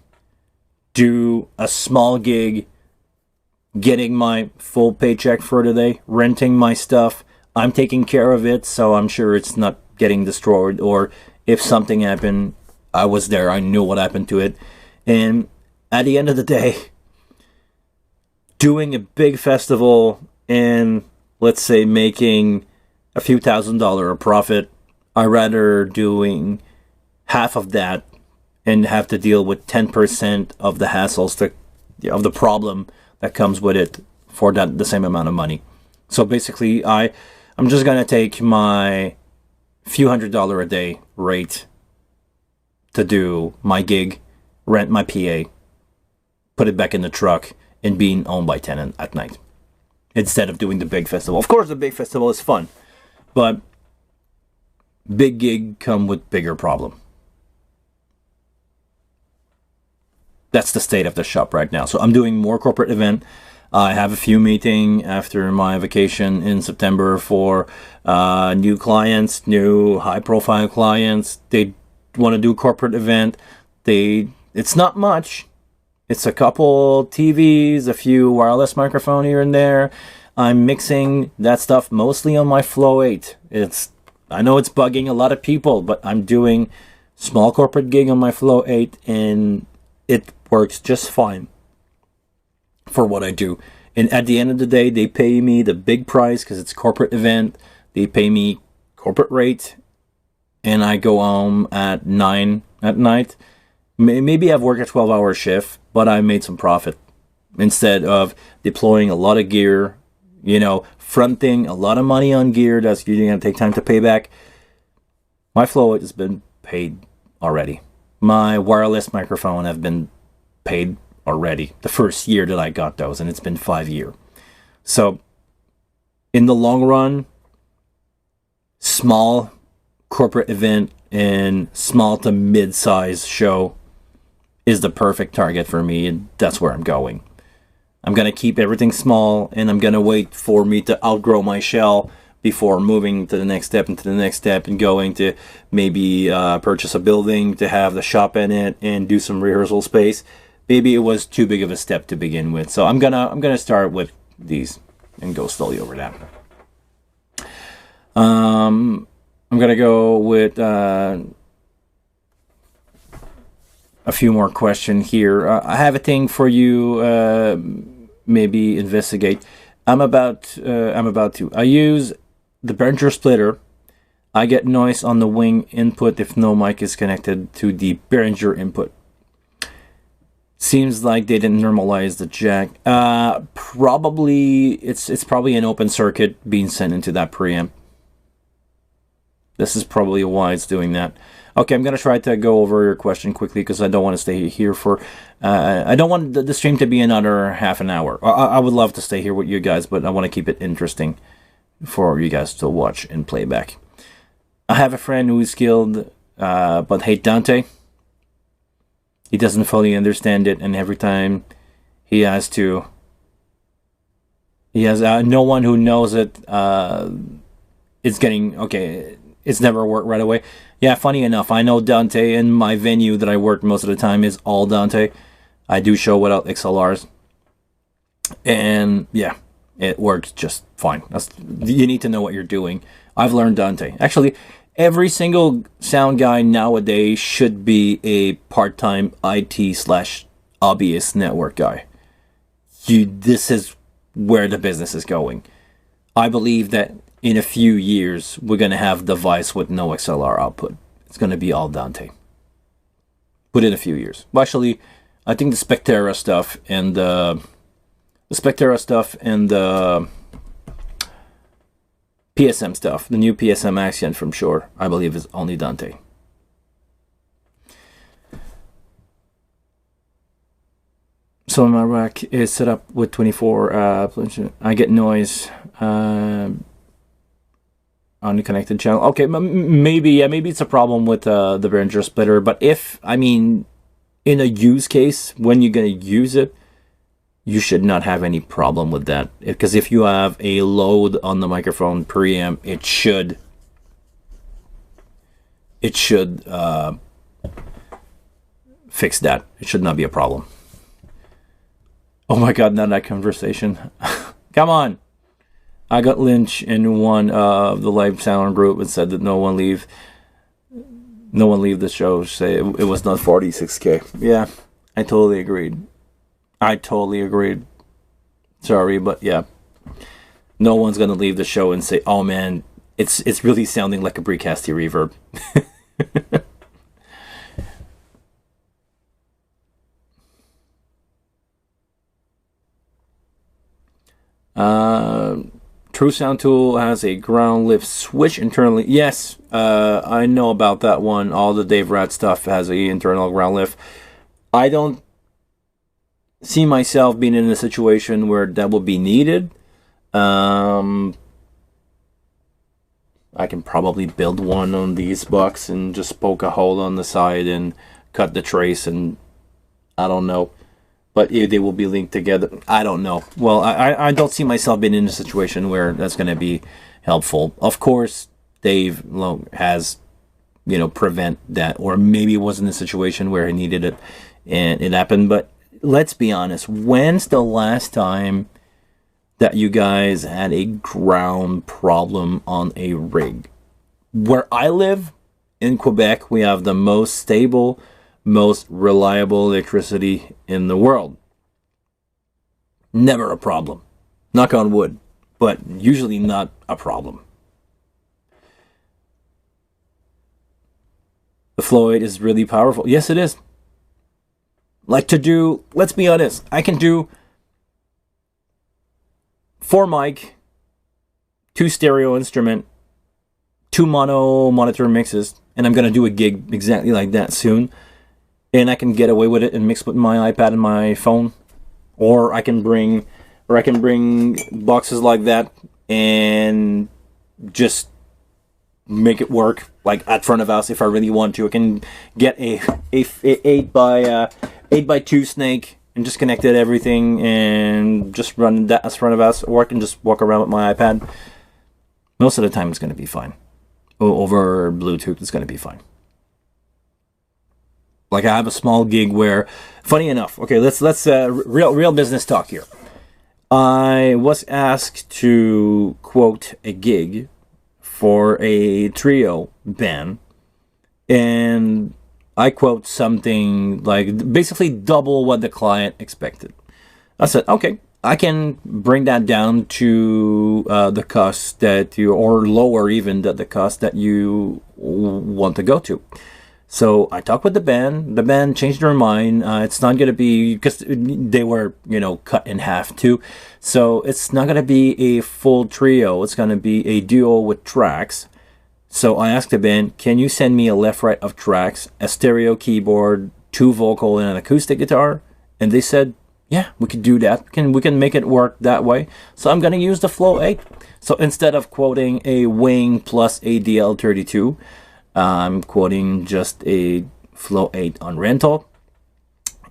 do a small gig, getting my full paycheck for the day, renting my stuff. I'm taking care of it, so I'm sure it's not getting destroyed, or if something happened, I was there, I knew what happened to it. And at the end of the day, doing a big festival and, let's say, making a few $1,000s a profit, I rather doing half of that and have to deal with 10% of the hassles of the problem that comes with it for the same amount of money. So basically, I'm just gonna take my few $100 a day rate to do my gig, rent my PA, put it back in the truck, and being home by 10 at night. Instead of doing the big festival. Of course, the big festival is fun, but big gig come with bigger problem. That's the state of the shop right now. So I'm doing more corporate event. I have a few meeting after my vacation in September for new clients, new high-profile clients. They want to do corporate event. It's not much. It's a couple TVs, a few wireless microphone here and there. I'm mixing that stuff mostly on my Flow 8. I know it's bugging a lot of people, but I'm doing small corporate gig on my Flow 8, and it works just fine for what I do. And at the end of the day, they pay me the big price because it's corporate event. They pay me corporate rate, and I go home at 9 at night. Maybe I've worked a 12-hour shift, but I made some profit instead of deploying a lot of gear, fronting a lot of money on gear that's usually going to take time to pay back. My Flow has been paid already. My wireless microphone have been paid already the first year that I got those, and it's been 5 years. So in the long run, small corporate event and small to mid-size show is the perfect target for me, and that's where I'm going. I'm going to keep everything small, and I'm going to wait for me to outgrow my shell before moving to the next step and to the next step and going to maybe purchase a building to have the shop in it and do some rehearsal space. Maybe it was too big of a step to begin with. So I'm gonna start with these and go slowly over that. I'm gonna go with a few more questions here. I have a thing for you. Maybe investigate. I'm about to. I use the Behringer splitter. I get noise on the wing input if no mic is connected to the Behringer input. Seems like they didn't normalize the jack. Probably it's probably an open circuit being sent into that preamp. This is probably why it's doing that. Okay, I'm gonna try to go over your question quickly because I don't want to stay here for. I don't want the stream to be another half an hour. I would love to stay here with you guys, but I want to keep it interesting for you guys to watch and play back. I have a friend who is skilled but hate Dante. He doesn't fully understand it, and every time he has no one who knows it. It's getting okay. It's never worked right away. Yeah, funny enough, I know Dante, and my venue that I work most of the time is all Dante. I do show without XLRs, and yeah, it works just fine. You need to know what you're doing. I've learned Dante. Actually, every single sound guy nowadays should be a part-time IT/hobbyist network guy. This is where the business is going. I believe that in a few years, we're going to have a device with no XLR output. It's going to be all Dante. Within a few years. Well, actually, I think the Spectera stuff and the PSM stuff, the new PSM Accent from Shure, I believe is only Dante. So my rack is set up with 24. I get noise on the connected channel. Okay, maybe it's a problem with the Behringer splitter. But in a use case, when you're gonna use it, you should not have any problem with that. Because if you have a load on the microphone preamp, it should fix that. It should not be a problem. Oh my God, not that conversation. Come on. I got Lynch in one of the live sound group and said that no one leave the show. Say it was not 46K. Yeah, I totally agreed. Sorry, but yeah, no one's gonna leave the show and say, "Oh man, it's really sounding like a Breakouts reverb." True Sound Tool has a ground lift switch internally. Yes, I know about that one. All the Dave Rat stuff has a internal ground lift. I don't see myself being in a situation where that will be needed. I can probably build one on these bucks and just poke a hole on the side and cut the trace, and I don't know. But they will be linked together. I don't know. Well, I don't see myself being in a situation where that's going to be helpful. Of course, Dave has, prevent that, or maybe it wasn't a situation where he needed it and it happened. But let's be honest. When's the last time that you guys had a ground problem on a rig? Where I live in Quebec, we have the most stable, most reliable electricity in the world. Never a problem. Knock on wood, but usually not a problem. The Flow 8 is really powerful. Yes, it is. Let's be honest, I can do 4 mic, 2 stereo instrument, 2 mono monitor mixes, and I'm going to do a gig exactly like that soon. And I can get away with it and mix with my iPad and my phone. Or I can bring boxes like that and just make it work, like at front of house if I really want to. I can get a 8 by 2 Snake and just connected everything and just run that as front of house, or I can just walk around with my iPad. Most of the time it's going to be fine. Over Bluetooth it's going to be fine. Like I have a small gig where, funny enough, okay, let's real business talk here. I was asked to quote a gig for a trio band, and I quote something like basically double what the client expected. I said, okay, I can bring that down to the cost that you, or lower even the cost that you want to go to. So I talked with the band. The band changed their mind. It's not going to be, because they were, cut in half too. So it's not going to be a full trio. It's going to be a duo with tracks. So I asked the band, can you send me a left-right of tracks, a stereo keyboard, 2 vocal, and an acoustic guitar? And they said, yeah, we could do that. We can make it work that way. So I'm going to use the Flow 8. So instead of quoting a Wing plus a DL32, I'm quoting just a Flow 8 on rental.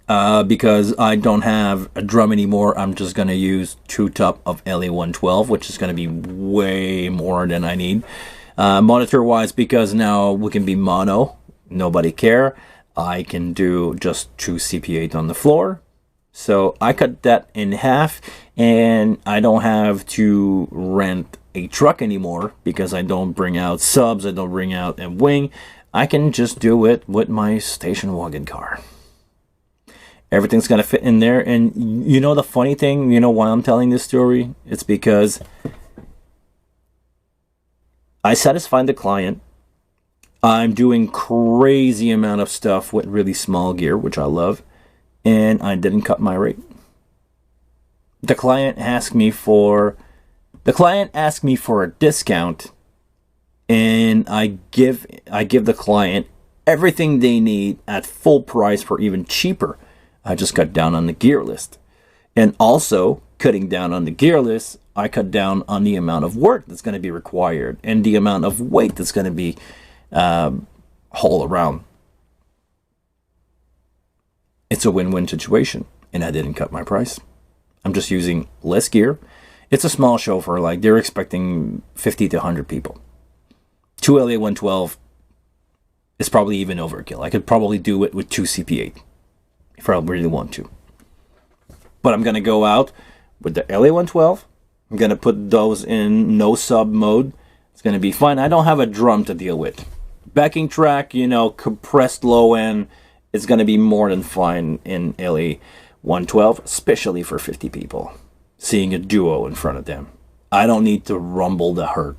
Because I don't have a drum anymore, I'm just going to use 2 top of LA112, which is going to be way more than I need. Monitor-wise, because now we can be mono, nobody care. I can do just 2 CP8 on the floor. So I cut that in half, and I don't have to rent a truck anymore because I don't bring out subs, I don't bring out a wing. I can just do it with my station wagon car. Everything's gonna fit in there. And the funny thing, why I'm telling this story? It's because I satisfied the client. I'm doing crazy amount of stuff with really small gear, which I love, and I didn't cut my rate. The client asked me for a discount, and I give the client everything they need at full price for even cheaper. I just cut down on the gear list. And also, cutting down on the gear list, I cut down on the amount of work that's going to be required and the amount of weight that's going to be hauled around. It's a win-win situation, and I didn't cut my price. I'm just using less gear. It's a small show for, like, they're expecting 50 to 100 people. 2 LA112 is probably even overkill. I could probably do it with 2 CP8 if I really want to. But I'm going to go out with the LA112. I'm going to put those in no sub mode. It's going to be fine. I don't have a drum to deal with. Backing track, compressed low end, it's going to be more than fine in LA112, especially for 50 people. Seeing a duo in front of them. I don't need to rumble the hurt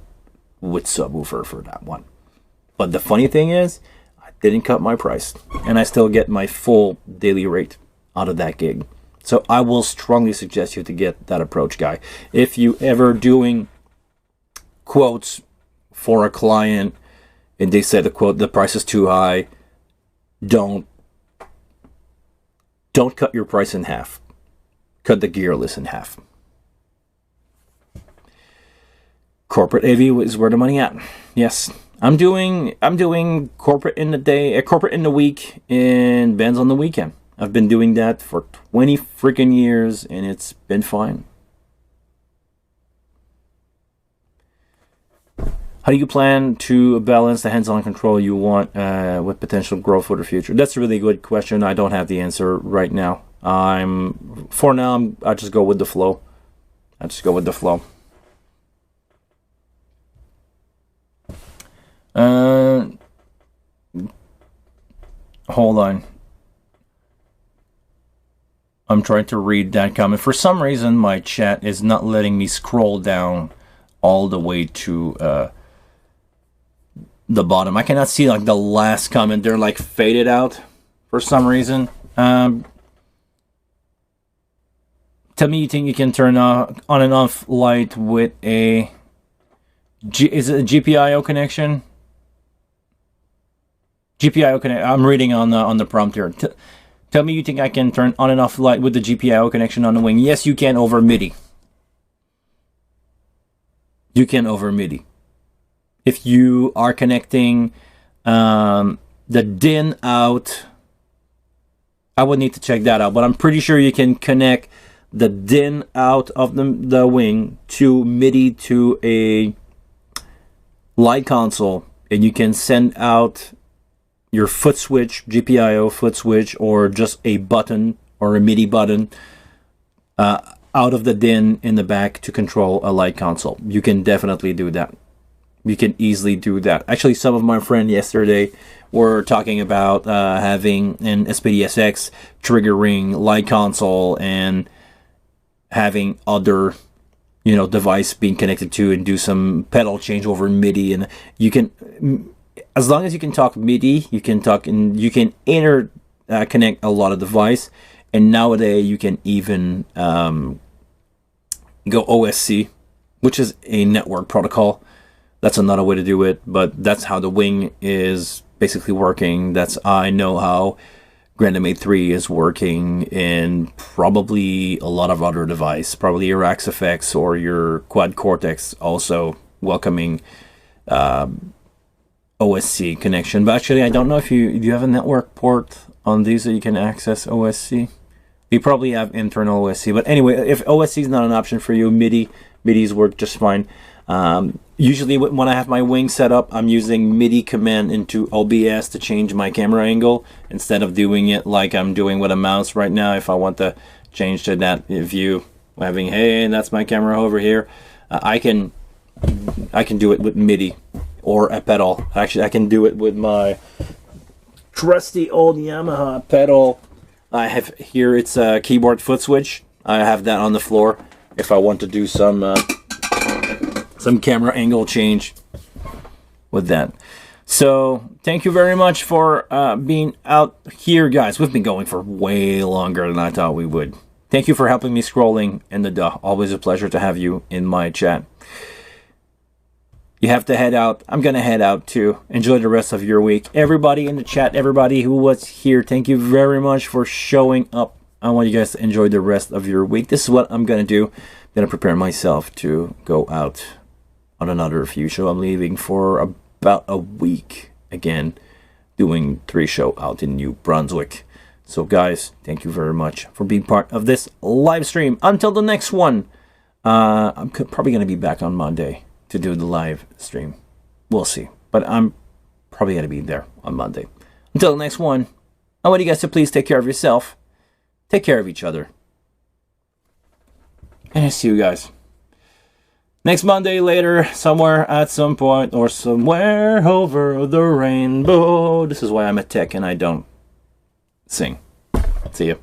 with subwoofer for that one. But the funny thing is, I didn't cut my price, and I still get my full daily rate out of that gig. So I will strongly suggest you to get that approach, guy. If you ever doing quotes for a client and they say the price is too high, don't cut your price in half. Cut the gear list in half. Corporate AV is where the money at. Yes, I'm doing corporate in the day, corporate in the week, and bands on the weekend. I've been doing that for 20 freaking years, and it's been fine. How do you plan to balance the hands-on control you want with potential growth for the future? That's a really good question. I don't have the answer right now. For now, I just go with the flow. Hold on. I'm trying to read that comment. For some reason, my chat is not letting me scroll down all the way to the bottom. I cannot see like the last comment. They're like faded out for some reason. Tell me you think you can turn on and off light with is it a GPIO connection? GPIO connection. I'm reading on the prompt here. Tell me you think I can turn on and off light with the GPIO connection on the wing. Yes, you can over MIDI. You can over MIDI. If you are connecting the DIN out, I would need to check that out, but I'm pretty sure you can connect the DIN out of the wing to MIDI to a light console, and you can send out your foot switch, GPIO foot switch, or just a button or a MIDI button out of the DIN in the back to control a light console. You can definitely do that. You can easily do that. Actually, some of my friends yesterday were talking about having an SPDSX triggering light console and having other, device being connected to and do some pedal change over MIDI. And you can, as long as you can talk MIDI, you can interconnect a lot of device. And nowadays you can even go OSC, which is a network protocol. That's another way to do it, but that's how the wing is basically working. I know how Grandam 3 is working, and probably a lot of other devices, probably your XFX or your Quad Cortex also welcoming OSC connection. But actually, I don't know if you have a network port on these that you can access OSC. You probably have internal OSC, but anyway, if OSC is not an option for you, MIDI's work just fine. Usually when I have my wing set up, I'm using MIDI command into OBS to change my camera angle instead of doing it like I'm doing with a mouse right now. If I want to change to that view, having, hey, that's my camera over here, I can do it with MIDI or a pedal. Actually, I can do it with my trusty old Yamaha pedal. I have here, it's a keyboard foot switch. I have that on the floor if I want to do some camera angle change with that. So thank you very much for being out here, guys. We've been going for way longer than I thought we would. Thank you for helping me scrolling in the duh. Always a pleasure to have you in my chat. You have to head out. I'm gonna head out too. Enjoy the rest of your week. Everybody in the chat, everybody who was here, thank you very much for showing up. I want you guys to enjoy the rest of your week. This is what I'm gonna do. I'm gonna prepare myself to go out on another few shows. I'm leaving for about a week again, doing 3 shows out in New Brunswick. So guys, thank you very much for being part of this live stream. Until the next one, I'm probably going to be back on Monday to do the live stream. We'll see, but I'm probably going to be there on Monday. Until the next one, I want you guys to please take care of yourself, take care of each other, and I see you guys next Monday later, somewhere at some point, or somewhere over the rainbow. This is why I'm a tech and I don't sing. See you.